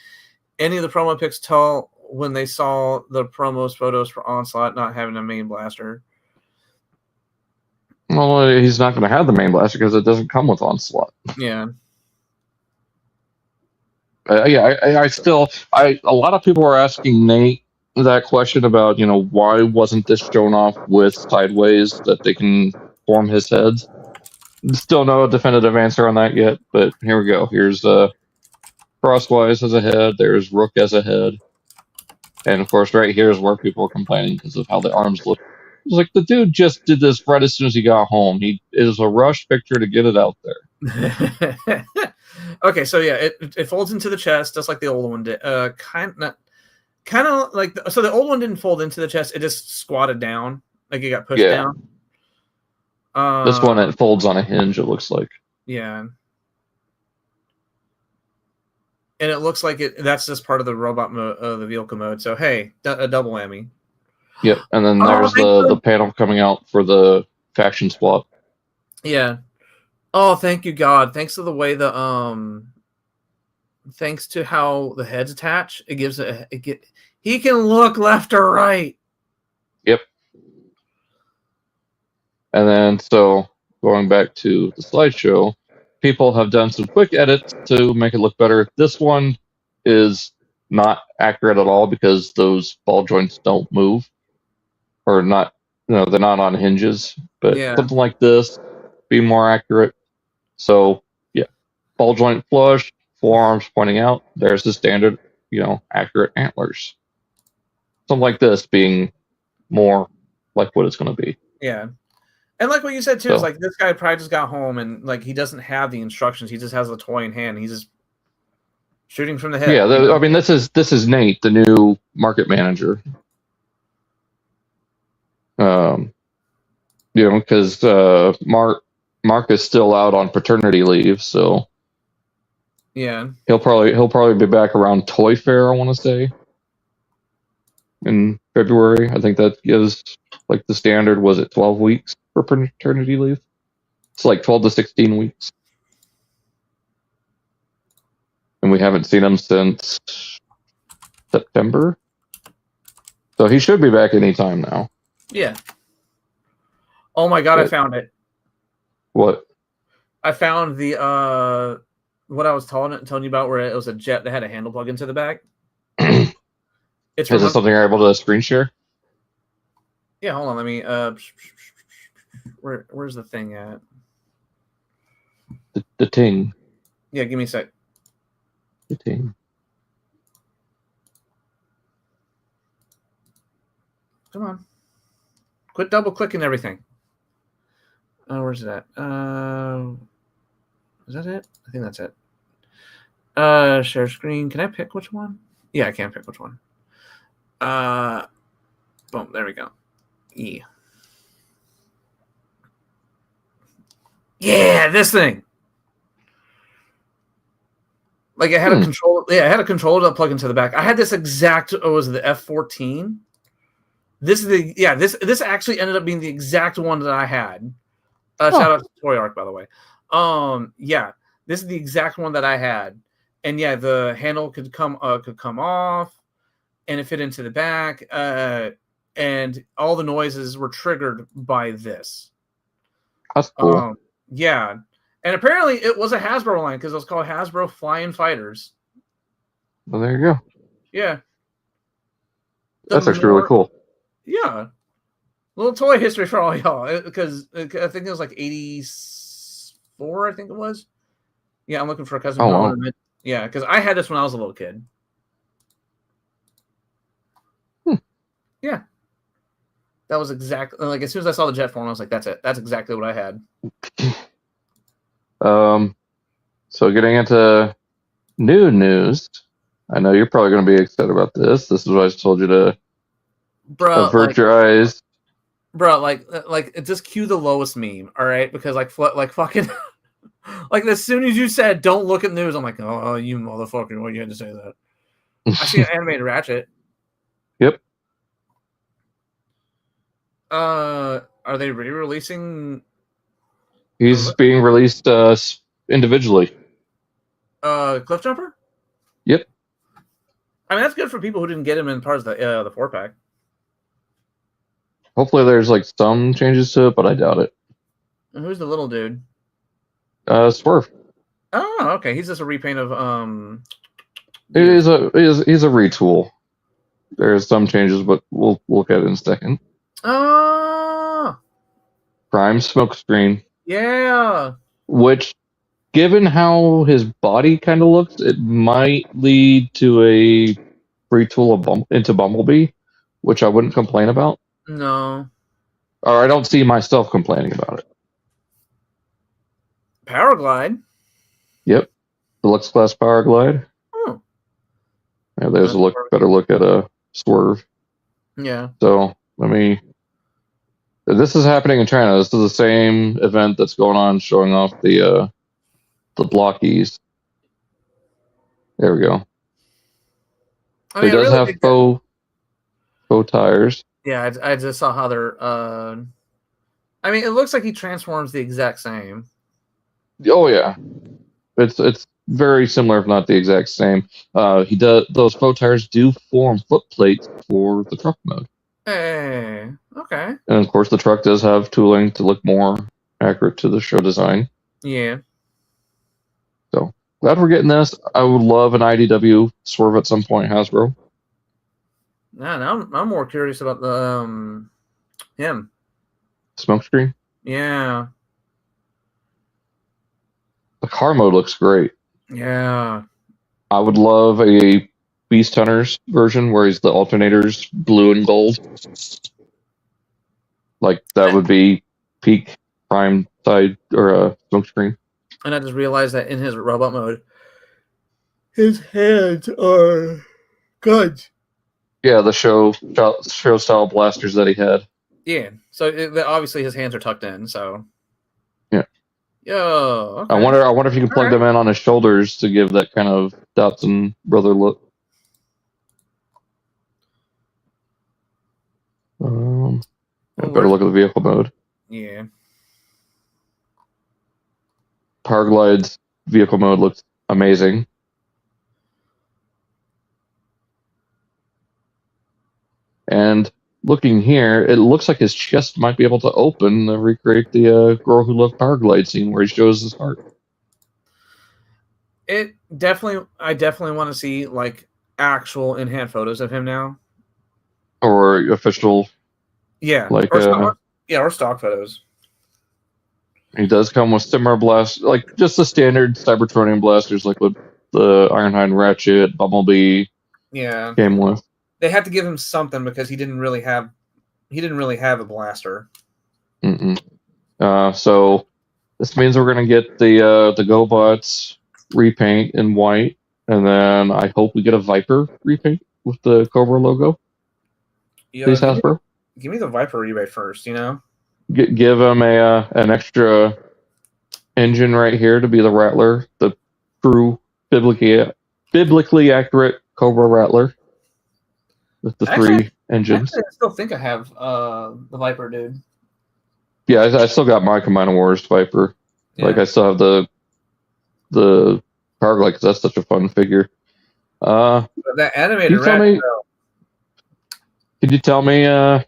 B: any of the promo pics tell when they saw the promos photos for Onslaught not having a main blaster.
A: Well, he's not going to have the main blaster because it doesn't come with Onslaught.
B: Yeah.
A: Yeah, I still, a lot of people are asking Nate that question about, why wasn't this shown off with sideways that they can form his heads? Still no definitive answer on that yet, but here we go. Here's Crosswise as a head. There's Rook as a head. And of course, right here is where people are complaining because of how the arms look. It's like the dude just did this right as soon as he got home. It was a rushed picture to get it out there.
B: Okay, so yeah, it folds into the chest just like the old one did. Kind of like so the old one didn't fold into the chest; it just squatted down, like it got pushed down.
A: This one it folds on a hinge. It looks like.
B: Yeah. And it looks like that's just part of the robot mode, the vehicle mode. So hey, a double whammy.
A: Yep, and then there's the panel coming out for the faction swap.
B: Yeah. Oh, thank you, God. Thanks to the way thanks to how the heads attach, he can look left or right.
A: Yep. And then so going back to the slideshow. People have done some quick edits to make it look better. This one is not accurate at all because those ball joints don't move, or not. They're not on hinges. But something like this, be more accurate. So yeah, ball joint flush, forearms pointing out. There's the standard, accurate antlers. Something like this being more like what it's going to be.
B: Yeah. And like what you said too, is like this guy probably just got home and like he doesn't have the instructions. He just has the toy in hand. He's just shooting from the hip.
A: Yeah, I mean this is Nate, the new market manager. Because Mark is still out on paternity leave, so
B: yeah,
A: he'll probably be back around Toy Fair. I want to say in February. I think that gives like the standard. Was it 12 weeks? For paternity leave, it's like 12 to 16 weeks, and we haven't seen him since September, so he should be back anytime now.
B: Yeah. Oh my God, I found it.
A: What?
B: I found the what I was telling you about, where it was a jet that had a handle plug into the back.
A: Is this something you're able to screen share?
B: Yeah, hold on. Let me. Where's the thing at?
A: The ting.
B: Yeah, give me a sec.
A: The ting.
B: Come on. Quit double clicking everything. Where's that? Is that it? I think that's it. Share screen. Can I pick which one? Yeah, I can pick which one. Boom. There we go. E. Yeah, this thing. Like it had a controller. Yeah, I had a controller that plug into the back. I had this exact. Was it the F14? This is the This actually ended up being the exact one that I had. Shout out to Toy Arc, by the way. Yeah, this is the exact one that I had, and yeah, the handle could come off, and it fit into the back. And all the noises were triggered by this.
A: That's cool.
B: Yeah, and apparently it was a Hasbro line because it was called Hasbro Flying Fighters.
A: Well, there you go.
B: Yeah,
A: that's actually really cool.
B: Yeah, little toy history for all y'all, because I think it was like 84. I think it was. Yeah, I'm looking for a custom.
A: Wow.
B: Yeah, because I had this when I was a little kid. Yeah. That was exactly like as soon as I saw the jet form, I was like, "That's it. That's exactly what I had."
A: So getting into new news, I know you're probably going to be excited about this. This is what I told you to avert your eyes.
B: Bro, like just cue the lowest meme, all right? Because like fucking, like as soon as you said "don't look at news," I'm like, "Oh, you motherfucker! Why you had to say that?" I see an animated Ratchet.
A: Yep.
B: Are they re-releasing?
A: He's being released individually.
B: Cliff Jumper?
A: Yep.
B: I mean, that's good for people who didn't get him in parts of the 4-pack.
A: Hopefully there's like some changes to it, but I doubt it.
B: And who's the little dude?
A: Swerve.
B: Oh, okay. He's just a repaint of
A: He's a retool. There's some changes, but we'll look at it in a second.
B: Oh,
A: Prime smokescreen.
B: yeah.
A: Which, given how his body kind of looks, it might lead to a retool into Bumblebee, which I wouldn't complain about.
B: No.
A: Or I don't see myself complaining about it.
B: Powerglide.
A: Yep. Deluxe class Powerglide.
B: Oh.
A: Yeah, there's a better look at a Swerve.
B: Yeah.
A: So this is happening in China. This is the same event that's going on, showing off the Blokees. There we go.
B: I mean,
A: it does have faux tires.
B: Yeah, I just saw how they're. I mean, it looks like he transforms the exact same.
A: Oh yeah, it's very similar, if not the exact same. He does. Those faux tires do form foot plates for the truck mode.
B: Hey, okay.
A: And of course, the truck does have tooling to look more accurate to the show design.
B: Yeah.
A: So glad we're getting this. I would love an IDW Swerve at some point, Hasbro.
B: Now I'm more curious about the him.
A: Smokescreen?
B: Yeah.
A: The car mode looks great.
B: Yeah.
A: I would love a Beast Hunters version where he's the alternators blue and gold. Like that would be peak prime side or smokescreen.
B: And I just realized that in his robot mode, his hands are guns.
A: Yeah, the show style blasters that he had.
B: Yeah, so obviously his hands are tucked in. So
A: yeah.
B: Yo. Okay.
A: I wonder if you can plug them in on his shoulders to give that kind of Dotson brother look. Better look at the vehicle mode.
B: Yeah.
A: Powerglide's vehicle mode looks amazing. And looking here, it looks like his chest might be able to open and recreate the Girl Who Loved Powerglide scene where he shows his heart.
B: I definitely want to see like actual in-hand photos of him now.
A: Or official.
B: Yeah.
A: Like
B: or stock photos.
A: He does come with similar blast, like just the standard Cybertronian blasters, like with the Ironhide Ratchet, Bumblebee.
B: Yeah.
A: Came with.
B: They had to give him something because he didn't really have a blaster.
A: So this means we're gonna get the GoBots repaint in white, and then I hope we get a Viper repaint with the Cobra logo.
B: Yeah,
A: please, Hasbro.
B: Give me the Viper rebate first, you know.
A: Give him an extra engine right here to be the Rattler, the true biblically accurate Cobra Rattler with the three engines.
B: I still think I have the Viper, dude.
A: Yeah, I still got my Combiner Wars Viper. Yeah. Like I still have the Powerglide because that's such a fun figure.
B: That animated Ratchet.
A: Could you tell me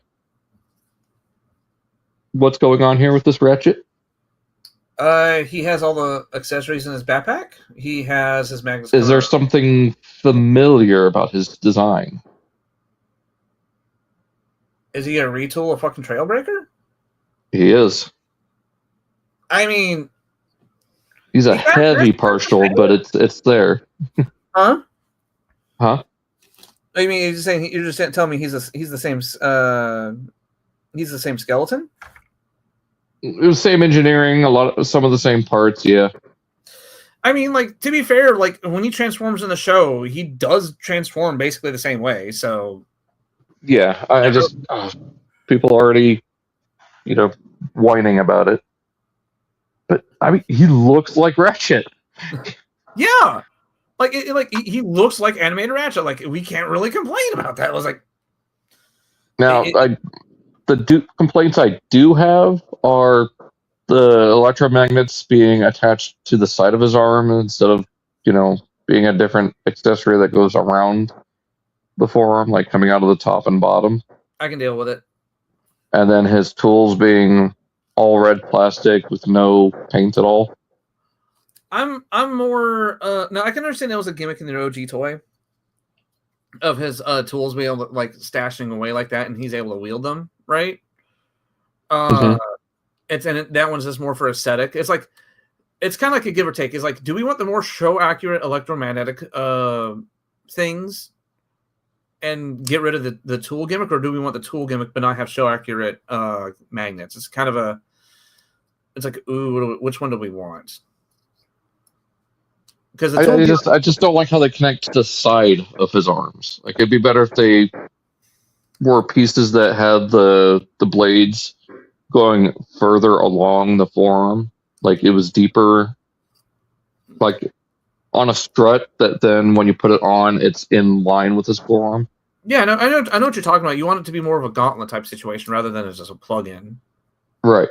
A: what's going on here with this Ratchet?
B: He has all the accessories in his backpack. He has his Magnus.
A: Is there something familiar about his design?
B: Is he a retool of fucking Trailbreaker?
A: He is.
B: I mean,
A: he's a heavy partial, but it's there.
B: Huh?
A: Huh?
B: I mean, you're just telling me he's the same skeleton?
A: It was same engineering, some of the same parts, yeah.
B: I mean, like, to be fair, like when he transforms in the show, he does transform basically the same way. So
A: yeah, I just people already, whining about it. But I mean, he looks like Ratchet.
B: Yeah, like he looks like animated Ratchet. Like we can't really complain about that. I was like,
A: now the complaints I do have are the electromagnets being attached to the side of his arm instead of, being a different accessory that goes around the forearm, like coming out of the top and bottom.
B: I can deal with it.
A: And then his tools being all red plastic with no paint at all.
B: I'm more now I can understand that was a gimmick in the OG toy, of his tools being able to, like, stashing away like that, and he's able to wield them, right? That one's just more for aesthetic. It's like, it's kind of like a give or take. It's like, do we want the more show accurate electromagnetic things and get rid of the tool gimmick, or do we want the tool gimmick but not have show accurate magnets? It's kind of it's like, ooh, which one do we want? Because
A: I just don't like how they connect to the side of his arms. Like, it'd be better if they were pieces that had the blades going further along the forearm, like it was deeper, like on a strut, that then when you put it on, it's in line with his forearm.
B: Yeah, no, I know what you're talking about. You want it to be more of a gauntlet type situation rather than just a plug-in.
A: Right.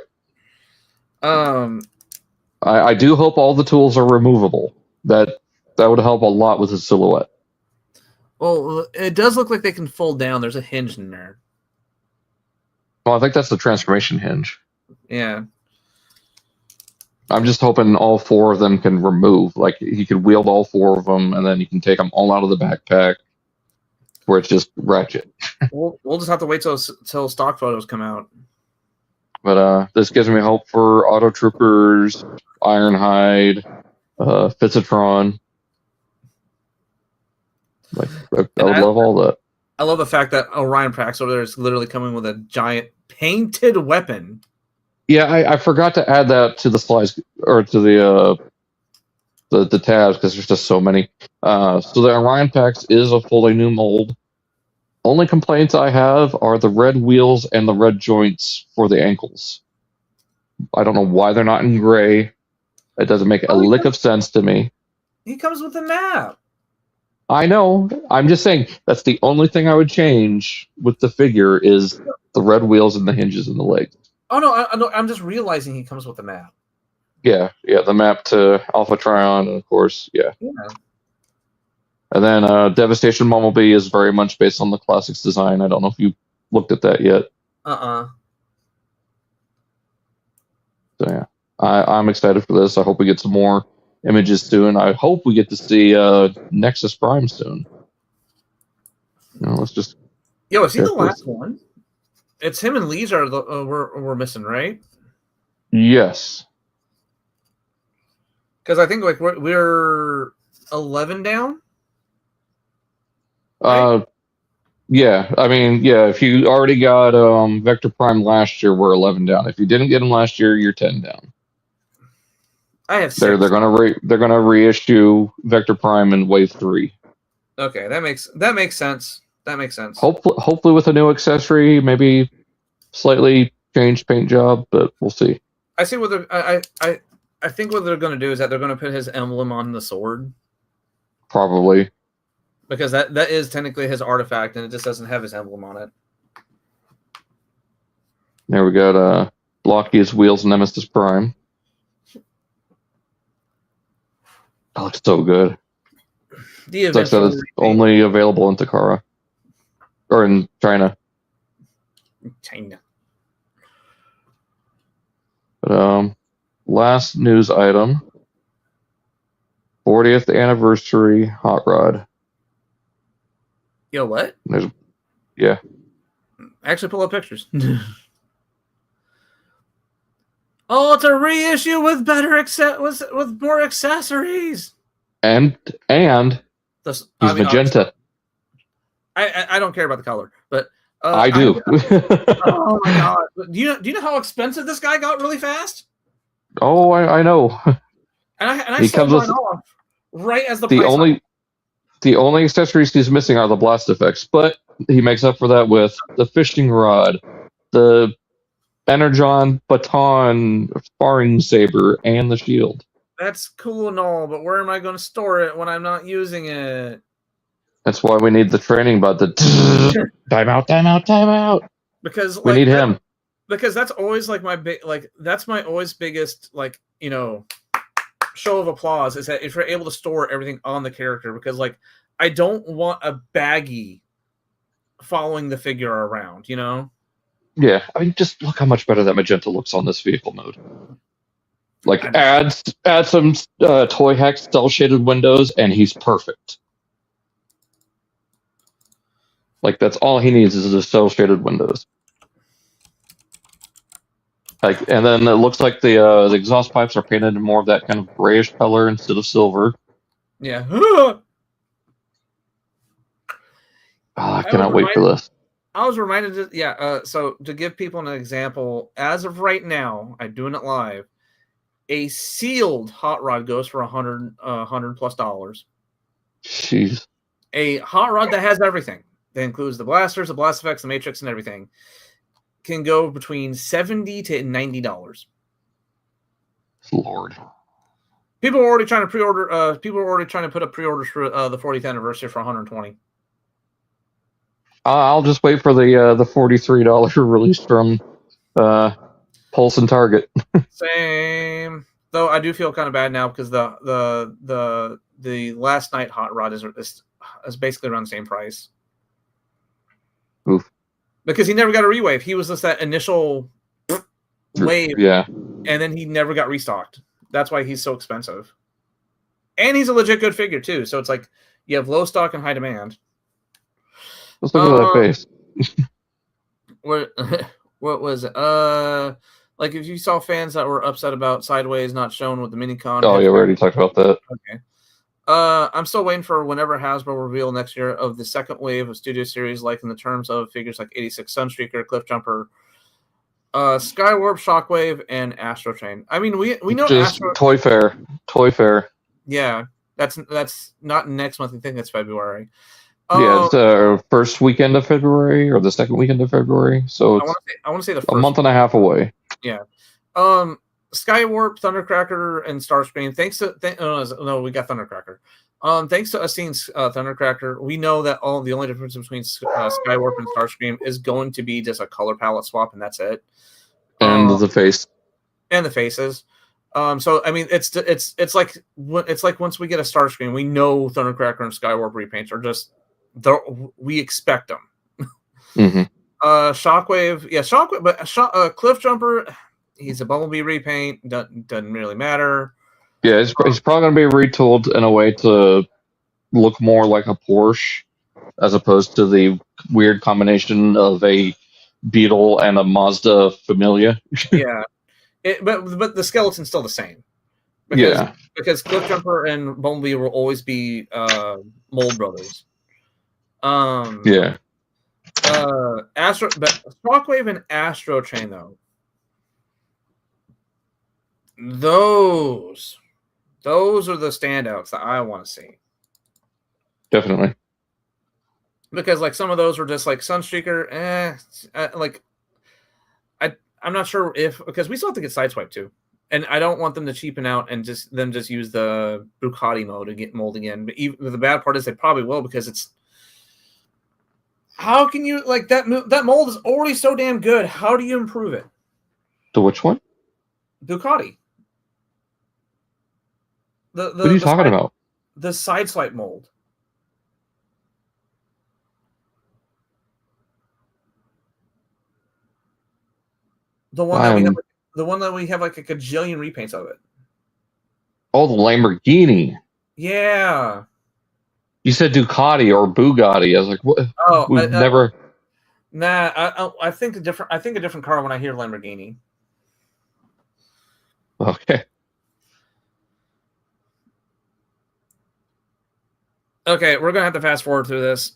A: I do hope all the tools are removable. That would help a lot with his silhouette.
B: Well, it does look like they can fold down. There's a hinge in there.
A: Well, I think that's the transformation hinge.
B: Yeah.
A: I'm just hoping all four of them can remove. Like, he could wield all four of them, and then you can take them all out of the backpack, where it's just ratchet.
B: We'll just have to wait till stock photos come out.
A: But this gives me hope for Auto Troopers, Ironhide, Fitzatron. Like, I would love all that.
B: I love the fact that Orion Prax over there is literally coming with a giant painted weapon.
A: Yeah, I forgot to add that to the slides, or to the tabs, because there's just so many. So the Orion Prax is a fully new mold. Only complaints I have are the red wheels and the red joints for the ankles. I don't know why they're not in gray. It doesn't make a lick of sense to me.
B: He comes with a map.
A: I know. I'm just saying that's the only thing I would change with the figure is the red wheels and the hinges in the legs.
B: Oh no, I'm just realizing he comes with a map.
A: Yeah, the map to Alpha Trion, and of course, yeah. And then Devastation Bumblebee is very much based on the Classics design. I don't know if you looked at that yet.
B: So
A: yeah, I'm excited for this. I hope we get some more images soon. I hope we get to see Nexus Prime soon. Let's just.
B: Yo, is he the last one? It's him and Lee's are we're missing, right?
A: Yes.
B: Because I think like we're 11 down.
A: Right? Yeah. I mean, yeah. If you already got Vector Prime last year, we're 11 down. If you didn't get him last year, you're 10 down.
B: I have 6.
A: They're gonna reissue Vector Prime in Wave 3.
B: Okay, that makes sense. That makes sense.
A: Hopefully with a new accessory, maybe slightly changed paint job, but we'll see.
B: I see what I think what they're going to do is that they're going to put his emblem on the sword.
A: Probably.
B: Because that is technically his artifact, and it just doesn't have his emblem on it.
A: There we got Blokees Wheels Nemesis Prime. That looks so good. It's like that is only available in Tockar. Or in China. But last news item. 40th anniversary hot rod.
B: Yo, what?
A: Yeah.
B: Actually, pull up pictures. Oh, it's a reissue with with more accessories.
A: And he's magenta.
B: I don't care about the color, but
A: I do.
B: Oh my god! Do you know how expensive this guy got really fast?
A: Oh, I know.
B: And I sold mine off right as the
A: only accessories he's missing are the blast effects, but he makes up for that with the fishing rod, the Energon baton, sparring saber, and the shield.
B: That's cool and all, but where am I going to store it when I'm not using it?
A: That's why we need the training bot. Time out.
B: Because
A: we need him.
B: Because that's always like that's my always biggest show of applause is that if you're able to store everything on the character, because I don't want a baggie following the figure around,
A: Yeah, I mean, just look how much better that magenta looks on this vehicle mode. Add some toy hex cell shaded windows, and he's perfect. Like that's all he needs is the cell shaded windows. Like, and then it looks like the exhaust pipes are painted in more of that kind of grayish color instead of silver.
B: Yeah.
A: I cannot wait for this.
B: I was reminded, so to give people an example, as of right now, I'm doing it live. A sealed hot rod goes for $100 plus.
A: Jeez.
B: A hot rod that has everything, that includes the blasters, the blast effects, the matrix, and everything, can go between $70 to $90.
A: Lord.
B: People are already trying to pre-order. People are already trying to put up pre-orders for the 40th anniversary for $120.
A: I'll just wait for the $43 release from Pulse and Target.
B: Same. Though I do feel kind of bad now because the last night hot rod is basically around the same price.
A: Oof.
B: Because he never got a rewave. He was just that initial wave.
A: Yeah.
B: And then he never got restocked. That's why he's so expensive. And he's a legit good figure too. So it's like you have low stock and high demand.
A: Let's look at that face.
B: What was it? Like if you saw fans that were upset about Sideways not shown with the minicon.
A: Oh yeah, we already talked about that.
B: Okay. I'm still waiting for whenever Hasbro reveal next year of the second wave of Studio Series, like in the terms of figures like 86 Sunstreaker, Cliff Jumper, Skywarp, Shockwave, and Astro Chain. I mean, we know
A: just Toy Fair.
B: Yeah, that's not next month. I think it's February.
A: Yeah, it's first weekend of February or the second weekend of February. So it's
B: I want to say the
A: a month and a half away.
B: Yeah. Skywarp, Thundercracker, and Starscream. We got Thundercracker. Thanks to us seeing Thundercracker, we know that the only difference between Skywarp and Starscream is going to be just a color palette swap, and that's it.
A: And the face.
B: And the faces. So I mean, it's like once we get a Starscream, we know Thundercracker and Skywarp repaints are just we expect them.
A: Mm-hmm.
B: Shockwave, Shockwave, but Cliff Jumper, he's a Bumblebee repaint. Doesn't really matter.
A: Yeah, he's probably going to be retooled in a way to look more like a Porsche, as opposed to the weird combination of a Beetle and a Mazda Familia.
B: Yeah, but the skeleton's still the same. Because Cliff Jumper and Bumblebee will always be mold brothers.
A: Yeah.
B: But Shockwave and Astro Chain though. Those are the standouts that I want to see.
A: Definitely.
B: Because like some of those were just like Sunstreaker, I'm not sure because we still have to get Sideswipe too. And I don't want them to cheapen out and just use the Bucati mode to get mold again. But the bad part is they probably will because it's how can you like that mold is already so damn good. How do you improve it?
A: The which one?
B: Bucati.
A: What are you talking about?
B: The Sideswipe mold. The one that we have like a gajillion repaints of it.
A: Oh, the Lamborghini.
B: Yeah.
A: You said Ducati or Bugatti. I was like, what?
B: Oh,
A: we've never.
B: Nah, I think a different car when I hear Lamborghini.
A: Okay.
B: Okay, we're gonna have to fast forward through this.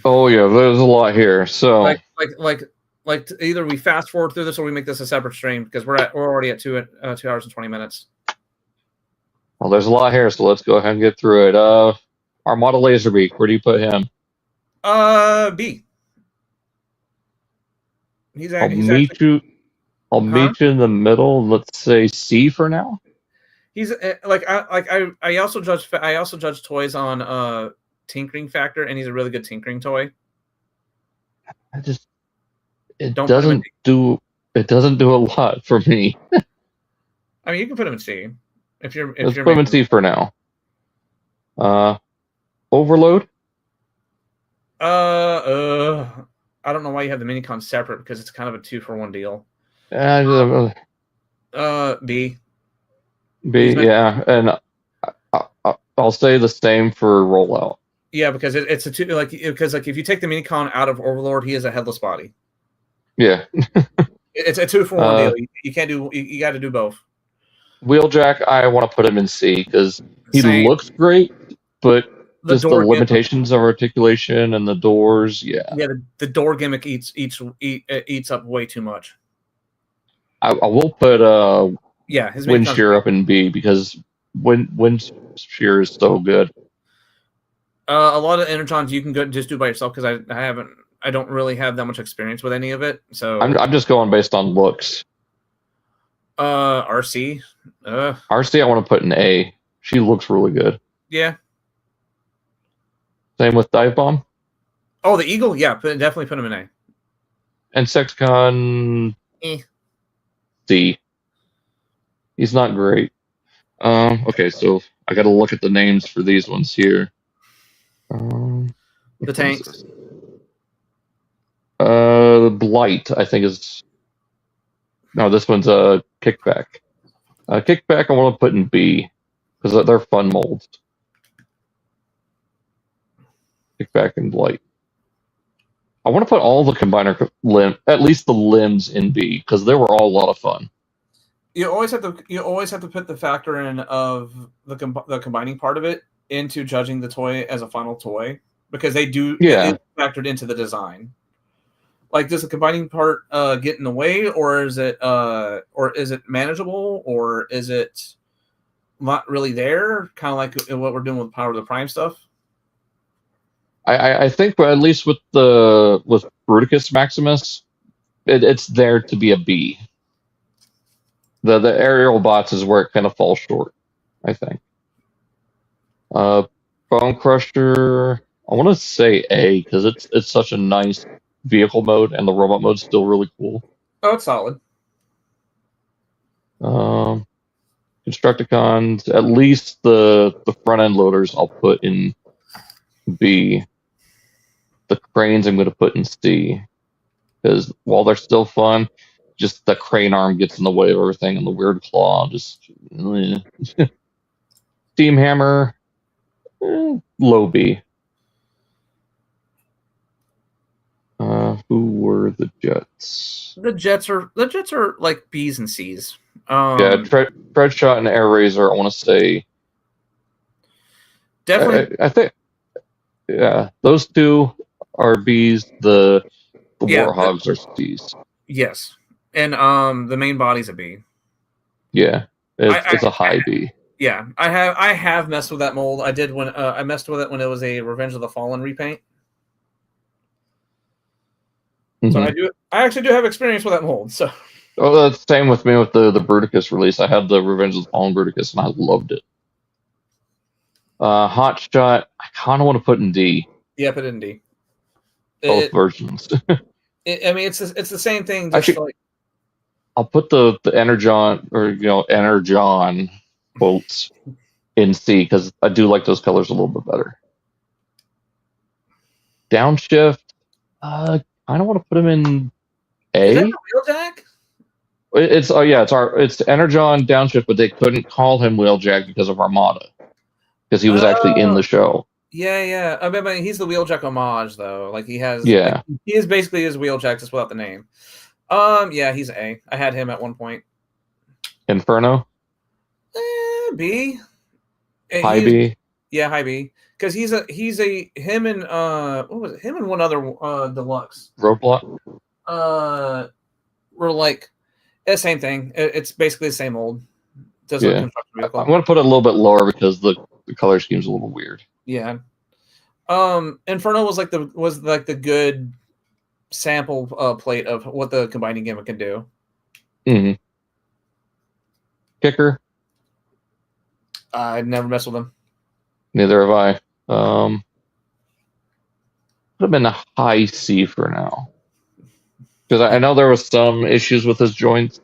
A: Oh yeah, there's a lot here. So
B: like either we fast forward through this or we make this a separate stream because we're already at 2 hours and 20 minutes.
A: Well, there's a lot here, so let's go ahead and get through it. Armada Laserbeak, where do you put him?
B: B.
A: I'll meet you in the middle. Let's say C for now.
B: He's I also judge toys on tinkering factor, and he's a really good tinkering toy.
A: It doesn't do a lot for me.
B: I mean, you can put him in C if you're
A: put him in C for now. Overload.
B: I don't know why you have the minicon separate because it's kind of a 2-for-1 deal. B.
A: B, yeah, and I'll say the same for rollout.
B: Yeah, because it's a two because if you take the minicon out of Overlord, he is a headless body.
A: Yeah.
B: It's a 2-for-1 deal. You can't do. You got to do both.
A: Wheeljack, I want to put him in C because he
B: Same.
A: looks great, but just the
B: door
A: limitations of articulation and the doors, yeah.
B: Yeah, the door gimmick eats up way too much.
A: I will put
B: his
A: Wind Shear up in B because Wind Shear is so good.
B: A lot of Energons you can just do by yourself because I don't really have that much experience with any of it. So
A: I'm just going based on looks.
B: Arcee.
A: Arcee I want to put in A. She looks really good.
B: Yeah.
A: Same with Dive Bomb.
B: Oh, the Eagle? Yeah, definitely put him in A.
A: And Sexcon C. He's not great. Okay, so I got to look at the names for these ones here.
B: The tanks.
A: Blight, I think is. No, this one's a Kickback. Kickback, I want to put in B because they're fun molds. Kickback and Blight. I want to put all the combiner at least the limbs in B because they were all a lot of fun.
B: You always have to put the factor in of the combining part of it into judging the toy as a final toy because they do it's factored into the design. Like, does the combining part get in the way, or is it manageable, or is it not really there? Kind of like what we're doing with Power of the Prime stuff.
A: I think, at least with Bruticus Maximus, it's there to be a B. The aerial bots is where it kind of falls short, I think. Bone Crusher, I want to say A because it's such a nice vehicle mode, and the robot mode's still really cool.
B: Oh, it's solid.
A: Constructicons, at least the front end loaders, I'll put in B. The cranes I'm going to put in C because while they're still fun, just the crane arm gets in the way of everything, and the weird claw just. Steam Hammer, low B. Who were the Jets?
B: The Jets are like B's and C's.
A: Tread Shot and Air Razor, I want to say.
B: Definitely.
A: I think. Yeah, those two are B's. The Warhogs are C's.
B: Yes, and the main body's a B.
A: Yeah, it's a high B.
B: Yeah, I have messed with that mold. I did when I messed with it when it was a Revenge of the Fallen repaint. Mm-hmm. So I actually do have experience with that mold. So.
A: Oh, that's the same with me with the Bruticus release. I had the Revenge of the Fallen Bruticus, and I loved it. Hot Shot, I kind of want to put in D.
B: Yeah, put it in D.
A: Both versions.
B: I mean, it's the same thing. Just
A: actually, I'll put the Energon Energon quotes in C because I do like those colors a little bit better. Downshift, I don't want to put them in A.
B: Is that the Wheeljack?
A: It's Energon Downshift, but they couldn't call him Wheeljack because of Armada. Because he was actually in the show.
B: Yeah. I mean, he's the Wheeljack homage, though. Like, he has...
A: Yeah.
B: Like, he is basically his Wheeljack, just without the name. Yeah, he's A. I had him at one point.
A: Inferno?
B: B.
A: High B?
B: Yeah, high B. Because him and what was it? Him and one other deluxe.
A: Roadblock?
B: Were like... same thing. It's basically the same old.
A: I'm going to put it a little bit lower because the color scheme's a little weird.
B: Yeah. Inferno was like the good sample plate of what the combining gimmick can do.
A: Mm-hmm. Kicker.
B: I never messed with him.
A: Neither have I. Put him in a high C for now. Because I know there was some issues with his joints.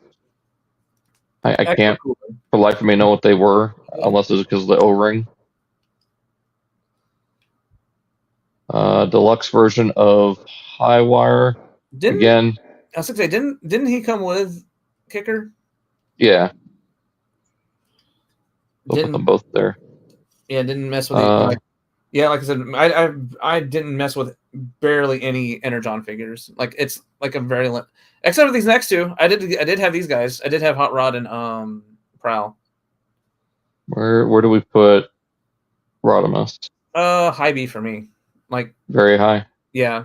A: I can't, for the life of me, know what they were, unless it was because of the O-ring. Deluxe version of Highwire. I was going
B: to say, didn't he come with Kicker?
A: Yeah. We'll put them both there.
B: Yeah, didn't mess with it. Yeah, like I said, I didn't mess with barely any Energon figures. Like it's like a very except for these next two. I did have these guys. I did have Hot Rod and Prowl.
A: Where do we put Rodimus?
B: High B for me. Like
A: very high.
B: Yeah.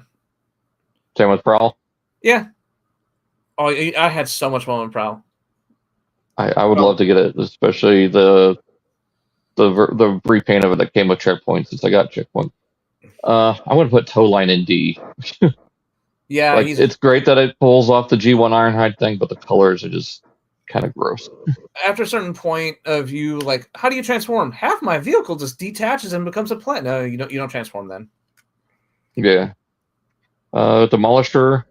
A: Same with Prowl.
B: Yeah. Oh, I had so much fun with Prowl.
A: I would love to get it, especially the repaint of it that came with checkpoints. Since I got checkpoint, I want to put Towline in D.
B: Yeah,
A: like it's great that it pulls off the G1 Ironhide thing, but the colors are just kind of gross.
B: After a certain point of you, like, how do you transform? Half my vehicle just detaches and becomes a plant. No, you don't transform then.
A: Yeah. Demolisher.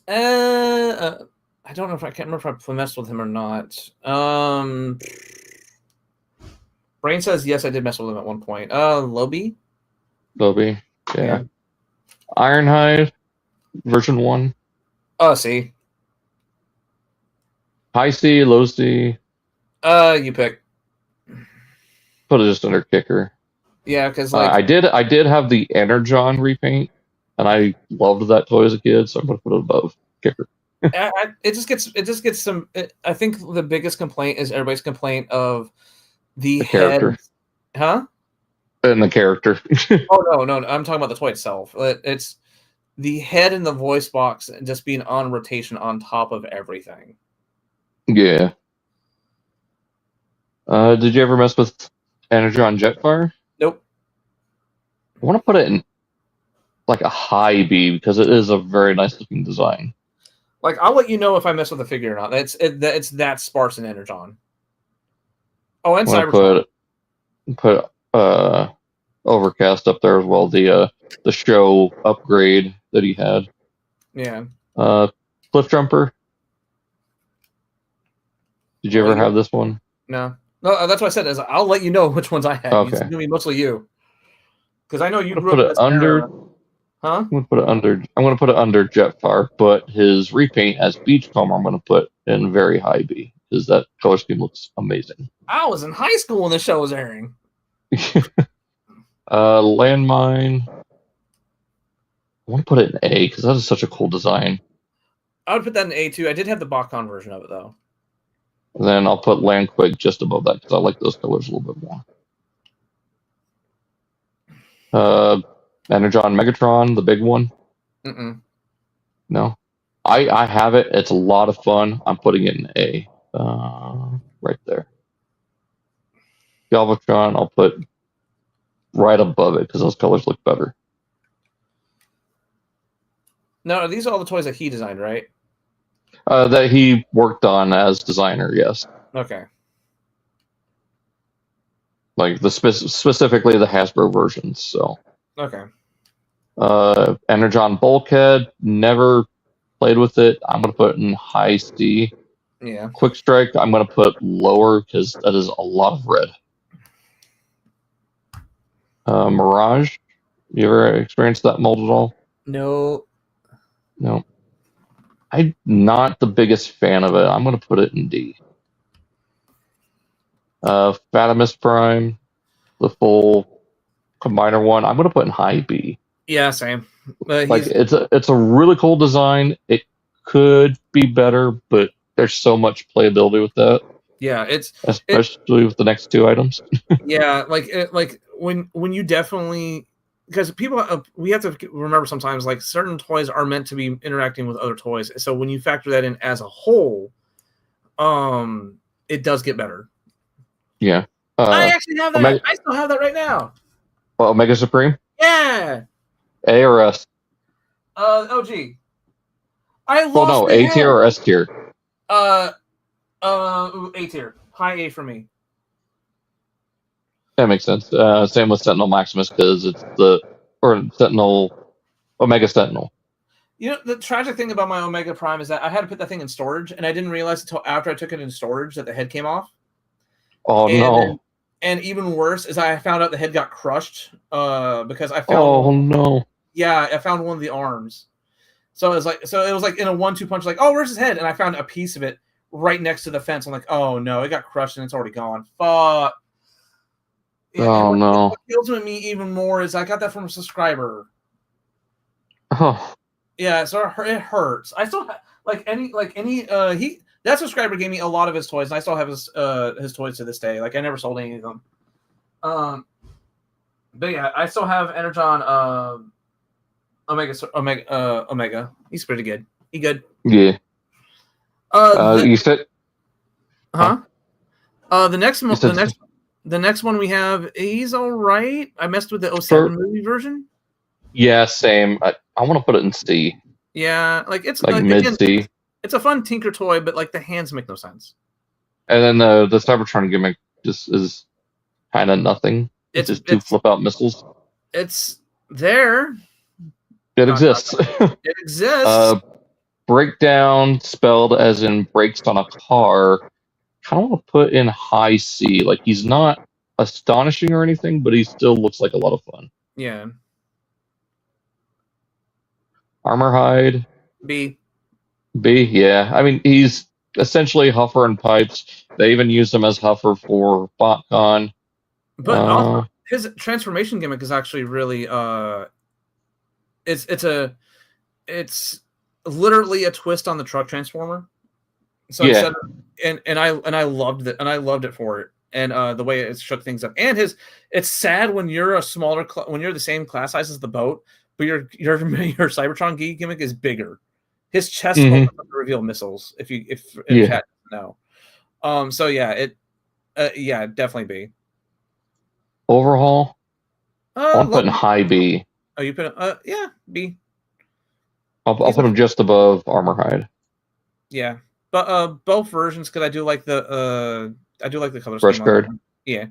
B: I don't know if I can't remember if I messed with him or not. Brain says yes, I did mess with him at one point. Lobie,
A: yeah. Ironhide, version 1.
B: Oh, see.
A: High C, low C.
B: You pick.
A: Put it just under Kicker.
B: Yeah, because like
A: I did have the Energon repaint, and I loved that toy as a kid, so I'm gonna put it above Kicker.
B: it just gets some. I think the biggest complaint is everybody's complaint of the
A: character,
B: head. Huh?
A: And the character.
B: Oh no! I'm talking about the toy itself. It's the head and the voice box just being on rotation on top of everything.
A: Yeah. Did you ever mess with Energon Jetfire?
B: Nope.
A: I want to put it in like a high B because it is a very nice looking design.
B: Like, I'll let you know if I mess with the figure or not. It's that sparse in Energon. Oh, and Cybertron.
A: Put Overcast up there as well. The show upgrade that he had.
B: Yeah.
A: Cliff Jumper. Did you ever have this one?
B: No. No, that's what I said. Is I'll let you know which ones I had.
A: Okay.
B: It's gonna be mostly you. Because I know you
A: put it under.
B: Huh?
A: I'm gonna put it under Jetfire, but his repaint as Beachcomber I'm gonna put in very high B because that color scheme looks amazing.
B: I was in high school when the show was airing.
A: Landmine. I want to put it in A because that is such a cool design.
B: I would put that in A too. I did have the Botcon version of it though.
A: And then I'll put Landquake just above that because I like those colors a little bit more. Energon Megatron, the big one. No, I have it. It's a lot of fun. I'm putting it in A, right there. Galvatron, I'll put right above it because those colors look better.
B: No, these are all the toys that he designed, right?
A: That he worked on as designer, yes.
B: Okay.
A: Like specifically the Hasbro versions. So.
B: Okay.
A: Energon Bulkhead, never played with it. I'm gonna put it in high C.
B: Yeah.
A: Quick Strike, I'm gonna put lower because that is a lot of red. Mirage, you ever experienced that mold at all?
B: No.
A: I'm not the biggest fan of it. I'm gonna put it in D. Fatimus Prime, the full combiner one, I'm gonna put in high B.
B: Yeah, same.
A: Like it's a really cool design. It could be better, but there's so much playability with that.
B: Yeah,
A: especially with the next two items.
B: Yeah, like when you definitely, because people we have to remember sometimes like certain toys are meant to be interacting with other toys. So when you factor that in as a whole, it does get better.
A: Yeah.
B: I actually have that. I still have that right now.
A: Well, Omega Supreme?
B: Yeah.
A: A or S?
B: OG. I lost.
A: Well, no, A tier or S tier?
B: A tier. High A for me.
A: That makes sense. Same with Sentinel Maximus because it's Omega Sentinel.
B: You know, the tragic thing about my Omega Prime is that I had to put that thing in storage, and I didn't realize until after I took it in storage that the head came off.
A: Oh, no.
B: And even worse is I found out the head got crushed because I found.
A: Oh, no.
B: Yeah, I found one of the arms. So it was like in a 1-2 punch, like, oh, where's his head? And I found a piece of it right next to the fence. I'm like, oh no, it got crushed and it's already gone. Fuck. Yeah,
A: Oh
B: and
A: no.
B: what kills me even more is I got that from a subscriber.
A: Oh.
B: Yeah, so it hurts. I still that subscriber gave me a lot of his toys, and I still have his toys to this day. Like I never sold any of them. But yeah, I still have Energon Omega. He's pretty good. He good.
A: Yeah. You said.
B: Huh? The next one we have, he's all right. I messed with the 07 movie version.
A: Yeah, same. I want to put it in C.
B: Yeah, like it's
A: like mid C.
B: It's a fun Tinker toy, but like the hands make no sense.
A: And then the Cybertron gimmick just is kind of nothing. It's just two flip out missiles.
B: It's there.
A: It exists.
B: It exists.
A: Breakdown spelled as in brakes on a car. Kind of want to put in high C. Like he's not astonishing or anything, but he still looks like a lot of fun.
B: Yeah.
A: Armor Hide.
B: B.
A: Yeah. I mean, he's essentially Huffer and Pipes. They even use him as Huffer for Botcon.
B: But also, his transformation gimmick is actually really it's literally a twist on the truck transformer. So
A: yeah.
B: I loved it, and I loved it for it, and the way it shook things up. And it's sad when you're when you're the same class size as the boat, but your Cybertron gimmick is bigger. His chest opens up to reveal missiles. If chat doesn't know. So yeah, definitely B.
A: Overhaul. I'm putting high B.
B: Oh, you put B.
A: I'll put him just above Armor Hide.
B: Yeah, but both versions, because I do like the color
A: Brush card.
B: Yeah.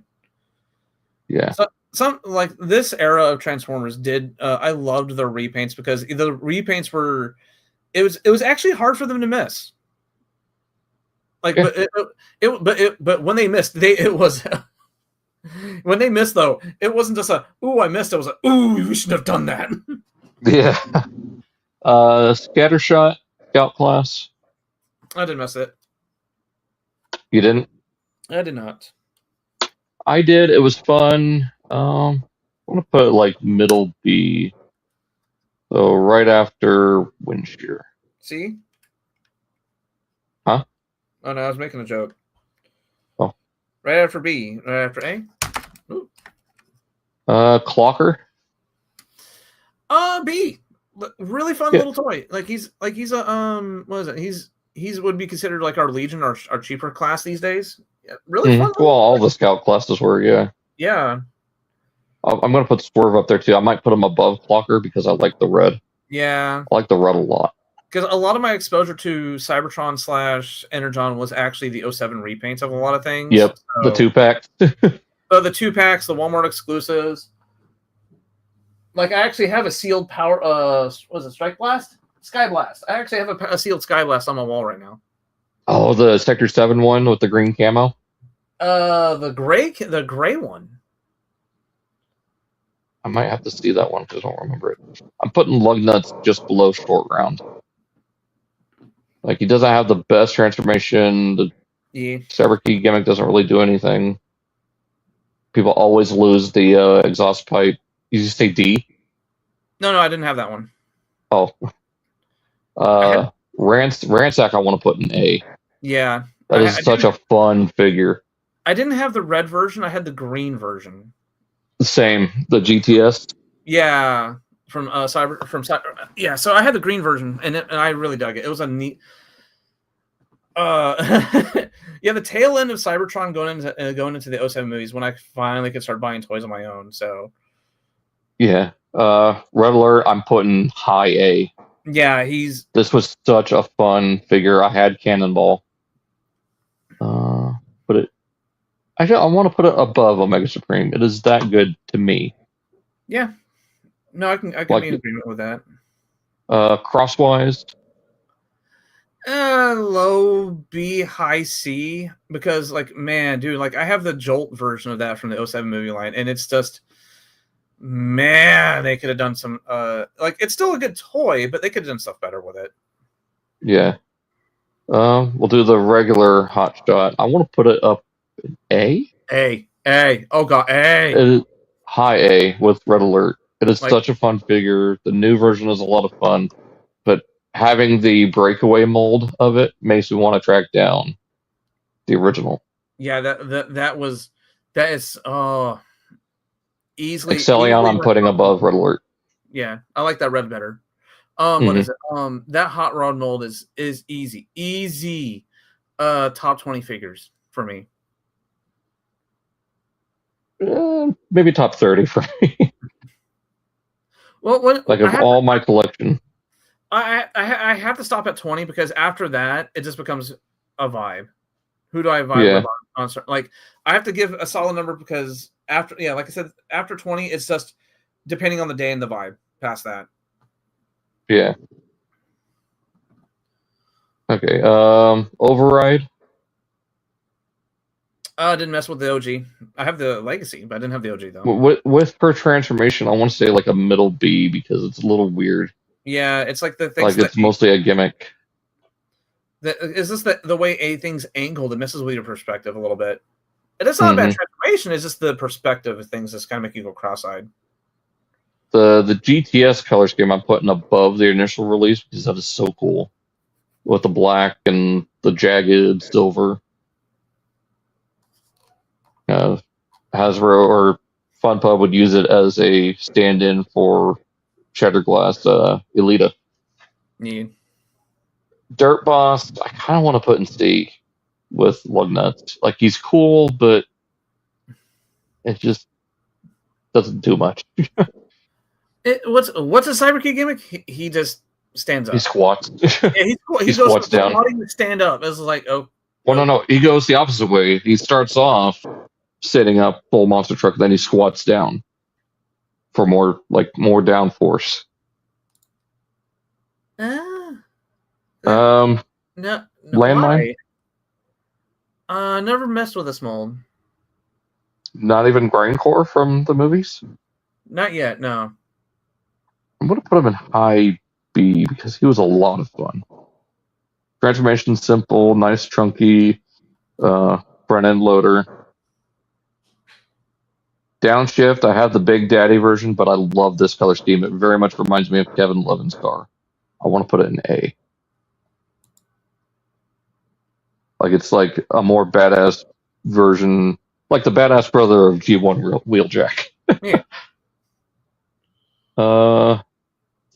A: Yeah.
B: So, some like this era of Transformers I loved the repaints because the repaints were it was actually hard for them to miss. Like, but when they missed, it was when they missed though, it wasn't just ooh, I missed. It was ooh, you shouldn't have done that.
A: Yeah. Scattershot Scout class.
B: I didn't miss it.
A: You didn't?
B: I did not.
A: I did. It was fun. I want to put like middle B. So right after Windshear.
B: See?
A: Huh?
B: Oh no, I was making a joke.
A: Oh.
B: Right after B. Right after A. Ooh.
A: Clocker.
B: B. Really fun little toy. Like he's a what is it? He's would be considered like our Legion, our cheaper class these days. Yeah, really fun.
A: Well, all the Scout classes were, yeah.
B: Yeah.
A: I'm gonna put Swerve up there too. I might put him above Clocker because I like the red.
B: Yeah.
A: I like the red a lot.
B: Because a lot of my exposure to Cybertron / Energon was actually the 07 repaints of a lot of things.
A: Yep. So, the 2-pack.
B: So the 2-packs, the Walmart exclusives. Like I actually have a sealed power was it Strike Blast? Sky Blast. I actually have a sealed Sky Blast on my wall right now.
A: Oh, the Sector 7 one with the green camo?
B: The gray one.
A: I might have to see that one because I don't remember it. I'm putting Lug Nuts just below Short Round. Like, he doesn't have the best transformation. The Cyber Key gimmick doesn't really do anything. People always lose the exhaust pipe. You just say D?
B: No, I didn't have that one.
A: Oh. Ransack I want to put in A.
B: Yeah.
A: That is such a fun figure.
B: I didn't have the red version. I had the green version.
A: Same. The GTS?
B: Yeah. From Cyber. Yeah, so I had the green version, and I really dug it. It was a neat... yeah, the tail end of Cybertron going into the 07 movies when I finally could start buying toys on my own, so...
A: Yeah. Red Alert, I'm putting high A.
B: Yeah,
A: This was such a fun figure. I had Cannonball. I want to put it above Omega Supreme. It is that good to me.
B: Yeah. No, I can be in agreement with that.
A: Crosswise.
B: Low B, high C, because like, man, dude, like I have the Jolt version of that from the 07 movie line, and it's just, man, they could have done some like it's still a good toy, but they could have done stuff better with it.
A: Yeah. We'll do the regular hot shot. I want to put it up in A.
B: A. Oh god, A.
A: It is high A with Red Alert. It is
B: Like,
A: such a fun figure. The new version is a lot of fun, but having the breakaway mold of it makes me want to track down the original.
B: yeah, that is easily
A: Axalon I'm
B: my
A: putting
B: top one.
A: above Red Alert.
B: Yeah, I like that red better. What is it? That hot rod mold is easy. Top 20 figures for me.
A: Maybe top 30 for me.
B: Well,
A: like of all my collection.
B: I have to stop at 20 because after that it just becomes a vibe. Who do I vibe with on like I have to give a solid number because after like I said, after 20 it's just depending on the day and the vibe. Past that.
A: Yeah. Okay. Override.
B: I didn't mess with the OG. I have the Legacy, but I didn't have the OG though.
A: With her transformation, I want to say like a middle B because it's a little weird.
B: Yeah, it's like the things
A: like it's mostly a gimmick.
B: Is this the way A thing's angled? It messes with your perspective a little bit. And it's not a bad transformation. It's just the perspective of things that's kind of make you go cross-eyed.
A: The GTS color scheme I'm putting above the initial release because that is so cool with the black and the jagged silver. Hasbro or FunPub would use it as a stand-in for Shatterglass Elita.
B: Yeah.
A: Dirt Boss, I kind of want to put in C with Lugnuts. Like, he's cool, but it just doesn't do much.
B: What's a Cyber Kid gimmick? He just stands up.
A: He squats.
B: Yeah, he goes
A: squats
B: from
A: down.
B: squatting to stand up. It's like, oh.
A: Well, no. He goes the opposite way. He starts off sitting up full monster truck, then he squats down for more downforce.
B: No,
A: Landmine.
B: Never messed with this mold.
A: Not even Grindcore from the movies.
B: Not yet. No.
A: I'm gonna put him in high B because he was a lot of fun. Transformation simple, nice chunky front end loader. Downshift, I have the Big Daddy version, but I love this color scheme. It very much reminds me of Kevin Levin's car. I want to put it in A. Like it's like a more badass version, like the badass brother of G1 Wheeljack.
B: Yeah.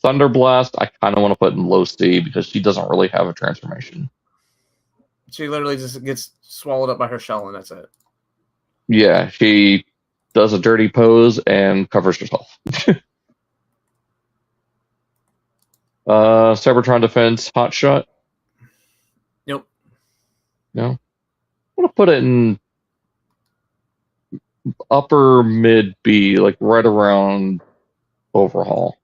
A: Thunderblast, I kind of want to put in low C because she doesn't really have a transformation.
B: She literally just gets swallowed up by her shell and that's it.
A: Yeah, she does a dirty pose and covers herself. Cybertron Defense Hotshot.
B: Nope.
A: No. I want to put it in upper mid B, like right around Overhaul.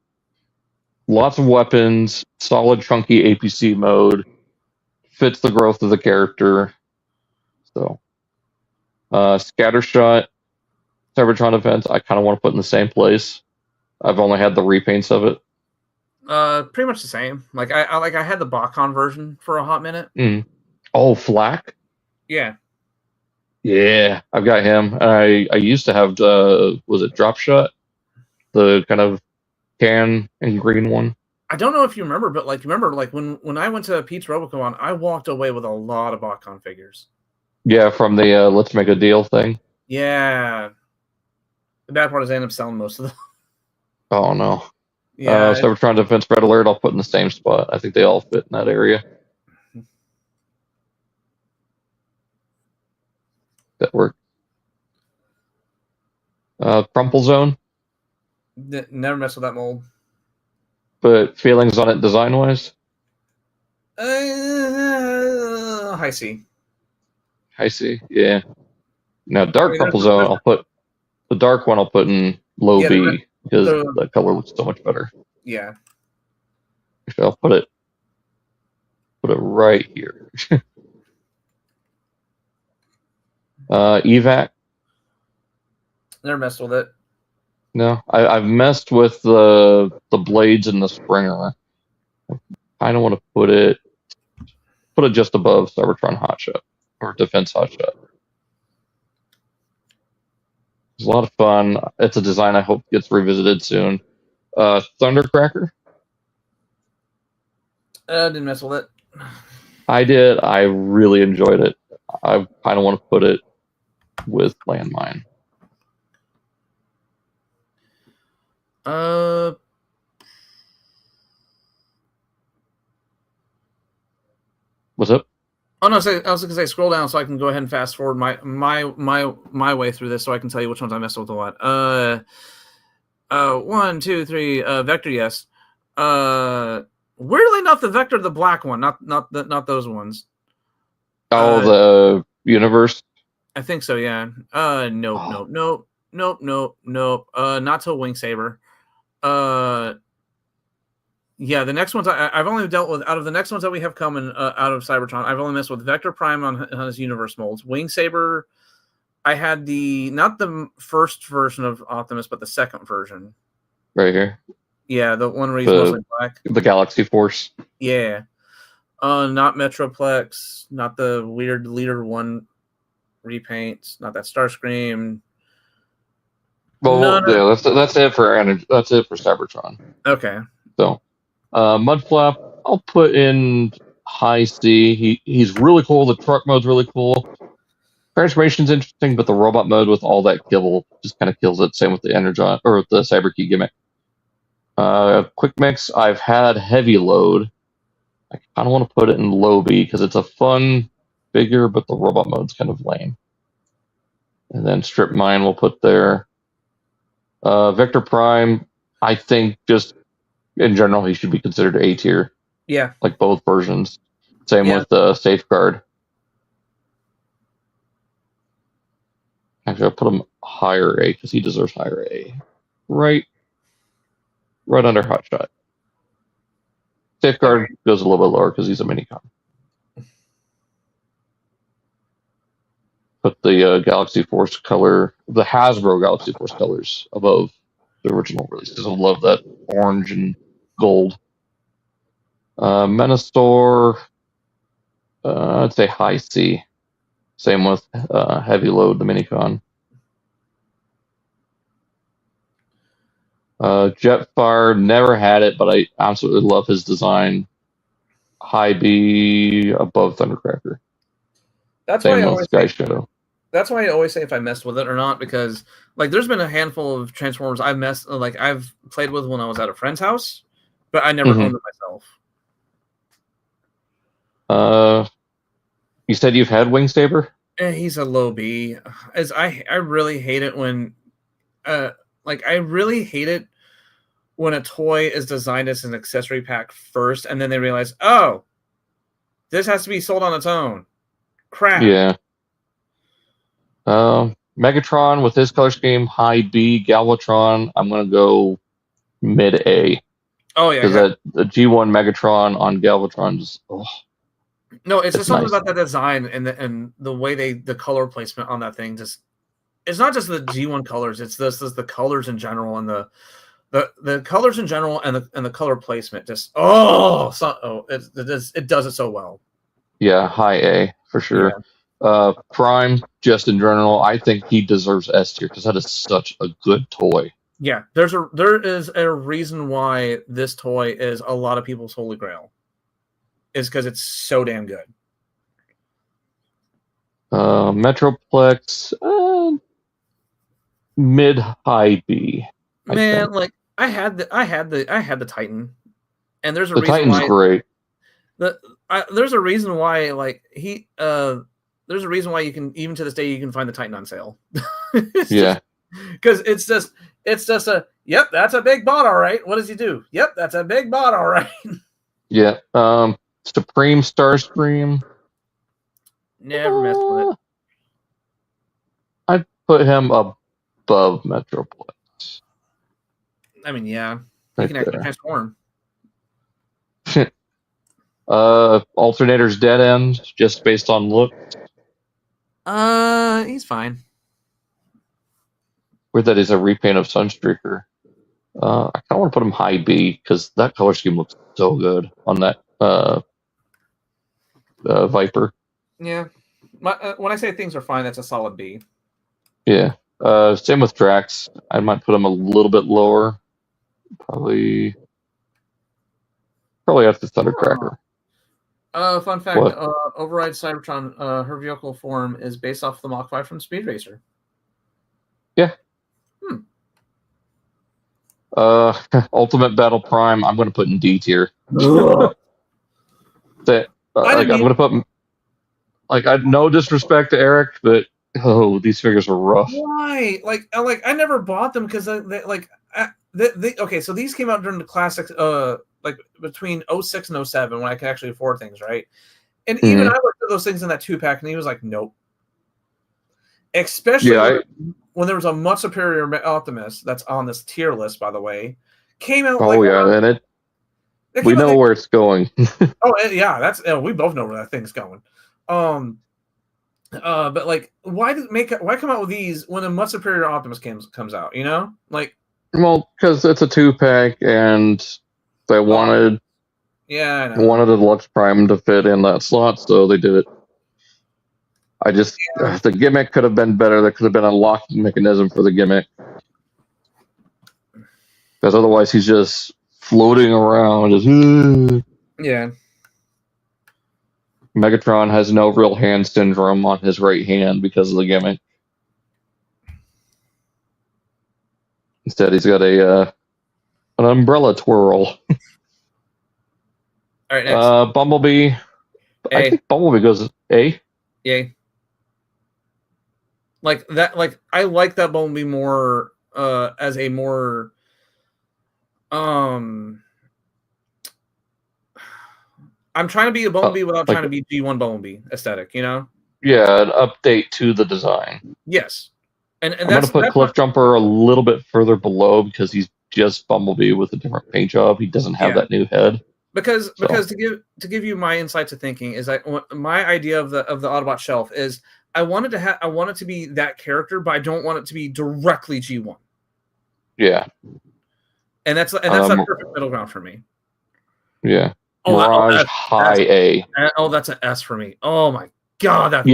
A: Lots of weapons, solid chunky APC mode, fits the growth of the character. So, Scattershot, Cybertron Defense, I kind of want to put in the same place. I've only had the repaints of it.
B: Pretty much the same. Like I had the Botcon version for a hot minute.
A: Oh, Flack?
B: Yeah.
A: Yeah, I've got him. I used to have was it Drop Shot? The kind of tan and green one.
B: I don't know if you remember, but when I went to Pete's Robocon, I walked away with a lot of Botcon figures.
A: Yeah, from the Let's Make a Deal thing.
B: Yeah. The bad part is I ended up selling most of them.
A: Oh no.
B: Yeah.
A: Cybertron Defense Red Alert, I'll put in the same spot. I think they all fit in that area. That worked. Crumple Zone.
B: Never mess with that mold.
A: But feelings on it design-wise?
B: High C.
A: High C, yeah. Now, Dark Crumple Zone, I'll put... The dark one I'll put in low B because the color looks so much better.
B: Yeah.
A: Actually, I'll put it right here. Evac.
B: Never messed with it.
A: No, I've messed with the blades and the Springer. I kind of want to put it just above Cybertron Hotshot or Defense Hotshot. It's a lot of fun. It's a design I hope gets revisited soon. Thundercracker.
B: Didn't mess with it.
A: I did. I really enjoyed it. I kind of want to put it with Landmine. What's up?
B: Oh no! I was gonna say scroll down so I can go ahead and fast forward my way through this so I can tell you which ones I messed with a lot. 1, 2, 3. Vector, yes. Weirdly enough, the Vector, the black one, not those ones.
A: Oh, the universe.
B: I think so. Yeah. Nope. Not till Wing Saber. Yeah, the next ones I've only dealt with out of the next ones that we have coming out of Cybertron. I've only messed with Vector Prime on his universe molds. Wing Saber, I had not the first version of Optimus, but the second version.
A: Right here.
B: Yeah, the one where he's mostly black.
A: The Galaxy Force.
B: Yeah. Not Metroplex, not the weird Leader 1 repaints, not that Starscream.
A: Well, yeah, that's it for energy. That's it for Cybertron.
B: Okay.
A: So, Mudflap, I'll put in high C. He's really cool. The truck mode's really cool. Transformation's interesting, but the robot mode with all that kibble just kind of kills it. Same with the Energon or the Cyberkey gimmick. Quick Mix, I've had Heavy Load. I kind of want to put it in low B because it's a fun figure, but the robot mode's kind of lame. And then Strip Mine we'll put there. Vector Prime, I think just in general he should be considered A tier.
B: Yeah.
A: Like both versions. Same with Safeguard. Actually, I'll put him higher A because he deserves higher A. Right under Hotshot. Safeguard goes a little bit lower because he's a minicon. Put the Galaxy Force color, the Hasbro Galaxy Force colors above the original release because I love that orange and gold. Menastor, I'd say high C. Same with Heavy Load, the minicon. Jetfire, never had it, but I absolutely love his design. High B, above Thundercracker.
B: That's why I always Sky Shadow. That's why I always say if I messed with it or not, because like there's been a handful of Transformers I've played with when I was at a friend's house, but I never owned it myself.
A: You said you've had Wing Saber?
B: He's a low B. As I really hate it when I really hate it when a toy is designed as an accessory pack first, and then they realize, oh, this has to be sold on its own. Crap.
A: Yeah. Megatron with his color scheme, high B. Galvatron, I'm gonna go mid A.
B: Oh yeah.
A: Because the G1 Megatron on Galvatron just
B: no, it's just something about the design and the way the color placement on that thing just. It's not just the G1 colors; it's the colors in general and the colors in general and the color placement. Just it does it so well.
A: Yeah, high A for sure. Yeah. Prime, just in general, I think he deserves S tier because that is such a good toy.
B: Yeah, there is a reason why this toy is a lot of people's holy grail. Is because it's so damn good.
A: Metroplex, mid high B.
B: Man, like I had the Titan, and there's a reason
A: Titan's
B: why
A: great.
B: There's a reason why there's a reason why you can, even to this day, you can find the Titan on sale.
A: Yeah,
B: because it's just a yep, that's a big bot, all right. What does he do? Yep, that's a big bot, all right.
A: Yeah. Supreme Starscream.
B: Never messed with it.
A: I'd put him above Metroplex.
B: I mean, yeah, he can actually transform.
A: Alternator's dead end, just based on look.
B: He's fine.
A: Weird that is a repaint of Sunstreaker. I kind of want to put him high B because that color scheme looks so good on that Viper.
B: Yeah. When I say things are fine, that's a solid B.
A: Yeah. Same with Drax. I might put him a little bit lower. Probably after Thundercracker.
B: Fun fact:
A: What?
B: Override Cybertron, her vehicle form is based off the Mach 5 from Speed Racer.
A: Yeah. Ultimate Battle Prime. I'm going to put in D tier. I'm going to put no disrespect to Eric, but these figures are rough.
B: Why? Like I never bought them because okay, so these came out during the classics, like between 06 and 07 when I could actually afford things, right? And even I looked at those things in that 2-pack, and he was like, nope. Especially when there was a much superior Optimus that's on this tier list, by the way, came out.
A: And we know where it's going.
B: We both know where that thing's going. But like, why come out with these when a much superior Optimus comes out? You know, like,
A: well, because it's a 2-pack, and they wanted a deluxe Prime to fit in that slot, so they did it. The gimmick could have been better. There could have been a locking mechanism for the gimmick, because otherwise he's just floating around.
B: Yeah.
A: Megatron has no real hand syndrome on his right hand because of the gimmick. Instead, he's got an umbrella twirl.
B: All right, next.
A: Bumblebee.
B: A.
A: I think Bumblebee goes A.
B: Yay. Like that. Like, I like that Bumblebee more as a more I'm trying to be a Bumblebee without trying to be G1 Bumblebee aesthetic, you know?
A: Yeah, an update to the design.
B: Yes. And
A: I'm going to put Cliff Jumper a little bit further below because he's just Bumblebee with a different paint job. He doesn't have that new head.
B: Because to give you my insights of thinking is my idea of the Autobot shelf is I want it to be that character, but I don't want it to be directly G1.
A: Yeah.
B: And that's that perfect middle ground for me.
A: Yeah. Mirage high A.
B: That's an S for me. Oh my god, that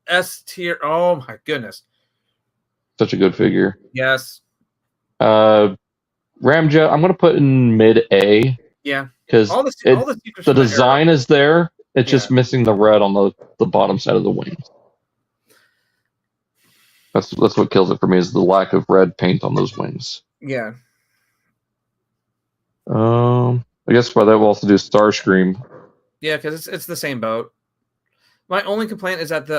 B: S tier. Oh my goodness,
A: such a good figure.
B: Yes.
A: Ramjet, I'm going to put in mid A.
B: Yeah,
A: because the design is there. It's just missing the red on the bottom side of the wings. That's what kills it for me, is the lack of red paint on those wings.
B: Yeah.
A: I guess by that we'll also do Starscream.
B: Yeah, because it's the same boat. My only complaint is that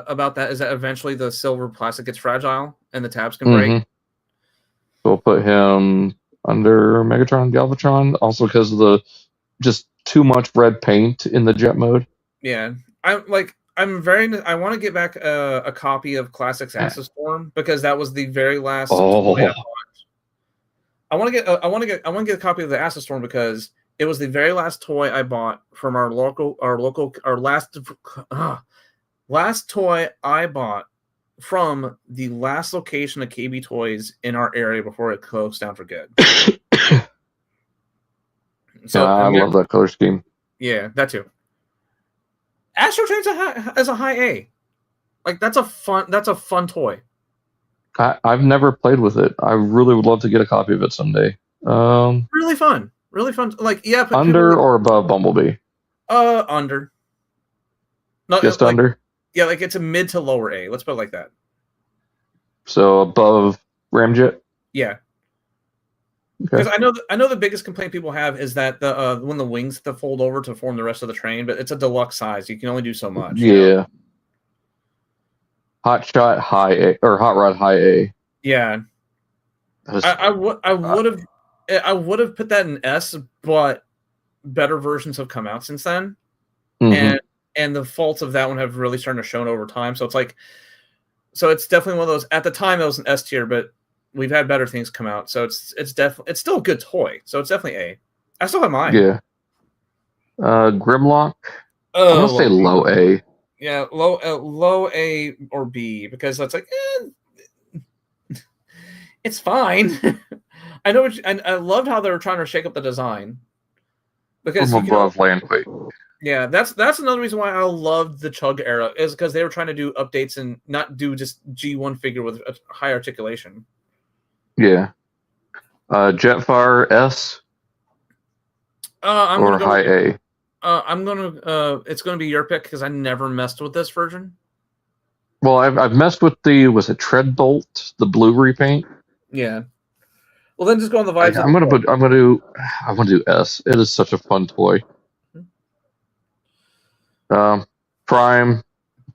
B: about that is that eventually the silver plastic gets fragile and the tabs can break.
A: So we'll put him under Megatron, Galvatron, also because of the just too much red paint in the jet mode. Yeah,
B: I want to get back a copy of Classics Access Form because that was the very last. I want to get a copy of the Access Storm because it was the very last toy I bought from our last toy I bought from the last location of KB Toys in our area before it closed down for good.
A: So I love that color scheme.
B: Yeah, that too. Astro Train's as a high A. Like that's a fun toy.
A: I've never played with it. I really would love to get a copy of it someday.
B: Really fun. Like, yeah.
A: Under or above Bumblebee?
B: Under.
A: No, just like, under?
B: Yeah, like it's a mid to lower A. Let's put it like that.
A: So above Ramjet?
B: Yeah. Because I know the biggest complaint people have is that when the wings have to fold over to form the rest of the train, but it's a deluxe size. You can only do so much.
A: Yeah. You know? Hot Shot high A or Hot Rod high A.
B: Yeah. I would have put that in S, but better versions have come out since then. And the faults of that one have really started to show over time. So it's definitely one of those. At the time it was an S tier, but we've had better things come out. So it's still a good toy. So it's definitely A. I still have mine.
A: Yeah. Grimlock. I'm gonna say low A.
B: Yeah, low A or B because that's like it's fine. I know I loved how they were trying to shake up the design because
A: from above Landquake.
B: Yeah, that's another reason why I loved the Chug era, is because they were trying to do updates and not do just G1 figure with a high articulation.
A: Yeah. Jetfire S or high A?
B: It's gonna be your pick because I never messed with this version.
A: Well, I've messed with was it Treadbolt, the blue repaint?
B: Yeah. Well, then just go on the vibes.
A: I'm gonna do S. It is such a fun toy. Prime,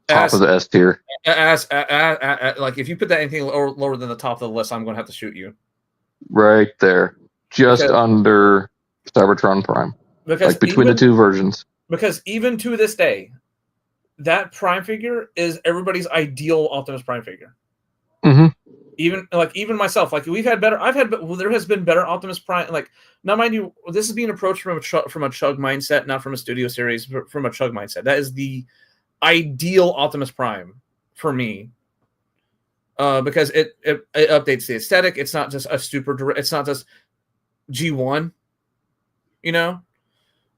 A: top of the S tier.
B: Like if you put that anything lower than the top of the list, I'm gonna have to shoot you.
A: Right there, just under Cybertron Prime.
B: Because
A: like between the two versions.
B: Because even to this day, that Prime figure is everybody's ideal Optimus Prime figure.
A: Mm-hmm.
B: Even myself, like there has been better Optimus Prime. Like, now mind you, this is being approached from a Chug mindset, not from a studio series, but from a Chug mindset. That is the ideal Optimus Prime for me, because it updates the aesthetic. It's not just a it's not just G1, you know.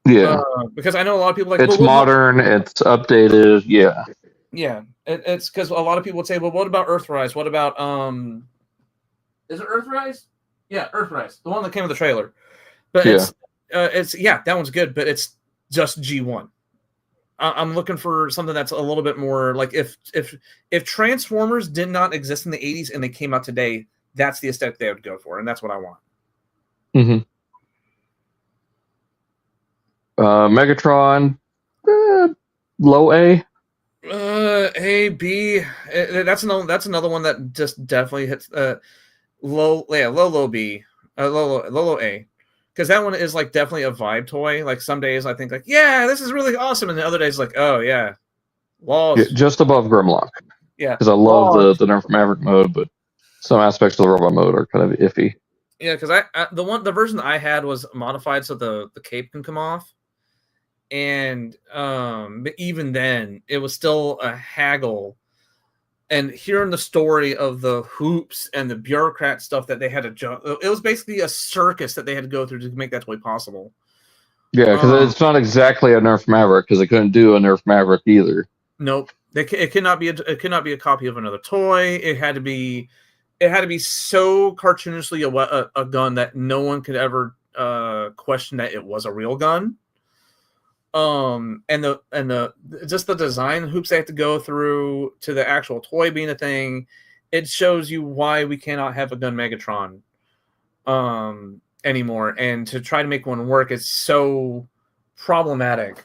A: Yeah,
B: because I know a lot of people like
A: it's modern, it's updated. Yeah.
B: Yeah, it's because a lot of people would say, well, what about Earthrise? What about is it Earthrise? Yeah, Earthrise, the one that came with the trailer. But it's that one's good, but it's just G1. I'm looking for something that's a little bit more like if Transformers did not exist in the 80s and they came out today, that's the aesthetic they would go for, and that's what I want.
A: Mm-hmm. Megatron, low A.
B: A, B. That's another one that just definitely hits low B, low A, because that one is like definitely a vibe toy. Like some days I think like, yeah, this is really awesome, and the other days like, oh yeah, Laws.
A: Yeah, just above Grimlock.
B: Yeah,
A: because I love the Nerf Maverick mode, but some aspects of the robot mode are kind of iffy.
B: Yeah, because the version I had was modified so the cape can come off. And but even then, it was still a haggle. And hearing the story of the hoops and the bureaucrat stuff that they had to jump, it was basically a circus that they had to go through to make that toy possible.
A: Yeah, because it's not exactly a Nerf Maverick, because they couldn't do a Nerf Maverick either.
B: Nope, it could not be a copy of another toy. It had to be so cartoonishly a gun that no one could ever question that it was a real gun. And the just the design hoops they have to go through to the actual toy being a thing, it shows you why we cannot have a gun Megatron anymore, and to try to make one work is so problematic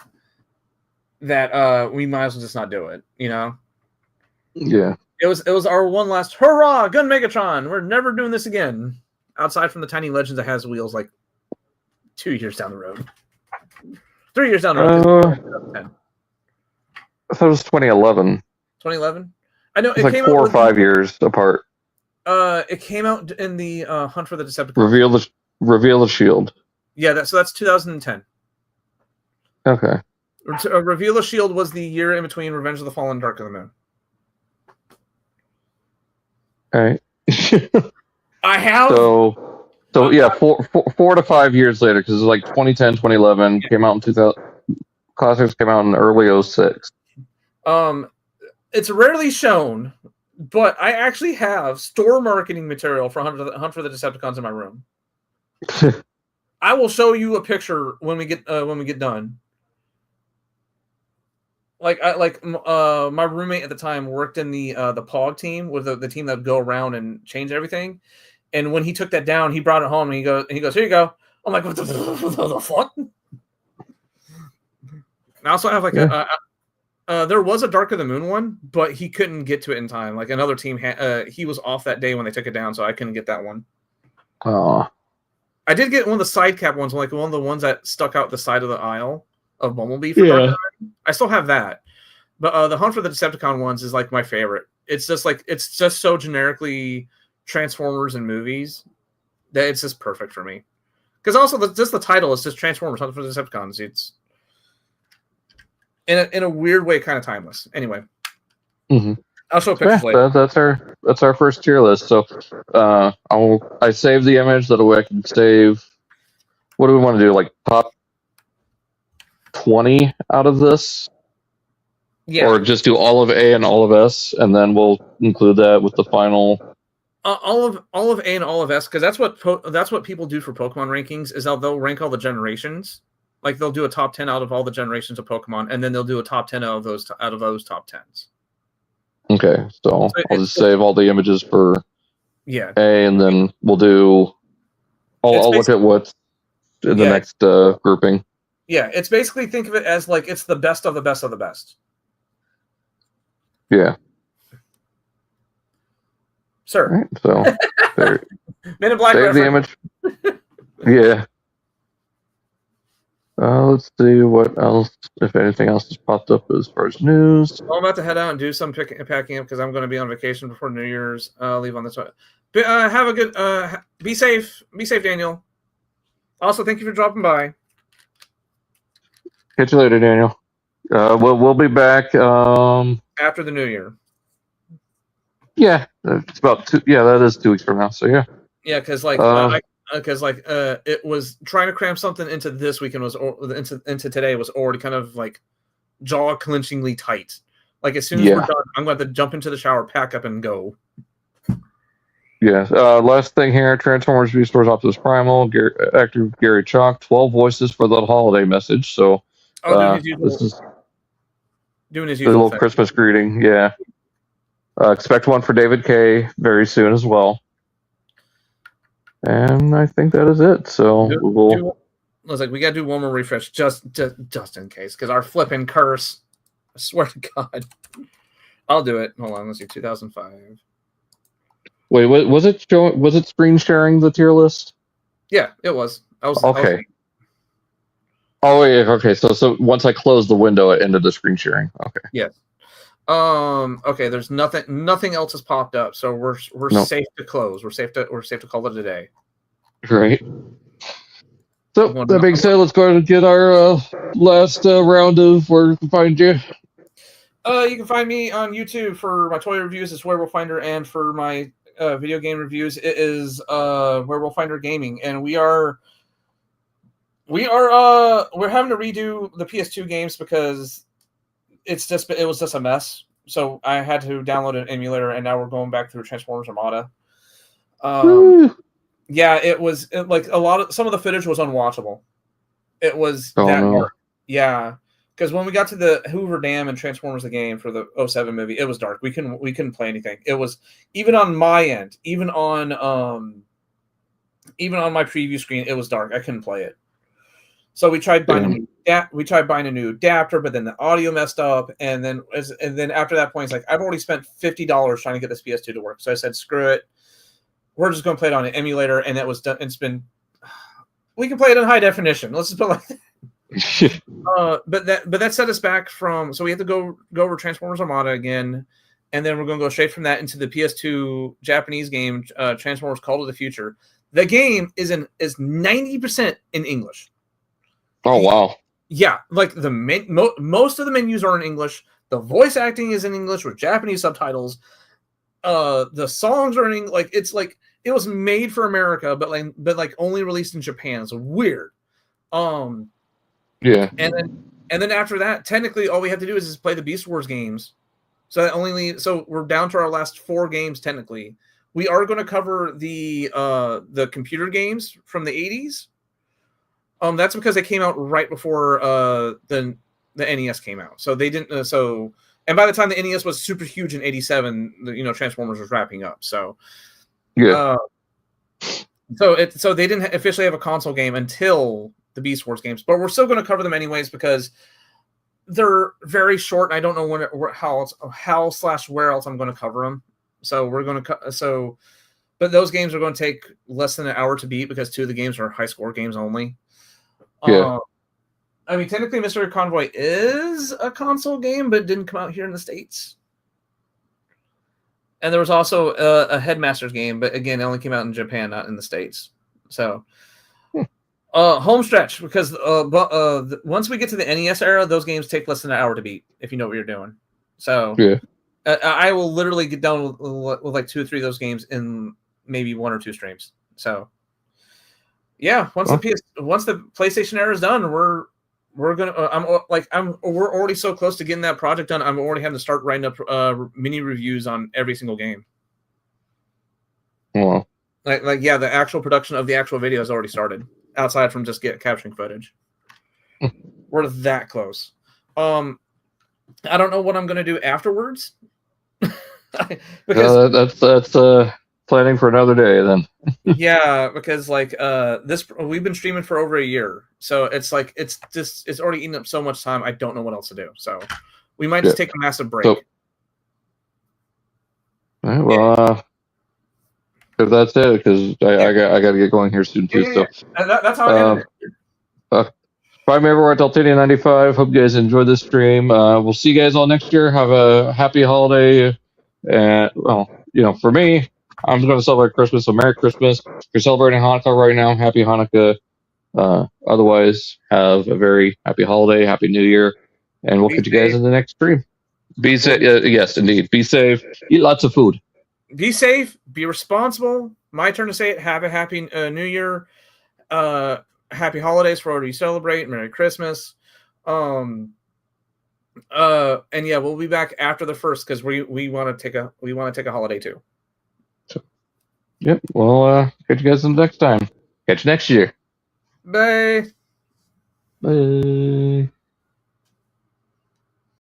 B: that we might as well just not do it, you know.
A: Yeah,
B: it was our one last hurrah, gun Megatron, we're never doing this again, outside from the Tiny Legends that has wheels like 2 years down the road. 3 years down the road.
A: I thought it was 2011.
B: 2011? I know
A: it came like 4 or 5 years apart.
B: It came out in the Hunt for the Decepticons.
A: Reveal the Shield.
B: Yeah, that's 2010.
A: Okay.
B: Reveal the Shield was the year in between Revenge of the Fallen and Dark of the Moon.
A: All right.
B: I have...
A: So yeah, 4 to 5 years later, because it's like 2010, 2011, came out in 2000. Classics came out in early 06.
B: It's rarely shown, but I actually have store marketing material for Hunt for the Decepticons in my room. I will show you a picture when we get done. My roommate at the time worked in the POG team, with the team that would go around and change everything. And when he took that down, he brought it home, and he goes, here you go. I'm like, what the fuck? I also have there was a Dark of the Moon one, but he couldn't get to it in time. Like another team, he was off that day when they took it down, so I couldn't get that one.
A: Oh.
B: I did get one of the side cap ones, like one of the ones that stuck out the side of the aisle of Bumblebee for Dark of the Moon. I still have that. But the Hunt for the Decepticon ones is like my favorite. It's just so generically Transformers and movies that it's just perfect for me, because also just the title is just Transformers Hunt for the Decepticons. It's in a weird way kind of timeless. Anyway, I'll show pictures later.
A: That's our first tier list. So I saved the image, that way I can save. What do we want to do, like top 20 out of this?
B: Yeah.
A: Or just do all of A and all of S, and then we'll include that with the final.
B: All of A and all of S, because that's what people do for Pokemon rankings. Is they'll rank all the generations. Like they'll do a top 10 out of all the generations of Pokemon, and then they'll do a top 10 out of those top 10s.
A: Okay, so I'll just save all the images for
B: A,
A: and then we'll do. I'll look at what's in the next grouping.
B: Yeah, it's basically, think of it as like it's the best of the best of the best.
A: Yeah.
B: Sir.
A: Right, so there,
B: Men in Black.
A: Save the image. Yeah. Let's see what else, if anything else has popped up as far as news.
B: Well, I'm about to head out and do some packing up because I'm going to be on vacation before New Year's. I'll leave on this one. But, have a good. Be safe. Be safe, Daniel. Also, thank you for dropping by.
A: Catch you later, Daniel. We'll be back
B: after the New Year.
A: Yeah, it's about that is 2 weeks from now. So yeah.
B: Yeah, because it was trying to cram something into this weekend into today was already kind of like jaw clenchingly tight. Like as soon as we're done, I'm going to have to jump into the shower, pack up, and go.
A: Yes. Last thing here: Transformers Beast Wars Optimus Primal. Actor Gary Chalk, 12 voices for the holiday message. So this is
B: doing his
A: a
B: usual
A: little Christmas greeting. Yeah. Expect one for David K. very soon as well. And I think that is it. So
B: I was like, we got to do one more refresh just in case, because our flipping curse. I swear to God, I'll do it. Hold on, let's see, 2005.
A: Wait, was it screen sharing the tier list?
B: Yeah, it was.
A: Okay. Oh yeah. Okay. So once I closed the window, it ended the screen sharing. Okay.
B: Yes. Okay, there's nothing else has popped up, so we're safe to close. We're safe to call it a day.
A: Right. So that being said, let's go ahead and get our last round of where we can find you.
B: You can find me on YouTube for my toy reviews. It's Werewolf Finder, and for my video game reviews, it is Werewolf Finder Gaming, and we're having to redo the PS2 games because it was just a mess. So I had to download an emulator, and now we're going back through Transformers Armada. Yeah, it was like some of the footage was unwatchable. It was dark. Yeah, because when we got to the Hoover Dam and Transformers the game for the 2007 movie, it was dark. We couldn't play anything. It was even on my end, even on my preview screen, it was dark. I couldn't play it. So we tried buying a new adapter, but then the audio messed up, and then after that point, it's like I've already spent $50 trying to get this PS2 to work. So I said, screw it. We're just going to play it on an emulator, and it was done. We can play it in high definition. Let's just put it like that. But that set us back from. So we had to go over Transformers Armada again, and then we're going to go straight from that into the PS2 Japanese game, Transformers: Call to the Future. The game is 90% in English.
A: Oh wow!
B: Yeah, like most of the menus are in English. The voice acting is in English with Japanese subtitles. The songs are in English. Like it's like it was made for America, but only released in Japan. It's weird.
A: Yeah.
B: And then after that, technically, all we have to do is just play the Beast Wars games. So we're down to our last 4 games. Technically, we are going to cover the computer games from the 80s. That's because they came out right before the NES came out. So they didn't. And by the time the NES was super huge in '87, Transformers was wrapping up. So
A: yeah.
B: So they didn't officially have a console game until the Beast Wars games, but we're still going to cover them anyways because they're very short. And I don't know how/where else I'm going to cover them. So we're going to but those games are going to take less than an hour to beat because 2 of the games are high score games only.
A: Yeah.
B: I mean, technically, Mystery Convoy is a console game, but it didn't come out here in the States. And there was also a Headmasters game, but again, it only came out in Japan, not in the States. So, home stretch, because once we get to the NES era, those games take less than an hour to beat, if you know what you're doing. So, yeah. I will literally get done with like 2 or 3 of those games in maybe 1 or 2 streams. So, yeah, once the PlayStation era is done, we're we're gonna. We're already so close to getting that project done. I'm already having to start writing up mini reviews on every single game.
A: Well,
B: yeah, the actual production of the actual video has already started. Outside from just capturing footage, we're that close. I don't know what I'm gonna do afterwards.
A: Because that's planning for another day then.
B: Yeah, because we've been streaming for over a year, so it's already eating up so much time. I don't know what else to do, so we might just take a massive break.
A: So, all right, well, if that's it, because I got to get going here soon too.
B: Yeah. That's how I ended it.
A: Find me everywhere at Deltania95. Hope you guys enjoyed this stream. We'll see you guys all next year. Have a happy holiday. And, well, for me, I'm going to celebrate Christmas, so Merry Christmas. If you're celebrating Hanukkah right now, Happy Hanukkah. Otherwise, have a very happy holiday, Happy New Year, and we'll catch you guys in the next stream. Be safe. Yes, indeed. Be safe. Eat lots of food.
B: Be safe. Be responsible. My turn to say it. Have a happy New Year. Happy holidays for whatever you celebrate. Merry Christmas. And yeah, we'll be back after the 1st because we want to take a holiday too.
A: Yep. Well, catch you guys next time. Catch you next year.
B: Bye.
A: Bye.